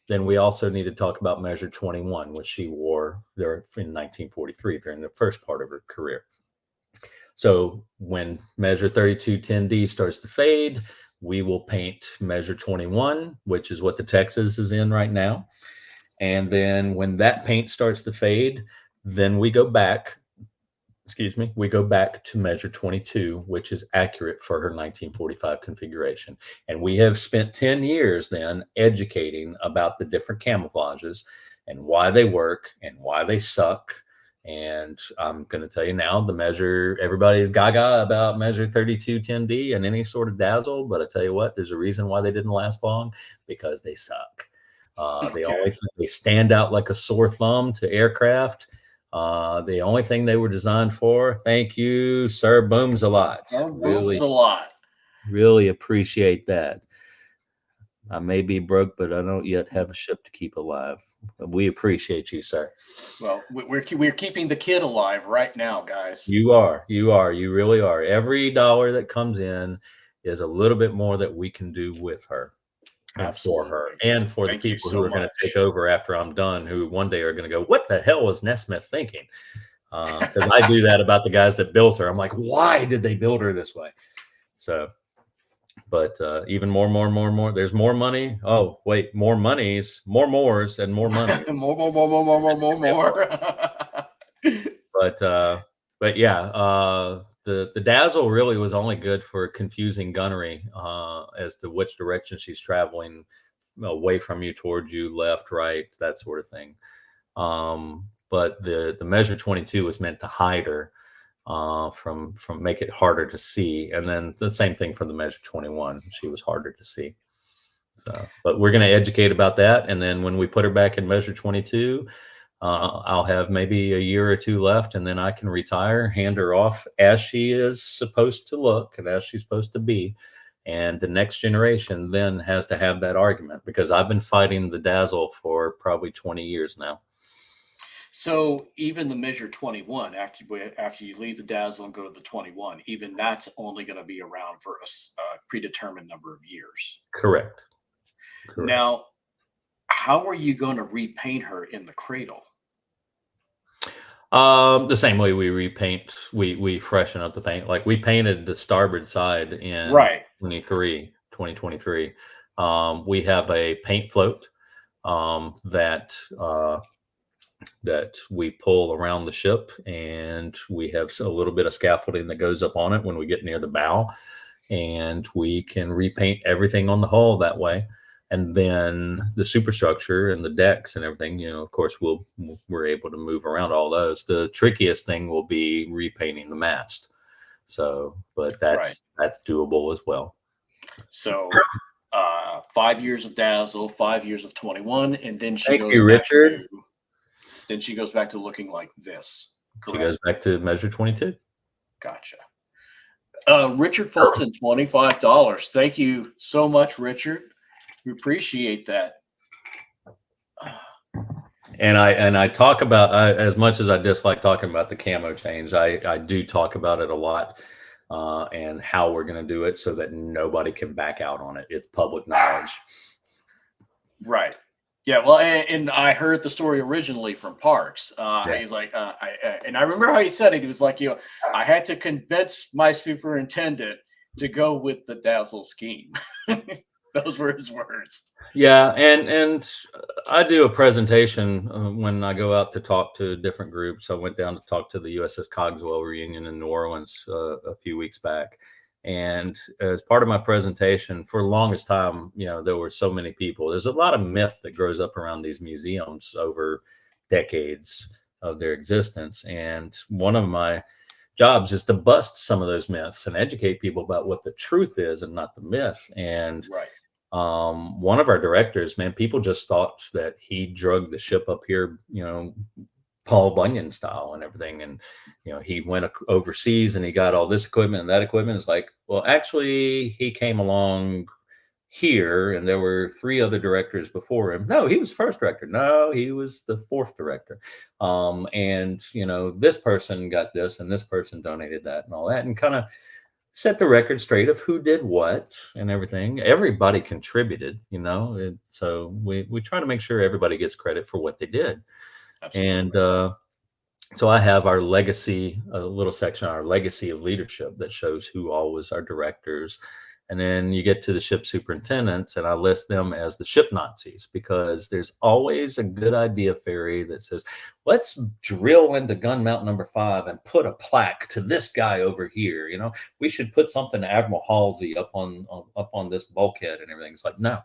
then we also need to talk about measure 21, which she wore there in 1943 during the first part of her career. So when measure 3210D starts to fade, we will paint measure 21, which is what the Texas is in right now. And then when that paint starts to fade, then we go back to measure 22, which is accurate for her 1945 configuration. And we have spent 10 years then educating about the different camouflages and why they work and why they suck. And I'm going to tell you now, everybody's gaga about measure 3210D and any sort of Dazzle, but I tell you what, there's a reason why they didn't last long, because they suck. They stand out like a sore thumb to aircraft. The only thing they were designed for, thank you, sir, booms a lot. Booms a lot. Really appreciate that. I may be broke, but I don't yet have a ship to keep alive. We appreciate you, sir. Well, we're keeping the kid alive right now, guys. You really are. Every dollar that comes in is a little bit more that we can do with her. Absolutely. For her, and for the people who are going to take over after I'm done, who one day are going to go, what the hell was NesSmith thinking? Because I do that about the guys that built her. I'm like, why did they build her this way? So But even more. There's more money. Oh, wait, more monies, more mores, and more money. more. But yeah, the dazzle really was only good for confusing gunnery as to which direction she's traveling, away from you, towards you, left, right, that sort of thing. But the measure 22 was meant to hide her, from make it harder to see, and then the same thing for the measure 21. She was harder to see. So, but we're going to educate about that, and then when we put her back in measure 22, I'll have maybe a year or two left, and then I can retire, hand her off as she is supposed to look and as she's supposed to be. And the next generation then has to have that argument, because I've been fighting the dazzle for probably 20 years now. So even the measure 21, after you leave the dazzle and go to the 21, even that's only going to be around for a predetermined number of years. Correct. Now, how are you going to repaint her in the cradle? The same way we repaint, we freshen up the paint. Like we painted the starboard side in 2023. We have a paint float that we pull around the ship, and we have a little bit of scaffolding that goes up on it when we get near the bow, and we can repaint everything on the hull that way. And then the superstructure and the decks and everything, of course, we're able to move around all those. The trickiest thing will be repainting the mast. So, but that's doable as well. So 5 years of dazzle, 5 years of 21, and then she Thank you, Richard. Then she goes back to looking like this. Correct? She goes back to measure 22. Gotcha. Richard Fulton, $25. Thank you so much, Richard. We appreciate that. And I talk about, as much as I dislike talking about the camo change, I do talk about it a lot, and how we're going to do it so that nobody can back out on it. It's public knowledge. Right. Yeah. Well, and I heard the story originally from Parks. He's like, and I remember how he said it. He was like, I had to convince my superintendent to go with the dazzle scheme. Those were his words. Yeah, and I do a presentation when I go out to talk to different groups. I went down to talk to the USS Cogswell reunion in New Orleans a few weeks back, and as part of my presentation, for the longest time, there were so many people. There's a lot of myth that grows up around these museums over decades of their existence, and one of my jobs is to bust some of those myths and educate people about what the truth is and not the myth. And one of our directors, man, people just thought that he drugged the ship up here, Paul Bunyan style and everything. And, he went overseas and he got all this equipment and that equipment. It's like, well, actually he came along here and there were 3 other directors before him. No, he was the first director. No, he was the 4th director. And this person got this and this person donated that and all that, and kind of set the record straight of who did what and everything. Everybody contributed, so we try to make sure everybody gets credit for what they did. Absolutely. And so I have our legacy, a little section, our legacy of leadership that shows who all was our directors. And then you get to the ship superintendents, and I list them as the ship Nazis, because there's always a good idea fairy that says, let's drill into gun mount number 5 and put a plaque to this guy over here. We should put something to Admiral Halsey up on this bulkhead and everything. It's like, no.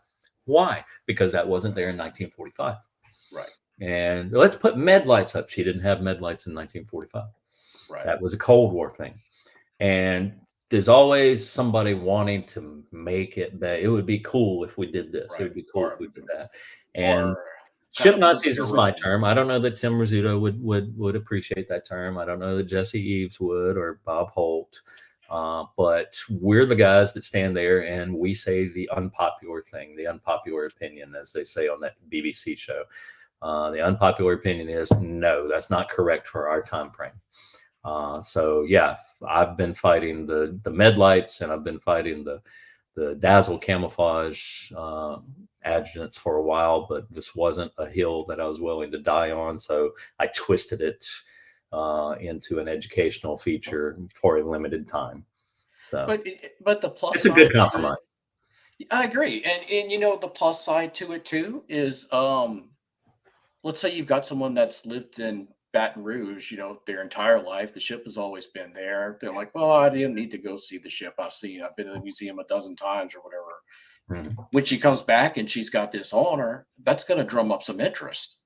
Why? Because that wasn't there in 1945. Right. And let's put med lights up. She didn't have med lights in 1945. Right. That was a Cold War thing. And there's always somebody wanting to make it bad. It would be cool if we did this. Right. It would be cool if we did that. And ship Nazis is my term. I don't know that Tim Rizzuto would appreciate that term. I don't know that Jesse Eves would, or Bob Holt. But we're the guys that stand there and we say the unpopular thing, the unpopular opinion, as they say on that BBC show. The unpopular opinion is, no, that's not correct for our time frame. So yeah, I've been fighting the med lights, and I've been fighting the dazzle camouflage adjutants for a while, but this wasn't a hill that I was willing to die on. So I twisted it into an educational feature for a limited time. So, but the plus, it's a good compromise. I agree. And you know, the plus side to it too is let's say you've got someone that's lived in Baton Rouge, you know, their entire life. The ship has always been there. They're like, well, I didn't need to go see the ship. I've been to the museum a dozen times or whatever. Mhm. When she comes back and she's got this on her, that's going to drum up some interest.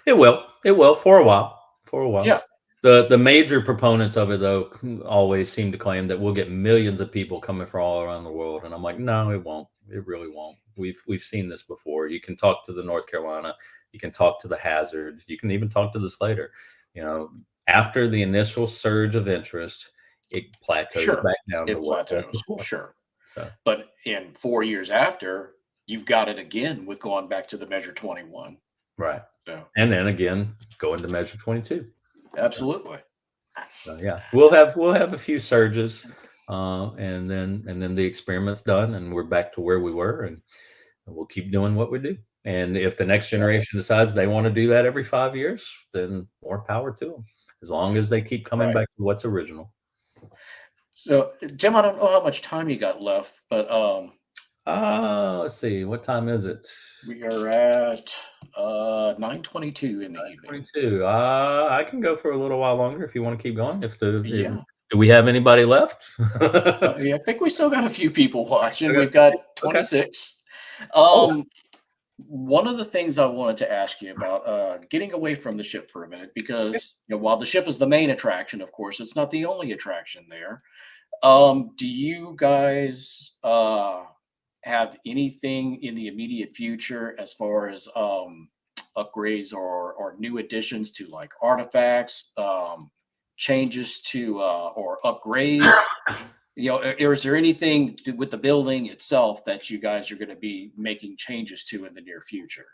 It will. It will for a while. For a while. Yeah, The major proponents of it though always seem to claim that we'll get millions of people coming from all around the world, and I'm like, no, it won't. It really won't. We've seen this before. You can talk to the North Carolina, you can talk to the Hazard, you can even talk to the Slater. You know, after the initial surge of interest, it plateaus sure. back down to It what it was plateaus. before. Sure. So But in 4 years after, you've got it again with going back to the measure 21. right, So, and then again going to measure 22. So. absolutely. So yeah, we'll have a few surges, and then the experiment's done, and we're back to where we were, and we'll keep doing what we do. And if the next generation decides they want to do that every 5 years, then more power to them. As long as they keep coming Right. back to what's original. So, Jim, I don't know how much time you got left, but Let's see, what time is it? we are at 9:22 in the evening. 22. I can go for a little while longer if you want to keep going. Yeah. Do we have anybody left? Yeah, I think we still got a few people watching. Okay. We've got Okay. 26. Oh, Um, One of the things I wanted to ask you about, getting away from the ship for a minute, yeah. because you know, while the ship is the main attraction, of course, it's not the only attraction there. Do you guys have anything in the immediate future as far as upgrades or new additions to like artifacts, changes to or upgrades? You know, or is there anything with the building itself that you guys are going to be making changes to in the near future?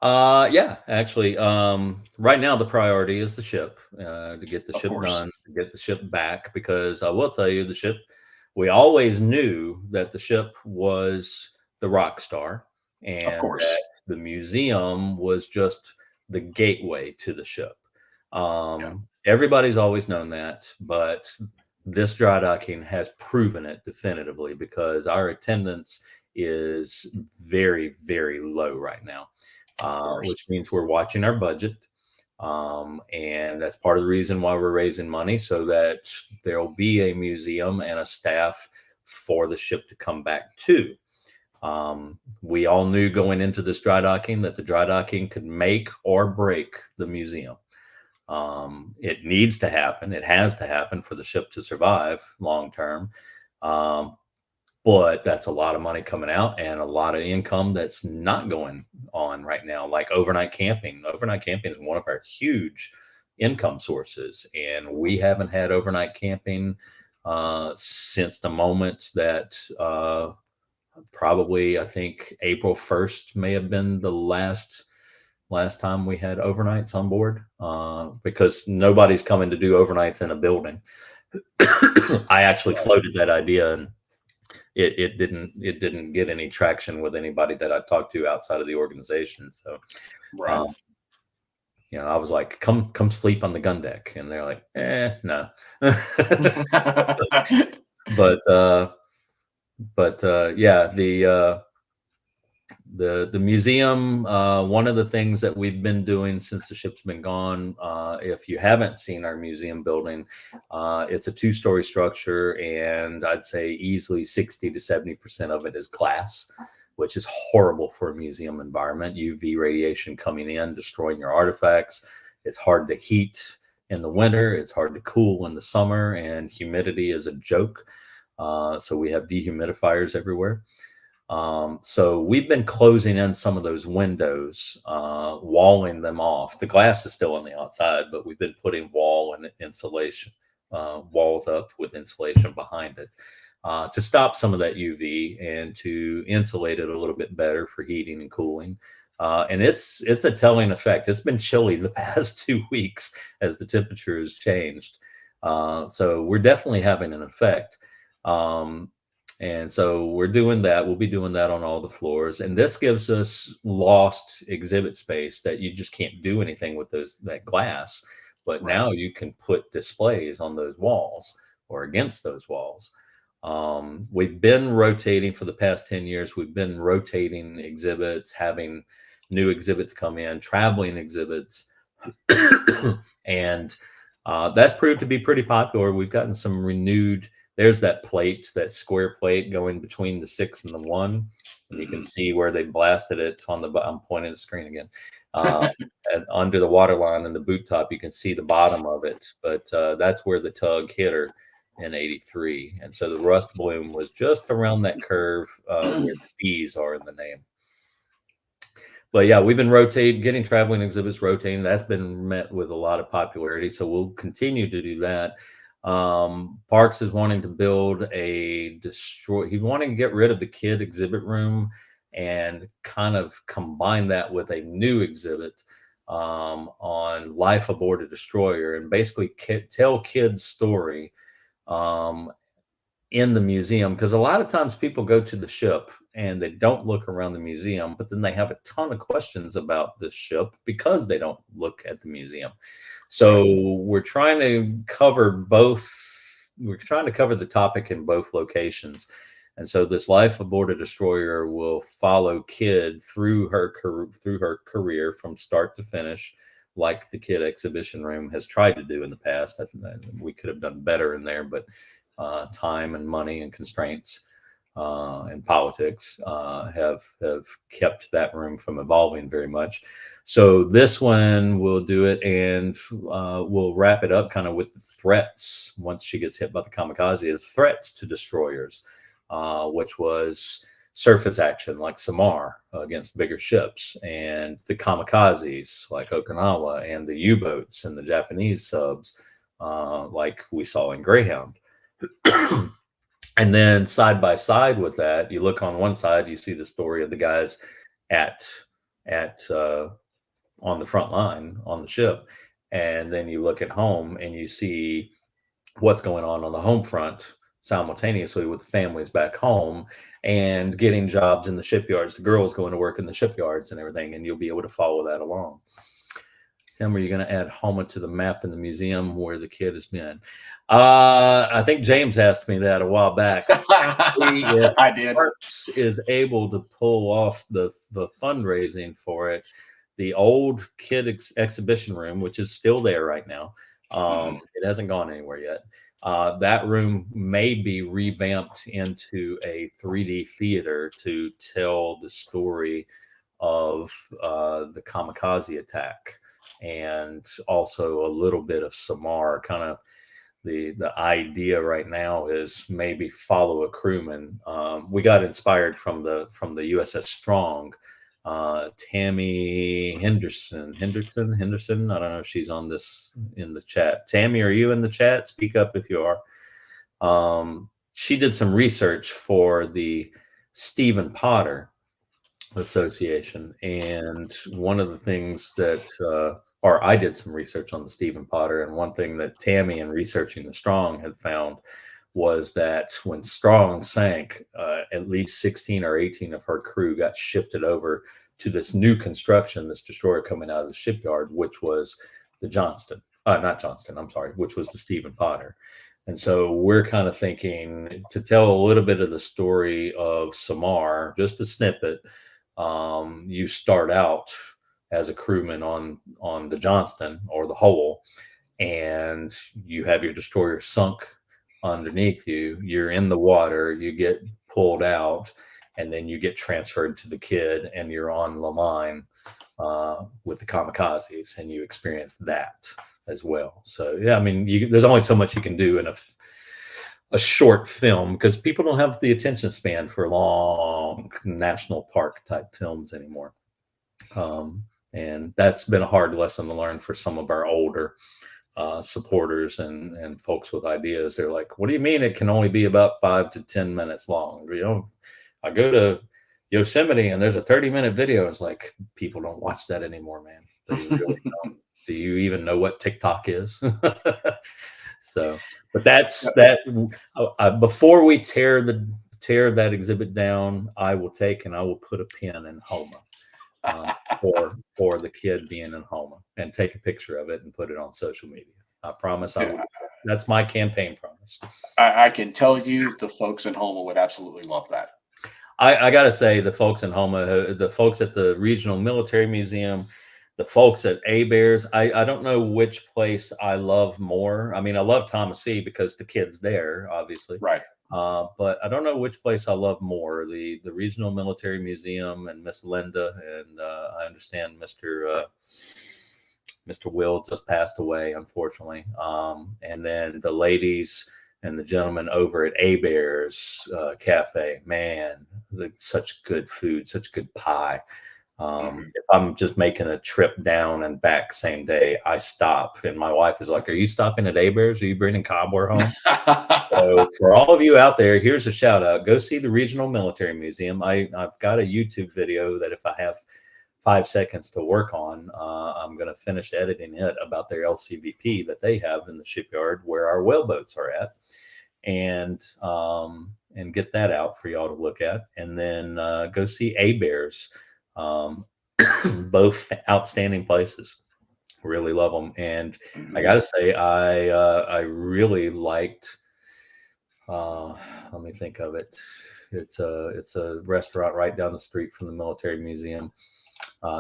Yeah, actually, right now the priority is the ship, to get the Of ship course, done, to get the ship back, because I will tell you, the ship, we always knew that the ship was the rock star of and that course. the museum was just the gateway to the ship. Yeah, Everybody's always known that, but this dry docking has proven it definitively because our attendance is very, very low right now, of course. which means we're watching our budget. And that's part of the reason why we're raising money so that there'll be a museum and a staff for the ship to come back to. We all knew going into this dry docking that the dry docking could make or break the museum. It needs to happen. It has to happen for the ship to survive long term. Um, but that's a lot of money coming out and a lot of income that's not going on right now, like overnight camping. Overnight camping is one of our huge income sources, and we haven't had overnight camping since the moment that probably, I think, April 1st may have been the last time we had overnights on board, because nobody's coming to do overnights in a building. I actually Right, floated that idea, and it didn't get any traction with anybody that I talked to outside of the organization. So, right. um, I was like, come sleep on the gun deck, and they're like, no. but yeah, the museum, one of the things that we've been doing since the ship's been gone, if you haven't seen our museum building, it's a two-story structure, and I'd say easily 60 to 70% of it is glass, which is horrible for a museum environment. UV radiation coming in, destroying your artifacts. It's hard to heat in the winter, it's hard to cool in the summer, and humidity is a joke. So we have dehumidifiers everywhere. So we've been closing in some of those windows, walling them off. The glass is still on the outside, but we've been putting wall and insulation, walls up with insulation behind it, to stop some of that UV and to insulate it a little bit better for heating and cooling. And it's a telling effect. It's been chilly the past 2 weeks as the temperature has changed. So we're definitely having an effect. And so we're doing that. We'll be doing that on all the floors. And this gives us lost exhibit space that you just can't do anything with that glass. But Right. now you can put displays on those walls or against those walls. We've been rotating for the past 10 years. We've been rotating exhibits, having new exhibits come in, traveling exhibits. And that's proved to be pretty popular. We've gotten some renewed. There's that plate, that square plate going between the 6 and the 1. And you can see where they blasted it on the, I'm pointing at the screen again. And under the water line and the boot top, you can see the bottom of it. But that's where the tug hit her in '83. And so the rust bloom was just around that curve where the D's are in the name. But yeah, we've been getting traveling exhibits rotating. That's been met with a lot of popularity. So we'll continue to do that. Parks is wanting to build he's wanting to get rid of the Kidd exhibit room and kind of combine that with a new exhibit on life aboard a destroyer, and basically tell Kidd's story in the museum, because a lot of times people go to the ship and they don't look around the museum, but then they have a ton of questions about the ship because they don't look at the museum. So we're trying to cover both. We're trying to cover the topic in both locations. And so this life aboard a destroyer will follow Kidd through her career from start to finish, like the Kidd exhibition room has tried to do in the past. I think that we could have done better in there, but time and money and constraints and politics have kept that room from evolving very much. So this one will do it, and we'll wrap it up kind of with the threats once she gets hit by the kamikaze, the threats to destroyers, which was surface action like Samar against bigger ships, and the kamikazes like Okinawa, and the U-boats and the Japanese subs like we saw in Greyhound. And then side by side with that, you look on one side, you see the story of the guys at on the front line on the ship, and then you look at home and you see what's going on the home front simultaneously with the families back home and getting jobs in the shipyards, the girls going to work in the shipyards and everything, and you'll be able to follow that along. Tim, are you going to add Homa to the map in the museum where the Kidd has been? I think James asked me that a while back. I did. Parks is able to pull off the fundraising for it. The old Kidd exhibition room, which is still there right now, it hasn't gone anywhere yet. That room may be revamped into a 3D theater to tell the story of the kamikaze attack, and also a little bit of Samar. Kind of the idea right now is maybe follow a crewman. We got inspired from the USS Strong. Tammy Henderson. I don't know if she's on this in the chat. Tammy, are you in the chat? Speak up if you are. She did some research for the Stephen Potter Association, and one of the things that or I did some research on the Stephen Potter, and one thing that Tammy, in researching the Strong, had found was that when Strong sank, at least 16 or 18 of her crew got shifted over to this new construction, this destroyer coming out of the shipyard, which was the which was the Stephen Potter. And so we're kind of thinking to tell a little bit of the story of Samar, just a snippet. You start out as a crewman on the Johnston or the Hole, and you have your destroyer sunk underneath you. You're in the water, you get pulled out, and then you get transferred to the Kidd, and you're on the line with the kamikazes, and you experience that as well. So yeah, I mean, there's only so much you can do in a short film, because people don't have the attention span for long national park type films anymore. And that's been a hard lesson to learn for some of our older supporters and folks with ideas. They're like, what do you mean it can only be about 5 to 10 minutes long? You know, I go to Yosemite and there's a 30-minute video. It's like, people don't watch that anymore, man. They really don't. Do you even know what TikTok is? So, but that's that. Before we tear that exhibit down, I will put a pin in Homa for the Kidd being in Homa, and take a picture of it and put it on social media. I promise I will. That's my campaign promise. nice. I can tell you the folks in Houma would absolutely love that. I got to say, the folks in Houma, the folks at the Regional Military Museum, the folks at A-Bears, I don't know which place I love more. I mean, I love Thomasee because the kid's there, obviously. Right. But I don't know which place I love more, the Regional Military Museum and Miss Linda. And I understand Mr. Will just passed away, unfortunately. And then the ladies and the gentleman over at A-Bears Cafe, man, such good food, such good pie. If I'm just making a trip down and back same day, I stop. And my wife is like, "Are you stopping at A-Bears? Are you bringing cobbler home?" So for all of you out there, here's a shout out. Go see the Regional Military Museum. I've got a YouTube video that if I have 5 seconds to work on, I'm going to finish editing it about their LCVP that they have in the shipyard where our whaleboats are at, and get that out for y'all to look at. And then go see A-Bears. Both outstanding places. Really love them. And I got to say, I really liked, let me think of it. It's a restaurant right down the street from the military museum.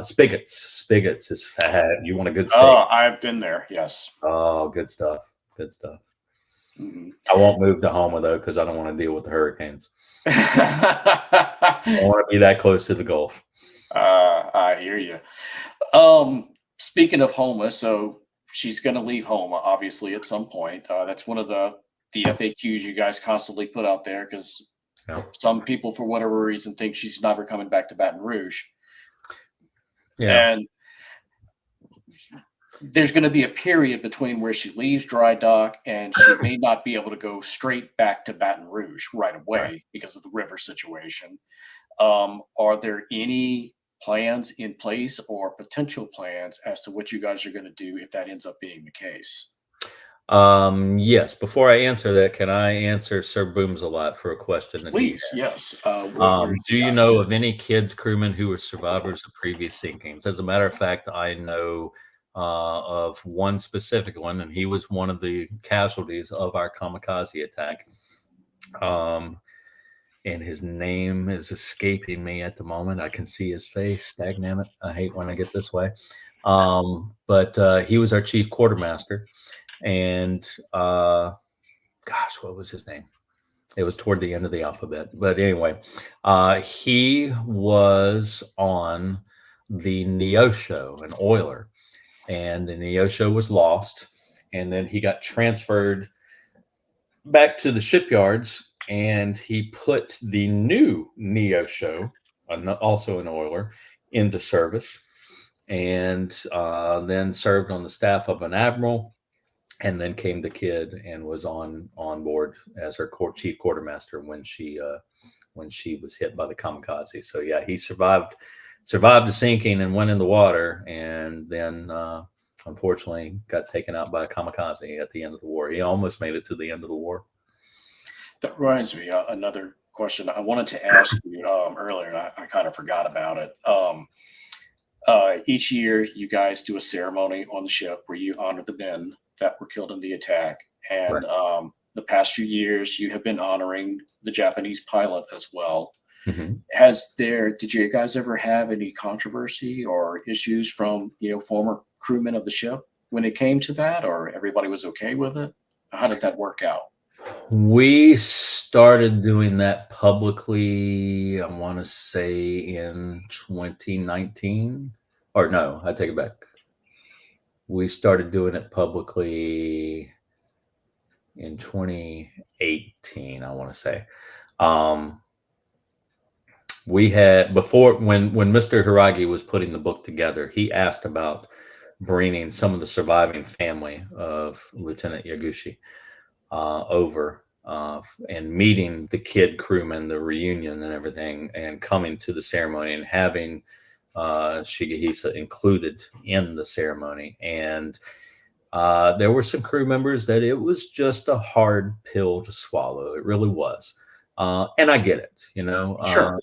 Spigots is fat. You want a good steak? Oh, I've been there. Yes. Oh, good stuff. Good stuff. I won't move to Houma though, because I don't want to deal with the hurricanes. I don't want to be that close to the Gulf. I hear you. Speaking of Houma, so she's going to leave Houma, obviously, at some point. That's one of the FAQs you guys constantly put out there, because some people, for whatever reason, think she's never coming back to Baton Rouge. Yeah. And there's going to be a period between where she leaves dry dock and she may not be able to go straight back to Baton Rouge right away because of the river situation. Are there any plans in place or potential plans as to what you guys are going to do if that ends up being the case? Yes. Before I answer that, can I answer Sir Booms a lot for a question? Please, yes. Do you know of any kids crewmen who were survivors of previous sinkings? As a matter of fact, I know of one specific one, and he was one of the casualties of our kamikaze attack. And his name is escaping me at the moment. I can see his face. Dagnammit. I hate when I get this way. But he was our chief quartermaster. And gosh, what was his name? It was toward the end of the alphabet. But anyway, he was on the Neosho, an oiler. And the Neosho was lost. And then he got transferred back to the shipyards. And he put the new Neosho, also an oiler, into service. And then served on the staff of an admiral. And then came to Kidd and was on board as her chief quartermaster when she was hit by the kamikaze. So yeah, he survived the sinking and went in the water, and then unfortunately got taken out by a kamikaze at the end of the war. He almost made it to the end of the war. That reminds me, another question I wanted to ask you earlier, and I kind of forgot about it. Each year, you guys do a ceremony on the ship where you honor the men that were killed in the attack. And the past few years, you have been honoring the Japanese pilot as well. Mm-hmm. Did you guys ever have any controversy or issues from, former crewmen of the ship when it came to that, or everybody was okay with it? How did that work out? We started doing that publicly, I want to say in 2019, or no, I take it back. We started doing it publicly in 2018, I want to say. We had before, when Mr. Hiragi was putting the book together, he asked about bringing some of the surviving family of Lieutenant Yaguchi over and meeting the Kidd crewmen, the reunion and everything, and coming to the ceremony and having Shigehisa included in the ceremony. And there were some crew members that it was just a hard pill to swallow. It really was. And I get it, Sure.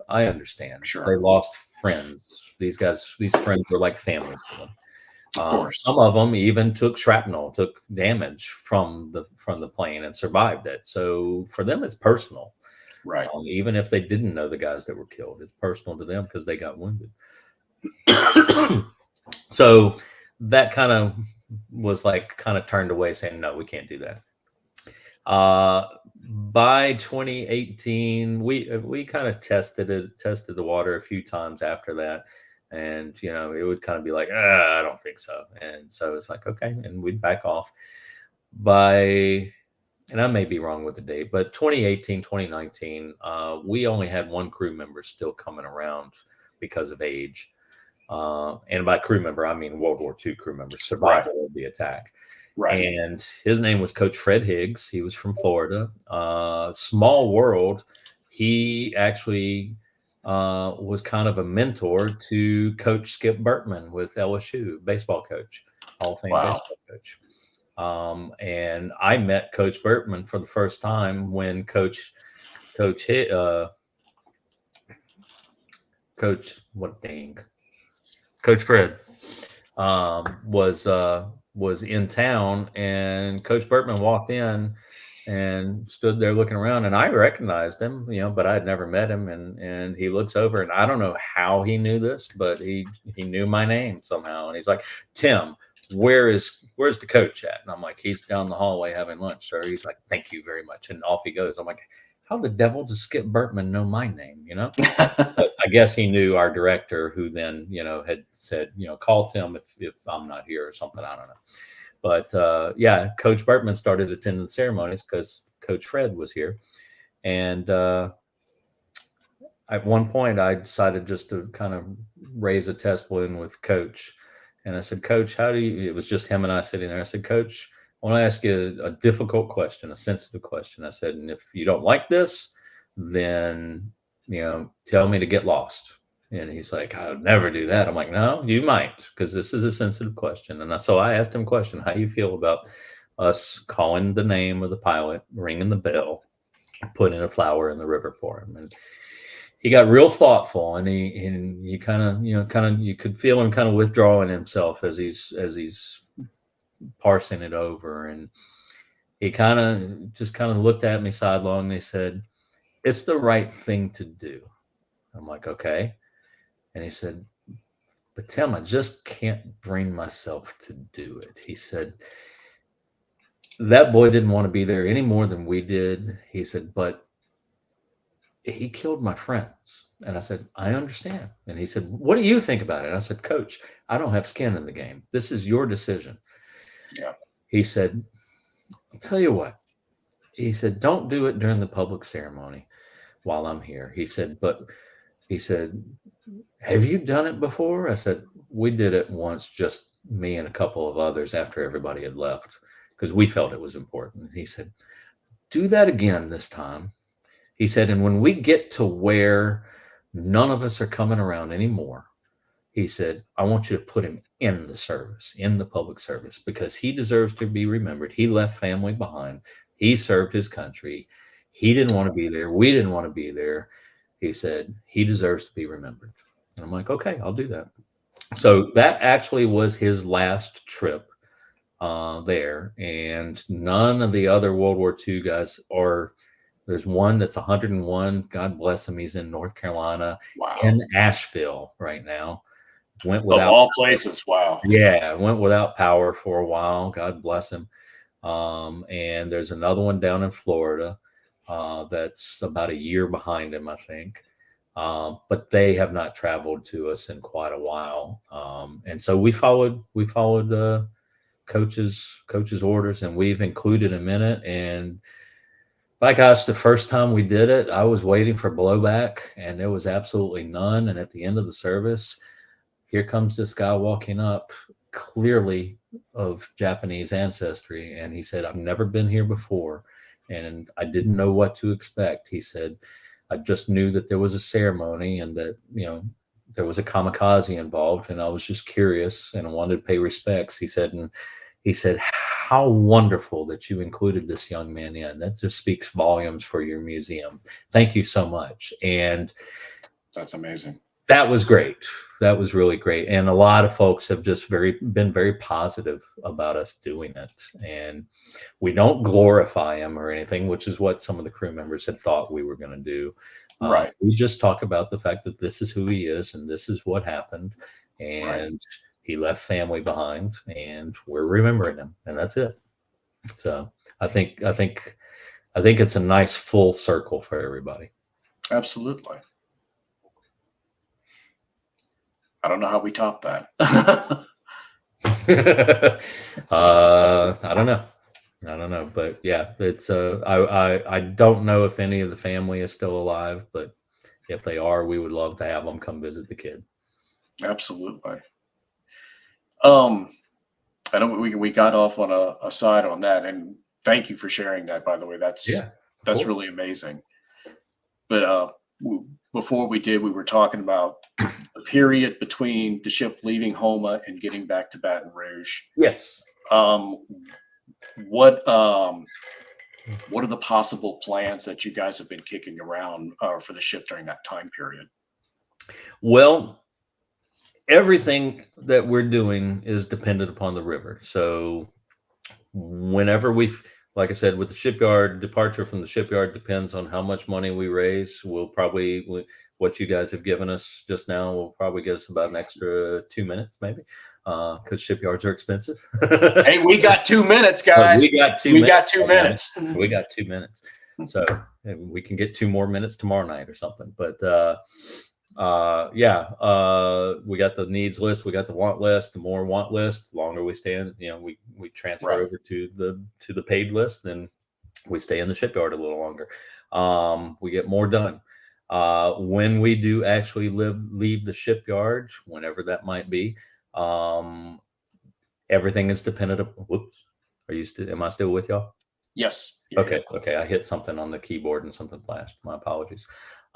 I understand. Sure. They lost friends. These friends were like family to them. Of course. Some of them even took shrapnel, took damage from the plane and survived it. So for them, it's personal. Right. Even if they didn't know the guys that were killed, it's personal to them because they got wounded. So that kind of was like kind of turned away, saying, no, we can't do that. By 2018, we kind of tested the water a few times after that. And, you know, it would kind of be like, I don't think so. And so it's like, okay. And we'd back off and I may be wrong with the date, but 2018, 2019, we only had one crew member still coming around because of age. And by crew member, I mean World War II crew member, survived the attack. Right. And his name was Coach Fred Higgs. He was from Florida. Small world. He actually was kind of a mentor to Coach Skip Bertman with LSU, baseball coach, Hall of Fame baseball coach. And I met Coach Bertman for the first time when Coach Fred was in town, and Coach Bertman walked in and stood there looking around, and I recognized him, you know, but I had never met him. And he looks over, and I don't know how he knew this, but he knew my name somehow. And he's like, Tim, where's the coach at? And I'm like, he's down the hallway having lunch, sir. He's like, thank you very much. And off he goes. I'm like, how the devil does Skip Bertman know my name, you know? But I guess he knew our director, who then, you know, had said, you know, call Tim if I'm not here or something. I don't know. But yeah, Coach Bertman started attending the ceremonies because Coach Fred was here. And at one point, I decided just to kind of raise a test balloon with Coach. And I said, Coach, it was just him and I sitting there. I said, Coach, I want to ask you a difficult question, a sensitive question. I said, and if you don't like this, then, you know, tell me to get lost. And he's like, I would never do that. I'm like, no, you might, because this is a sensitive question. And so I asked him a question: how do you feel about us calling the name of the pilot, ringing the bell, putting a flower in the river for him? And he got real thoughtful, and he kind of, you could feel him kind of withdrawing himself as he's parsing it over. And he kind of looked at me sidelong, and he said, it's the right thing to do. I'm like, okay. And he said, but Tim, I just can't bring myself to do it. He said, that boy didn't want to be there any more than we did. He said, but he killed my friends. And I said, I understand. And he said, what do you think about it? And I said, Coach, I don't have skin in the game. This is your decision. Yeah. He said, I'll tell you what. He said, don't do it during the public ceremony while I'm here. He said, have you done it before? I said, we did it once, just me and a couple of others after everybody had left, because we felt it was important. He said, do that again this time. He said, and when we get to where none of us are coming around anymore, he said, I want you to put him in the service, in the public service, because he deserves to be remembered. He left family behind. He served his country. He didn't want to be there. We didn't want to be there. He said, he deserves to be remembered. And I'm like, okay, I'll do that. So that actually was his last trip there. And none of the other World War II guys are. There's one that's 101. God bless him. He's in North Carolina, in Asheville right now. Went without, of all places. Wow. Yeah, went without power for a while. God bless him. And there's another one down in Florida that's about a year behind him, I think. But they have not traveled to us in quite a while. And so we followed coach's orders, and we've included him in it. And by gosh, the first time we did it, I was waiting for blowback, and there was absolutely none. And at the end of the service, here comes this guy walking up, clearly of Japanese ancestry. And he said, I've never been here before, and I didn't know what to expect. He said, I just knew that there was a ceremony and that, you know, there was a kamikaze involved, and I was just curious and I wanted to pay respects. He said, how wonderful that you included this young man in. That just speaks volumes for your museum. Thank you so much. And that's amazing. That was great. That was really great. And a lot of folks have just been very positive about us doing it. And we don't glorify him or anything, which is what some of the crew members had thought we were going to do. Right. We just talk about the fact that this is who he is and this is what happened. Right. And he left family behind and we're remembering him. And that's it. So I think it's a nice full circle for everybody. Absolutely. I don't know how we top that. I don't know, but yeah, it's I don't know if any of the family is still alive, but if they are, we would love to have them come visit the kid. Absolutely. I know we got off on a side on that, and thank you for sharing that, by the way. That's really amazing. But before we did, we were talking about the period between the ship leaving Homa and getting back to Baton Rouge. Yes. What are the possible plans that you guys have been kicking around for the ship during that time period? Well, everything that we're doing is dependent upon the river. So whenever like I said, with the shipyard, departure from the shipyard depends on how much money we raise. We'll probably, what you guys have given us just now will probably get us about an extra 2 minutes, maybe, because shipyards are expensive. Hey, we got 2 minutes, guys. We got 2 minutes. Got 2 minutes. We got 2 minutes. So we can get 2 more minutes tomorrow night or something. But we got the needs list, we got the want list. The more want list, the longer we stay in, we transfer over to the paid list, then we stay in the shipyard a little longer. We get more done. When we do actually leave the shipyard, whenever that might be, everything is dependent upon, whoops, am I still with y'all? Yes. Okay. I hit something on the keyboard and something flashed. My apologies.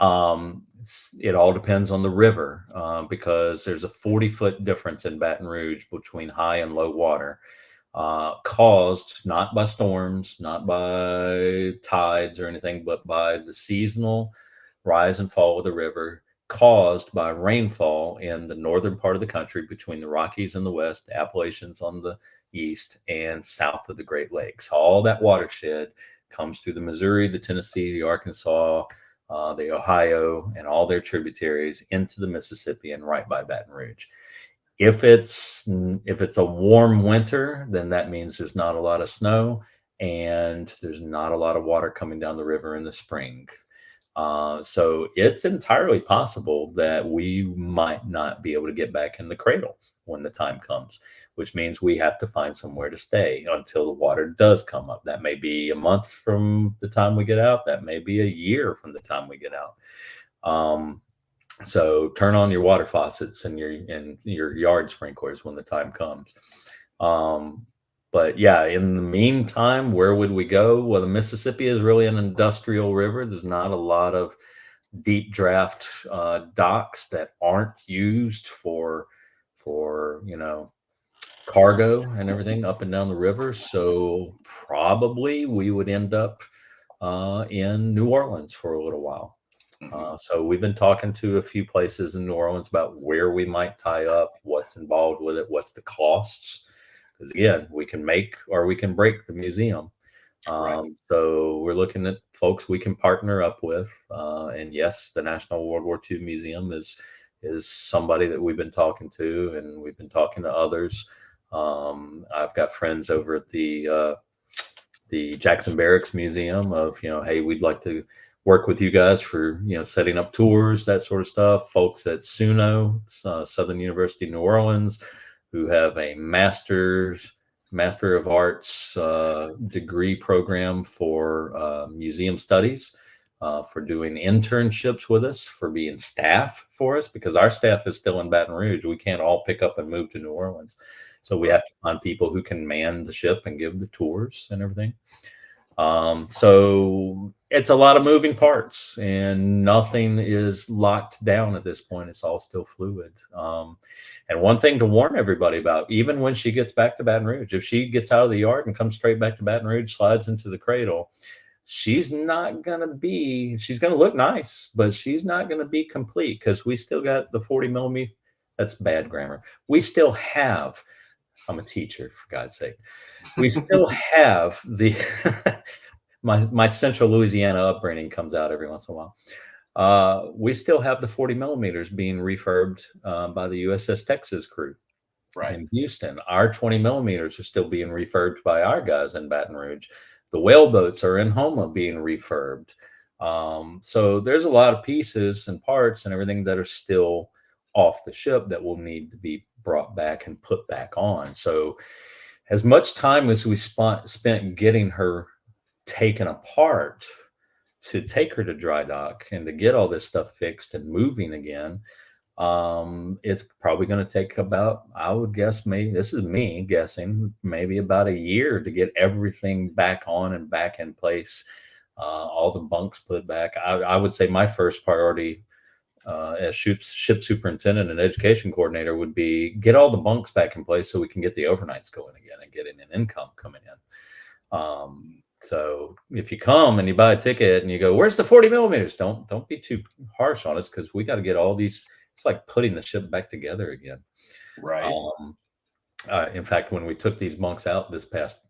It all depends on the river, because there's a 40-foot difference in Baton Rouge between high and low water, caused not by storms, not by tides or anything, but by the seasonal rise and fall of the river, caused by rainfall in the northern part of the country between the Rockies in the west, the Appalachians on the east, and south of the Great Lakes. All that watershed comes through the Missouri, the Tennessee, the Arkansas, the Ohio, and all their tributaries into the Mississippi and right by Baton Rouge. If it's a warm winter, then that means there's not a lot of snow and there's not a lot of water coming down the river in the spring. So it's entirely possible that we might not be able to get back in the cradle when the time comes, which means we have to find somewhere to stay until the water does come up. That may be a month from the time we get out. That may be a year from the time we get out. So turn on your water faucets and your yard sprinklers when the time comes. But yeah, in the meantime, where would we go? Well, the Mississippi is really an industrial river. There's not a lot of deep draft docks that aren't used for cargo and everything up and down the river. So probably we would end up in New Orleans for a little while. So we've been talking to a few places in New Orleans about where we might tie up, what's involved with it, what's the costs. Because again, we can make or we can break the museum. So we're looking at folks we can partner up with. And yes, the National World War II Museum is somebody that we've been talking to, and we've been talking to others. I've got friends over at the Jackson Barracks Museum of, hey, we'd like to work with you guys for, setting up tours, that sort of stuff. Folks at SUNO, Southern University, New Orleans, who have a Master of Arts degree program for museum studies, for doing internships with us, for being staff for us, because our staff is still in Baton Rouge. We can't all pick up and move to New Orleans. So we have to find people who can man the ship and give the tours and everything. So it's a lot of moving parts, and nothing is locked down at this point. It's all still fluid. And one thing to warn everybody about, even when she gets back to Baton Rouge, if she gets out of the yard and comes straight back to Baton Rouge, slides into the cradle, she's not going to be, she's going to look nice, but she's not going to be complete because we still got the 40 millimeter. That's bad grammar. We still have, I'm a teacher, for God's sake. We still have the, my central Louisiana upbringing comes out every once in a while. We still have the 40 millimeters being refurbed by the USS Texas crew in Houston. Our 20 millimeters are still being refurbed by our guys in Baton Rouge. The whale boats are in Homa being refurbed. So there's a lot of pieces and parts and everything that are still off the ship that will need to be brought back and put back on. So as much time as we spent getting her taken apart to take her to dry dock and to get all this stuff fixed and moving again, it's probably going to take about, I would guess, maybe, this is me guessing, maybe about a year to get everything back on and back in place, all the bunks put back. I would say my first priority as ship superintendent and education coordinator would be get all the bunks back in place so we can get the overnights going again and getting an income coming in. So if you come and you buy a ticket and you go, where's the 40 millimeters? Don't be too harsh on us, because we got to get all these. It's like putting the ship back together again. Right. In fact, when we took these bunks out this past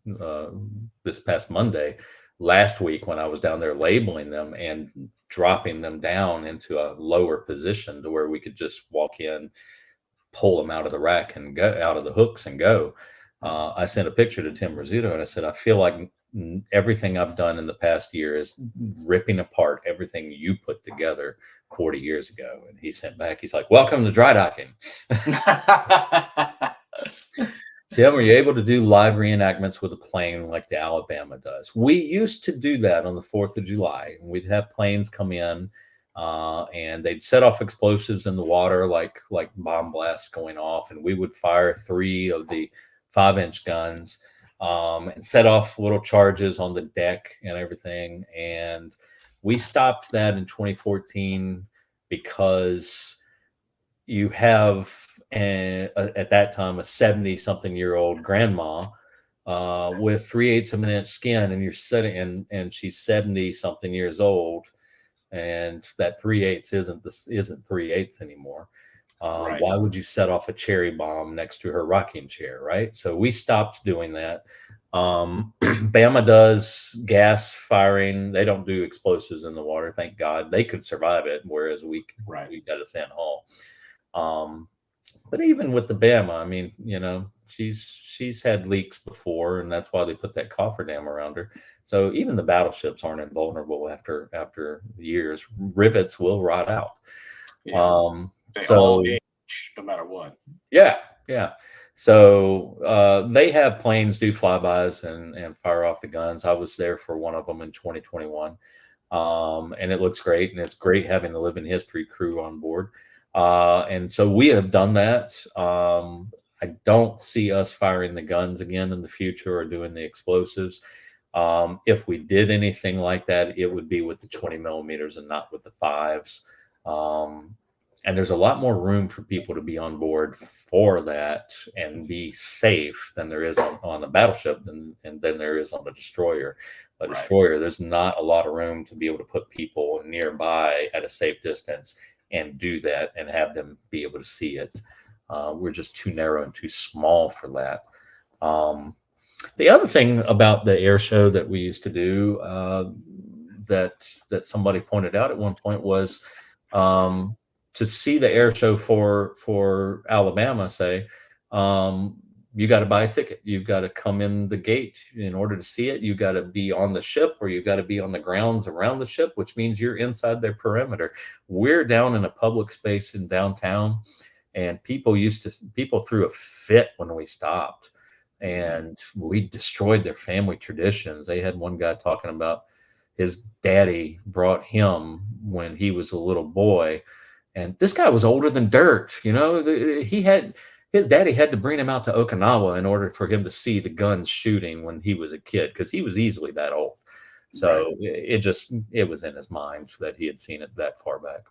Monday, last week, when I was down there labeling them and dropping them down into a lower position to where we could just walk in, pull them out of the rack and go out of the hooks and go. I sent a picture to Tim Rizzuto and I said, I feel like everything I've done in the past year is ripping apart everything you put together 40 years ago. And he sent back, he's like, welcome to dry docking. Tim, are you able to do live reenactments with a plane like the Alabama does? We used to do that on the 4th of July. And we'd have planes come in and they'd set off explosives in the water, like bomb blasts going off. And we would fire 3 of the 5-inch guns and set off little charges on the deck and everything. And we stopped that in 2014 because you have at that time a 70-something-year-old grandma with 3/8 of an inch skin, and you're sitting and she's 70-something years old, and that 3/8 isn't 3/8 anymore. Why would you set off a cherry bomb next to her rocking chair, right? So we stopped doing that. Bama does gas firing. They don't do explosives in the water, thank God. They could survive it, whereas we got a thin hull. But even with the Bama, I mean, you know, she's had leaks before, and that's why they put that cofferdam around her. So even the battleships aren't invulnerable after years. Rivets will rot out. They all age, no matter what. Yeah. So they have planes do flybys and fire off the guns. I was there for one of them in 2021, and it looks great. And it's great having the Living History crew on board. And so we have done that. I don't see us firing the guns again in the future or doing the explosives. If we did anything like that, it would be with the 20 millimeters and not with the 5s. And there's a lot more room for people to be on board for that and be safe than there is on a battleship than there is on a destroyer. A destroyer, there's not a lot of room to be able to put people nearby at a safe distance and do that and have them be able to see it. We're just too narrow and too small for that. The other thing about the air show that we used to do that somebody pointed out at one point was to see the air show for Alabama, say, you got to buy a ticket. You've got to come in the gate in order to see it. You got to be on the ship, or you got to be on the grounds around the ship, which means you're inside their perimeter. We're down in a public space in downtown, and people threw a fit when we stopped, and we destroyed their family traditions. They had one guy talking about his daddy brought him when he was a little boy, and this guy was older than dirt. You know, his daddy had to bring him out to Okinawa in order for him to see the guns shooting when he was a kid, because he was easily that old. So it was in his mind that he had seen it that far back.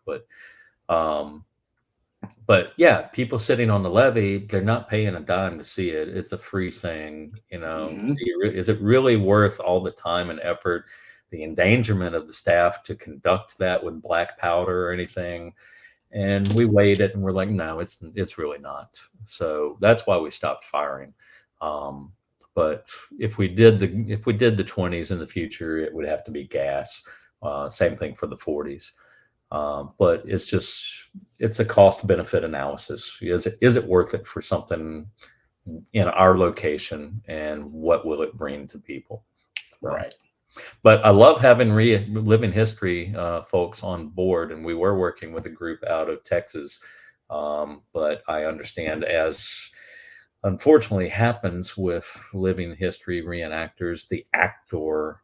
But yeah, people sitting on the levee, they're not paying a dime to see it. It's a free thing, you know. Is it really worth all the time and effort the endangerment of the staff to conduct that with black powder or anything. And we weighed it and we're like, no, it's really not. So that's why we stopped firing. But if we did the 20s in the future, it would have to be gas. Same thing for the 40s. But it's a cost benefit analysis. Is it worth it for something in our location, and what will it bring to people? So, Right. but I love having living history folks on board, and we were working with a group out of Texas. But I understand, as unfortunately happens with living history reenactors, the actor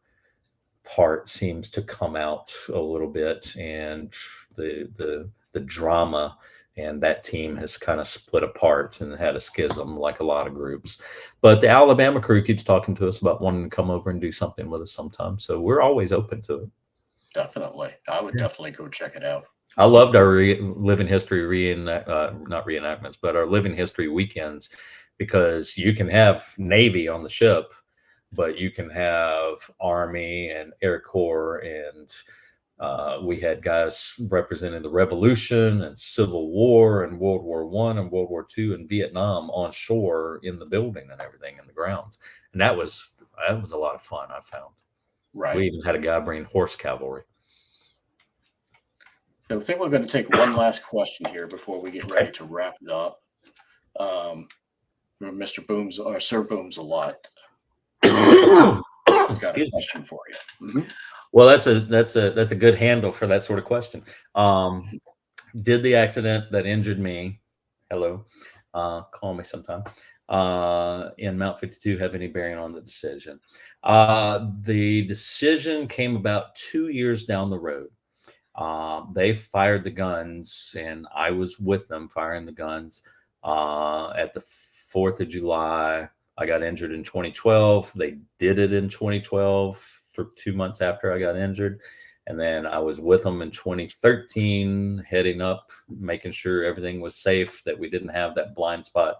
part seems to come out a little bit, and the drama, and that team has kind of split apart and had a schism like a lot of groups. But the Alabama crew keeps talking to us about wanting to come over and do something with us sometime, so we're always open to it. Definitely. I would definitely go check it out. I loved our living history not reenactments, but our living history weekends, because you can have Navy on the ship, but you can have Army and Air Corps, and we had guys representing the Revolution and Civil War and World War I and World War II and Vietnam on shore in the building and everything in the grounds. And that was a lot of fun, I found. Right. We even had a guy bring horse cavalry. So I think we're going to take one last question here before we get ready to wrap it up. Mr. Booms, or Sir Booms a lot. He's got a question for you. Mm-hmm. Well, that's a good handle for that sort of question. Did the accident that injured me, call me sometime, in Mount 52 have any bearing on the decision? The decision came about 2 years down the road. They fired the guns, and I was with them firing the guns at the 4th of July. I got injured in 2012. They did it in 2012 for 2 months after I got injured. And then I was with them in 2013, heading up, making sure everything was safe, that we didn't have that blind spot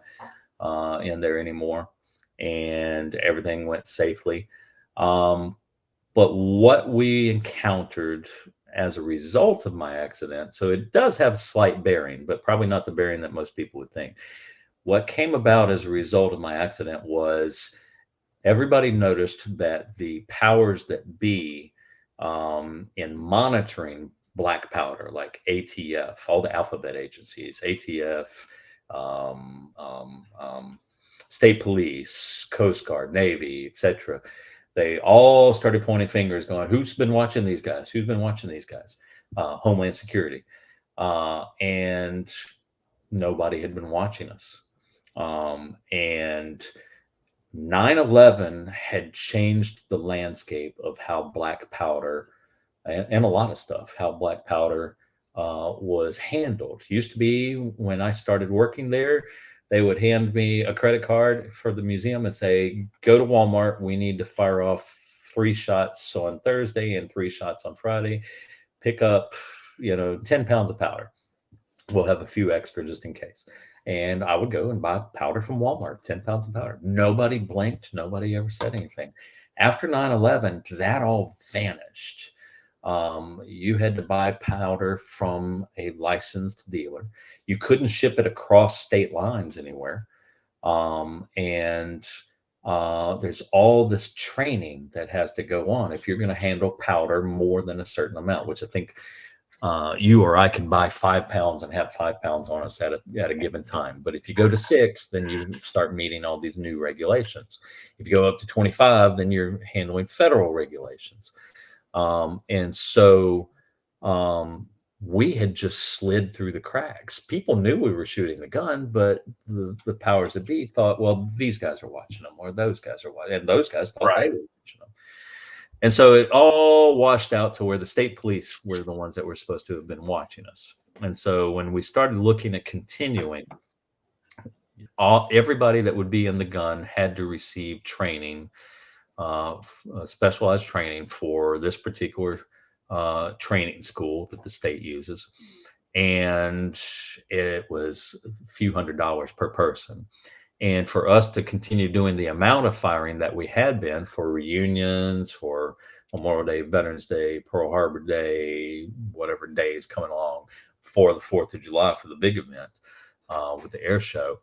in there anymore. And everything went safely. But what we encountered as a result of my accident, so it does have slight bearing, but probably not the bearing that most people would think. What came about as a result of my accident was everybody noticed that the powers that be in monitoring black powder, like ATF, all the alphabet agencies, ATF, state police, Coast Guard, Navy, etc., they all started pointing fingers going, who's been watching these guys? Who's been watching these guys? Homeland Security. And nobody had been watching us. And 9/11 had changed the landscape of how black powder and a lot of stuff, how black powder was handled. It used to be, when I started working there, they would hand me a credit card for the museum and say, go to Walmart. We need to fire off 3 shots on Thursday and 3 shots on Friday. Pick up, 10 pounds of powder. We'll have a few extra just in case. And I would go and buy powder from Walmart, 10 pounds of powder. Nobody blinked. Nobody ever said anything. After 9/11, that all vanished. You had to buy powder from a licensed dealer. You couldn't ship it across state lines anywhere. And there's all this training that has to go on if you're going to handle powder more than a certain amount, which I think you or I can buy 5 pounds and have 5 pounds on us at a given time. But if you go to 6, then you start meeting all these new regulations. If you go up to 25, then you're handling federal regulations. And so we had just slid through the cracks. People knew we were shooting the gun, but the powers that be thought, well, these guys are watching them, or those guys are watching, and those guys thought they were watching them. And so it all washed out to where the state police were the ones that were supposed to have been watching us. And so when we started looking at continuing, everybody that would be in the gun had to receive training, specialized training for this particular training school that the state uses. And it was a few $100s per person. And for us to continue doing the amount of firing that we had been for reunions, for Memorial Day, Veterans Day, Pearl Harbor Day, whatever day is coming along for the 4th of July for the big event with the air show,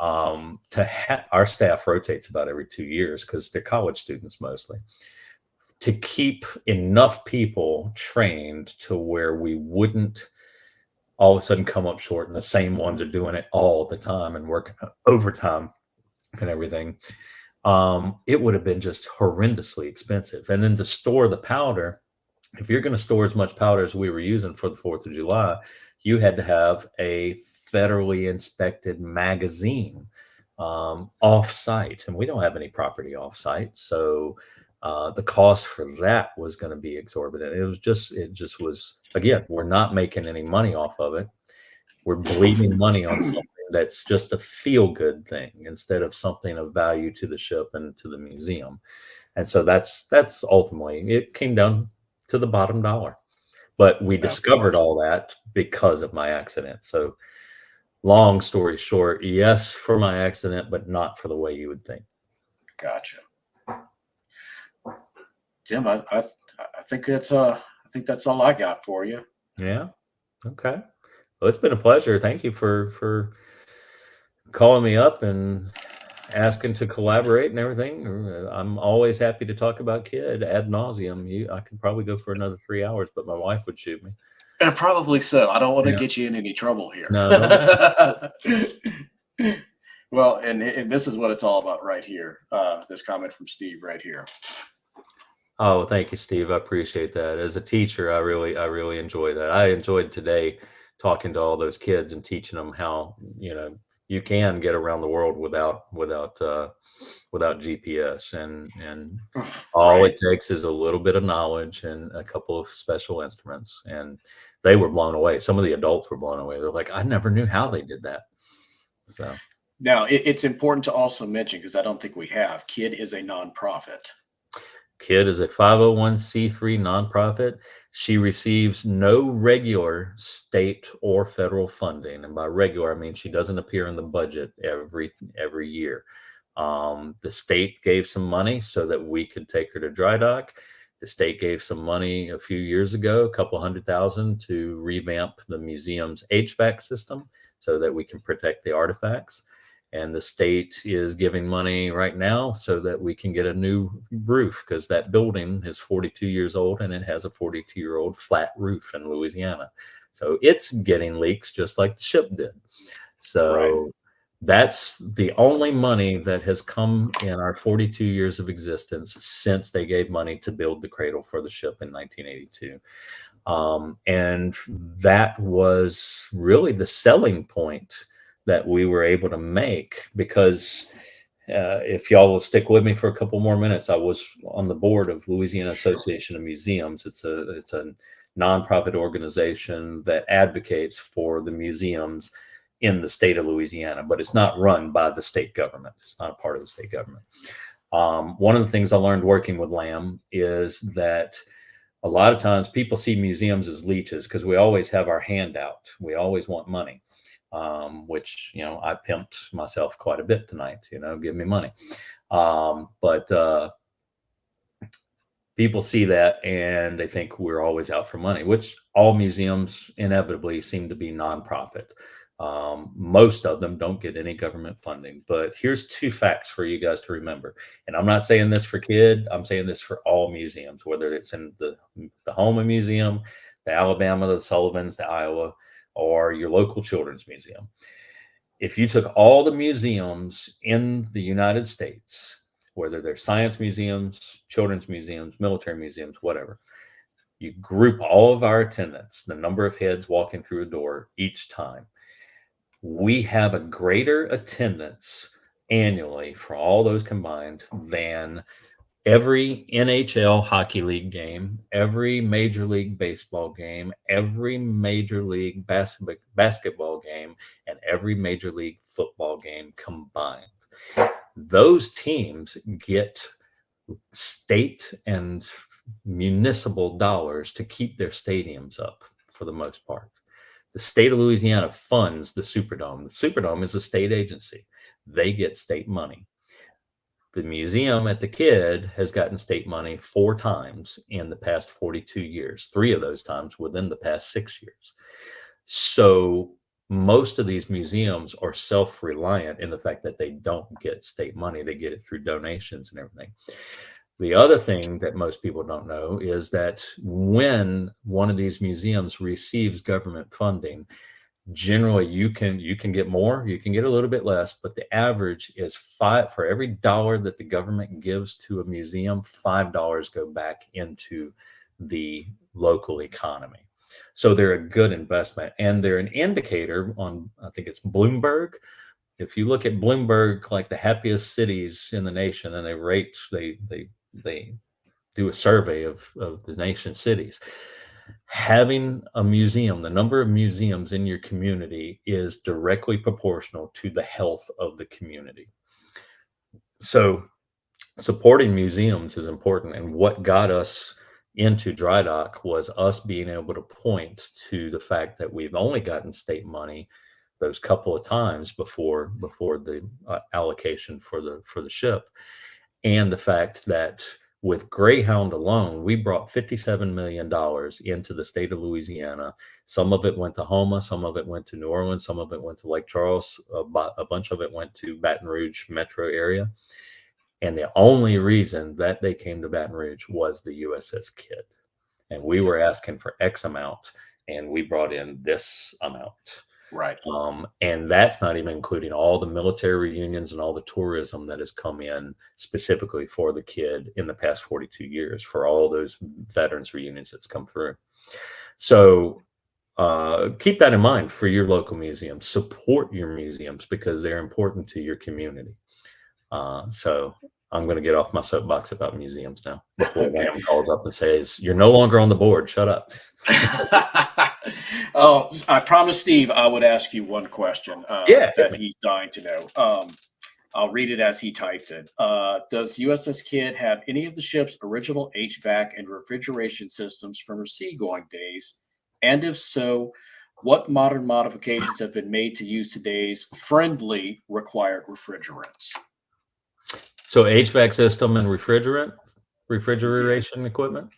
our staff rotates about every 2 years because they're college students mostly, to keep enough people trained to where we wouldn't all of a sudden come up short and the same ones are doing it all the time and working overtime and everything. It would have been just horrendously expensive. And then to store the powder, if you're going to store as much powder as we were using for the 4th of July, you had to have a federally inspected magazine off-site, and we don't have any property off-site. So the cost for that was going to be exorbitant. It just was, again, we're not making any money off of it. We're bleeding money on something that's just a feel-good thing instead of something of value to the ship and to the museum. And so that's ultimately, it came down to the bottom dollar. But we discovered all that because of my accident. So long story short, yes, for my accident, but not for the way you would think. Gotcha. Jim, I think that's all I got for you. Yeah. Okay. Well, it's been a pleasure. Thank you for calling me up and asking to collaborate and everything. I'm always happy to talk about Kidd ad nauseum. I could probably go for another 3 hours, but my wife would shoot me. Probably so. I don't want to get you in any trouble here. No. Well, and this is what it's all about right here. This comment from Steve right here. Oh, thank you, Steve. I appreciate that. As a teacher, I really enjoy that. I enjoyed today talking to all those kids and teaching them how, you can get around the world without GPS, and all it takes is a little bit of knowledge and a couple of special instruments. And they were blown away. Some of the adults were blown away. They're like, I never knew how they did that. So now it's important to also mention, because I don't think we have, Kidd is a nonprofit. Kidd is a 501c3 nonprofit. She receives no regular state or federal funding. And by regular, I mean she doesn't appear in the budget every year. The state gave some money so that we could take her to dry dock. The state gave some money a few years ago, a couple $100,000, to revamp the museum's HVAC system so that we can protect the artifacts. And the state is giving money right now so that we can get a new roof, because that building is 42 years old and it has a 42-year-old flat roof in Louisiana. So it's getting leaks just like the ship did. So that's the only money that has come in our 42 years of existence since they gave money to build the cradle for the ship in 1982. And that was really the selling point that we were able to make, because if y'all will stick with me for a couple more minutes, I was on the board of Louisiana Association of Museums. It's a nonprofit organization that advocates for the museums in the state of Louisiana, but it's not run by the state government. It's not a part of the state government. One of the things I learned working with LAM is that a lot of times people see museums as leeches, because we always have our hand out. We always want money. Which, I pimped myself quite a bit tonight, give me money. But people see that and they think we're always out for money, which all museums inevitably seem to be nonprofit. Most of them don't get any government funding. But here's 2 facts for you guys to remember. And I'm not saying this for Kidd. I'm saying this for all museums, whether it's in the Houma Museum, the Alabama, the Sullivans, the Iowa, or your local children's museum. If you took all the museums in the United States, whether they're science museums, children's museums, military museums, whatever, you group all of our attendance, the number of heads walking through a door each time, we have a greater attendance annually for all those combined than every NHL hockey league game, every Major League Baseball game, every Major League basketball game, and every Major League football game combined. Those teams get state and municipal dollars to keep their stadiums up for the most part. The state of Louisiana funds the Superdome. The Superdome is a state agency. they get state money. The museum at the Kidd has gotten state money 4 times in the past 42 years, 3 of those times within the past 6 years. So most of these museums are self-reliant in the fact that they don't get state money. They get it through donations and everything. The other thing that most people don't know is that when one of these museums receives government funding, generally you can get more, you can get a little bit less, but the average is for every dollar that the government gives to a museum, $5 go back into the local economy. So they're a good investment, and they're an indicator on, I think it's Bloomberg. If you look at Bloomberg, like the happiest cities in the nation, and they do a survey of the nation's cities. Having a museum, the number of museums in your community is directly proportional to the health of the community. So supporting museums is important. And what got us into dry dock was us being able to point to the fact that we've only gotten state money those couple of times before the allocation for the ship, and the fact that with Greyhound alone, we brought $57 million into the state of Louisiana. Some of it went to Houma, some of it went to New Orleans, some of it went to Lake Charles, a bunch of it went to Baton Rouge metro area. And the only reason that they came to Baton Rouge was the USS Kidd. And we were asking for X amount, and we brought in this amount. Right. And that's not even including all the military reunions and all the tourism that has come in specifically for the Kidd in the past 42 years, for all those veterans reunions that's come through. So keep that in mind for your local museums. Support your museums because they're important to your community. So I'm going to get off my soapbox about museums now before Pam calls up and says, "You're no longer on the board. Shut up." Oh, I promised Steve I would ask you one question that he's dying to know. I'll read it as he typed it. Does USS Kidd have any of the ship's original HVAC and refrigeration systems from her seagoing days? And if so, what modern modifications have been made to use today's friendly required refrigerants? So HVAC system and refrigeration equipment?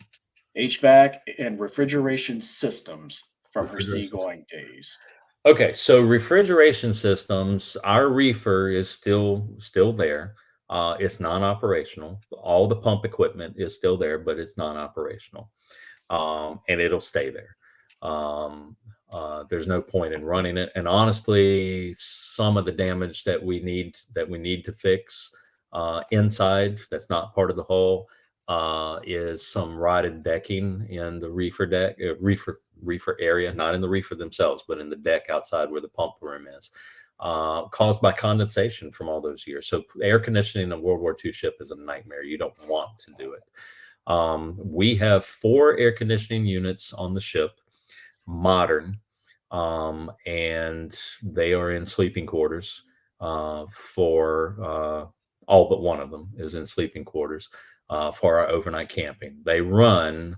HVAC and refrigeration systems from her seagoing days. Okay, so refrigeration systems, our reefer is still there. It's non-operational. All the pump equipment is still there, but it's non-operational. And it'll stay there. There's no point in running it. And honestly, some of the damage that we need to fix inside, that's not part of the hull, is some rotted decking in the reefer area, not in the reefer themselves, but in the deck outside where the pump room is, caused by condensation from all those years. So air conditioning a World War II ship is a nightmare. You don't want to do it. We have 4 air conditioning units on the ship, modern, and they are in sleeping quarters for all but one of them is in sleeping quarters for our overnight camping. They run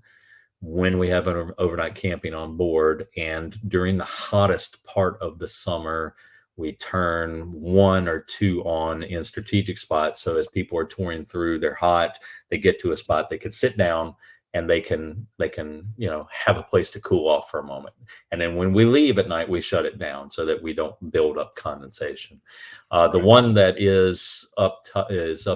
when we have an overnight camping on board, and during the hottest part of the summer, we turn 1 or 2 on in strategic spots. So as people are touring through, they're hot, they get to a spot, they can sit down and they can have a place to cool off for a moment. And then when we leave at night, we shut it down so that we don't build up condensation. The one that is up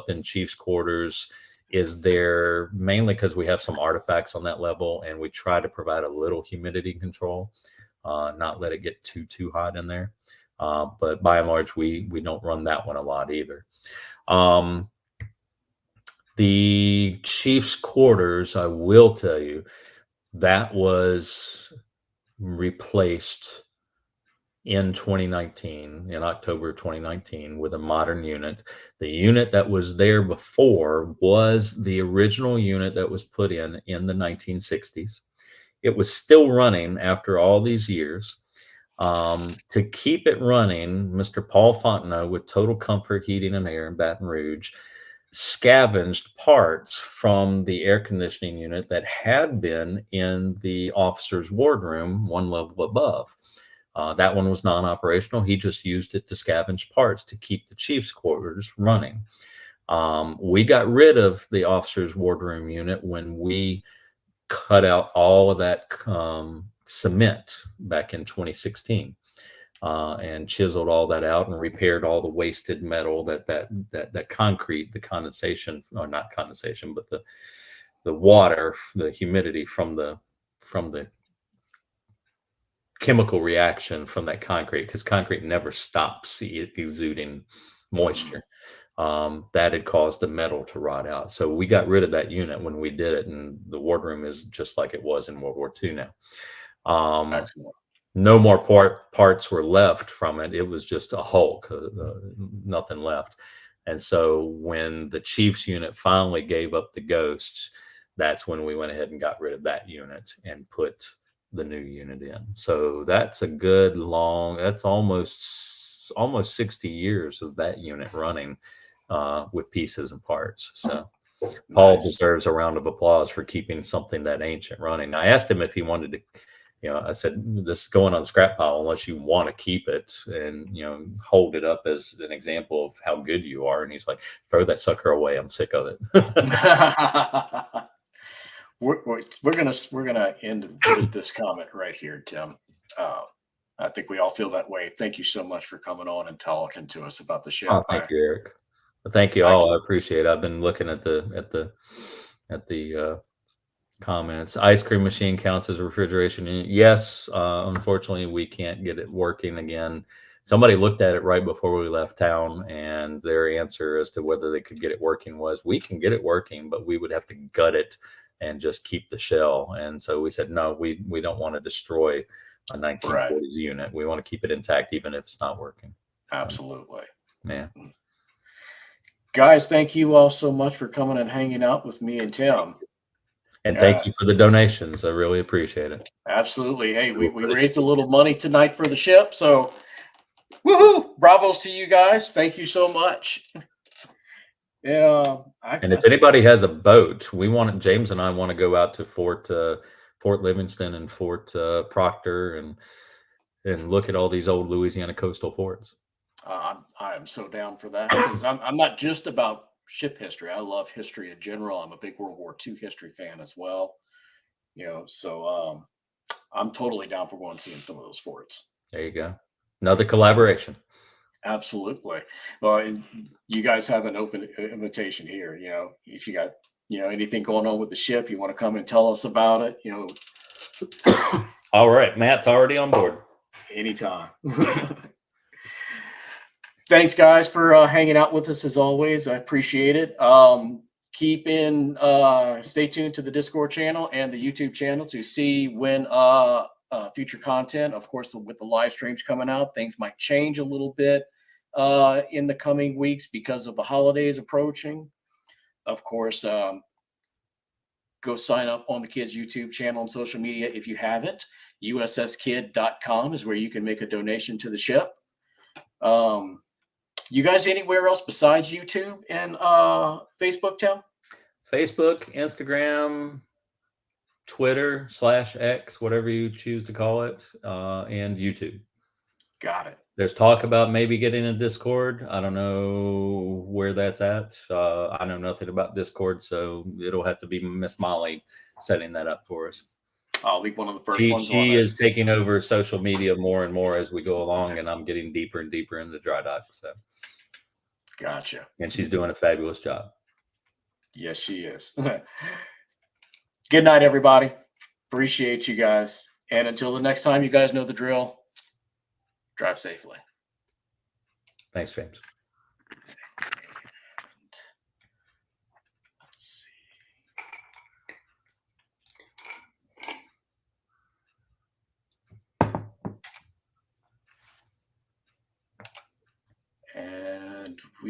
in Chief's quarters is there mainly because we have some artifacts on that level, and we try to provide a little humidity control, not let it get too hot in there. But by and large, we don't run that one a lot either. The Chief's quarters, I will tell you, that was replaced in 2019, in October 2019, with a modern unit. The unit that was there before was the original unit that was put in the 1960s. It was still running after all these years. To keep it running, Mr. Paul Fontenot with Total Comfort Heating and Air in Baton Rouge scavenged parts from the air conditioning unit that had been in the officer's wardroom 1 level above. That one was non-operational. He just used it to scavenge parts to keep the chief's quarters running. We got rid of the officers' wardroom unit when we cut out all of that cement back in 2016, and chiseled all that out and repaired all the wasted metal, that concrete, the condensation, or not condensation, but the water, the humidity from the chemical reaction from that concrete, because concrete never stops exuding moisture. That had caused the metal to rot out. So we got rid of that unit when we did it, and the wardroom is just like it was in World War II now. Excellent. No more parts were left from it. It was just a hulk, nothing left. And so when the Chiefs unit finally gave up the ghosts, that's when we went ahead and got rid of that unit and put the new unit in. So that's a good that's almost 60 years of that unit running with pieces and parts. So Paul deserves a round of applause for keeping something that ancient running. I asked him if he wanted to, I said, this is going on the scrap pile unless you want to keep it and, hold it up as an example of how good you are. And he's like, throw that sucker away. I'm sick of it. We're gonna end with this comment right here, Tim. I think we all feel that way. Thank you so much for coming on and talking to us about the ship. Oh, thank you, Eric. Thank you all. I appreciate it. I've been looking at the comments. Ice cream machine counts as a refrigeration unit. Yes, unfortunately, we can't get it working again. Somebody looked at it right before we left town, and their answer as to whether they could get it working was, we can get it working, but we would have to gut it and just keep the shell. And so we said, no, we don't want to destroy a 1940s unit. We want to keep it intact, even if it's not working. Absolutely. Yeah. Guys, thank you all so much for coming and hanging out with me and Tim. And thank you for the donations. I really appreciate it. Absolutely. Hey, we raised a little money tonight for the ship. So, woohoo! Bravos to you guys. Thank you so much. Yeah. And if anybody has a boat, James and I want to go out to Fort Livingston and Fort Proctor and look at all these old Louisiana coastal forts. I am so down for that, because I'm not just about ship history. I love history in general. I'm a big World War II history fan as well. So I'm totally down for going and seeing some of those forts. There you go. Another collaboration. Absolutely. Well, you guys have an open invitation here. If you got anything going on with the ship, you want to come and tell us about it. All right, Matt's already on board. Anytime. Thanks, guys, for hanging out with us as always. I appreciate it. Stay tuned to the Discord channel and the YouTube channel to see when future content. Of course, with the live streams coming out, things might change a little bit in the coming weeks because of the holidays approaching. Of course, go sign up on the Kids YouTube channel and social media if you haven't. USSKIDD.com is where you can make a donation to the ship. You guys anywhere else besides YouTube and Facebook, Tim? Facebook, Instagram, Twitter /X, whatever you choose to call it, and YouTube. Got it. There's talk about maybe getting a Discord. I don't know where that's at. I know nothing about Discord, so it'll have to be Miss Molly setting that up for us. I'll be one of the first ones. She is taking over social media more and more as we go along, and I'm getting deeper and deeper into dry dock. So, gotcha. And she's doing a fabulous job. Yes, she is. Good night, everybody. Appreciate you guys. And until the next time, you guys know the drill. Drive safely. Thanks, James.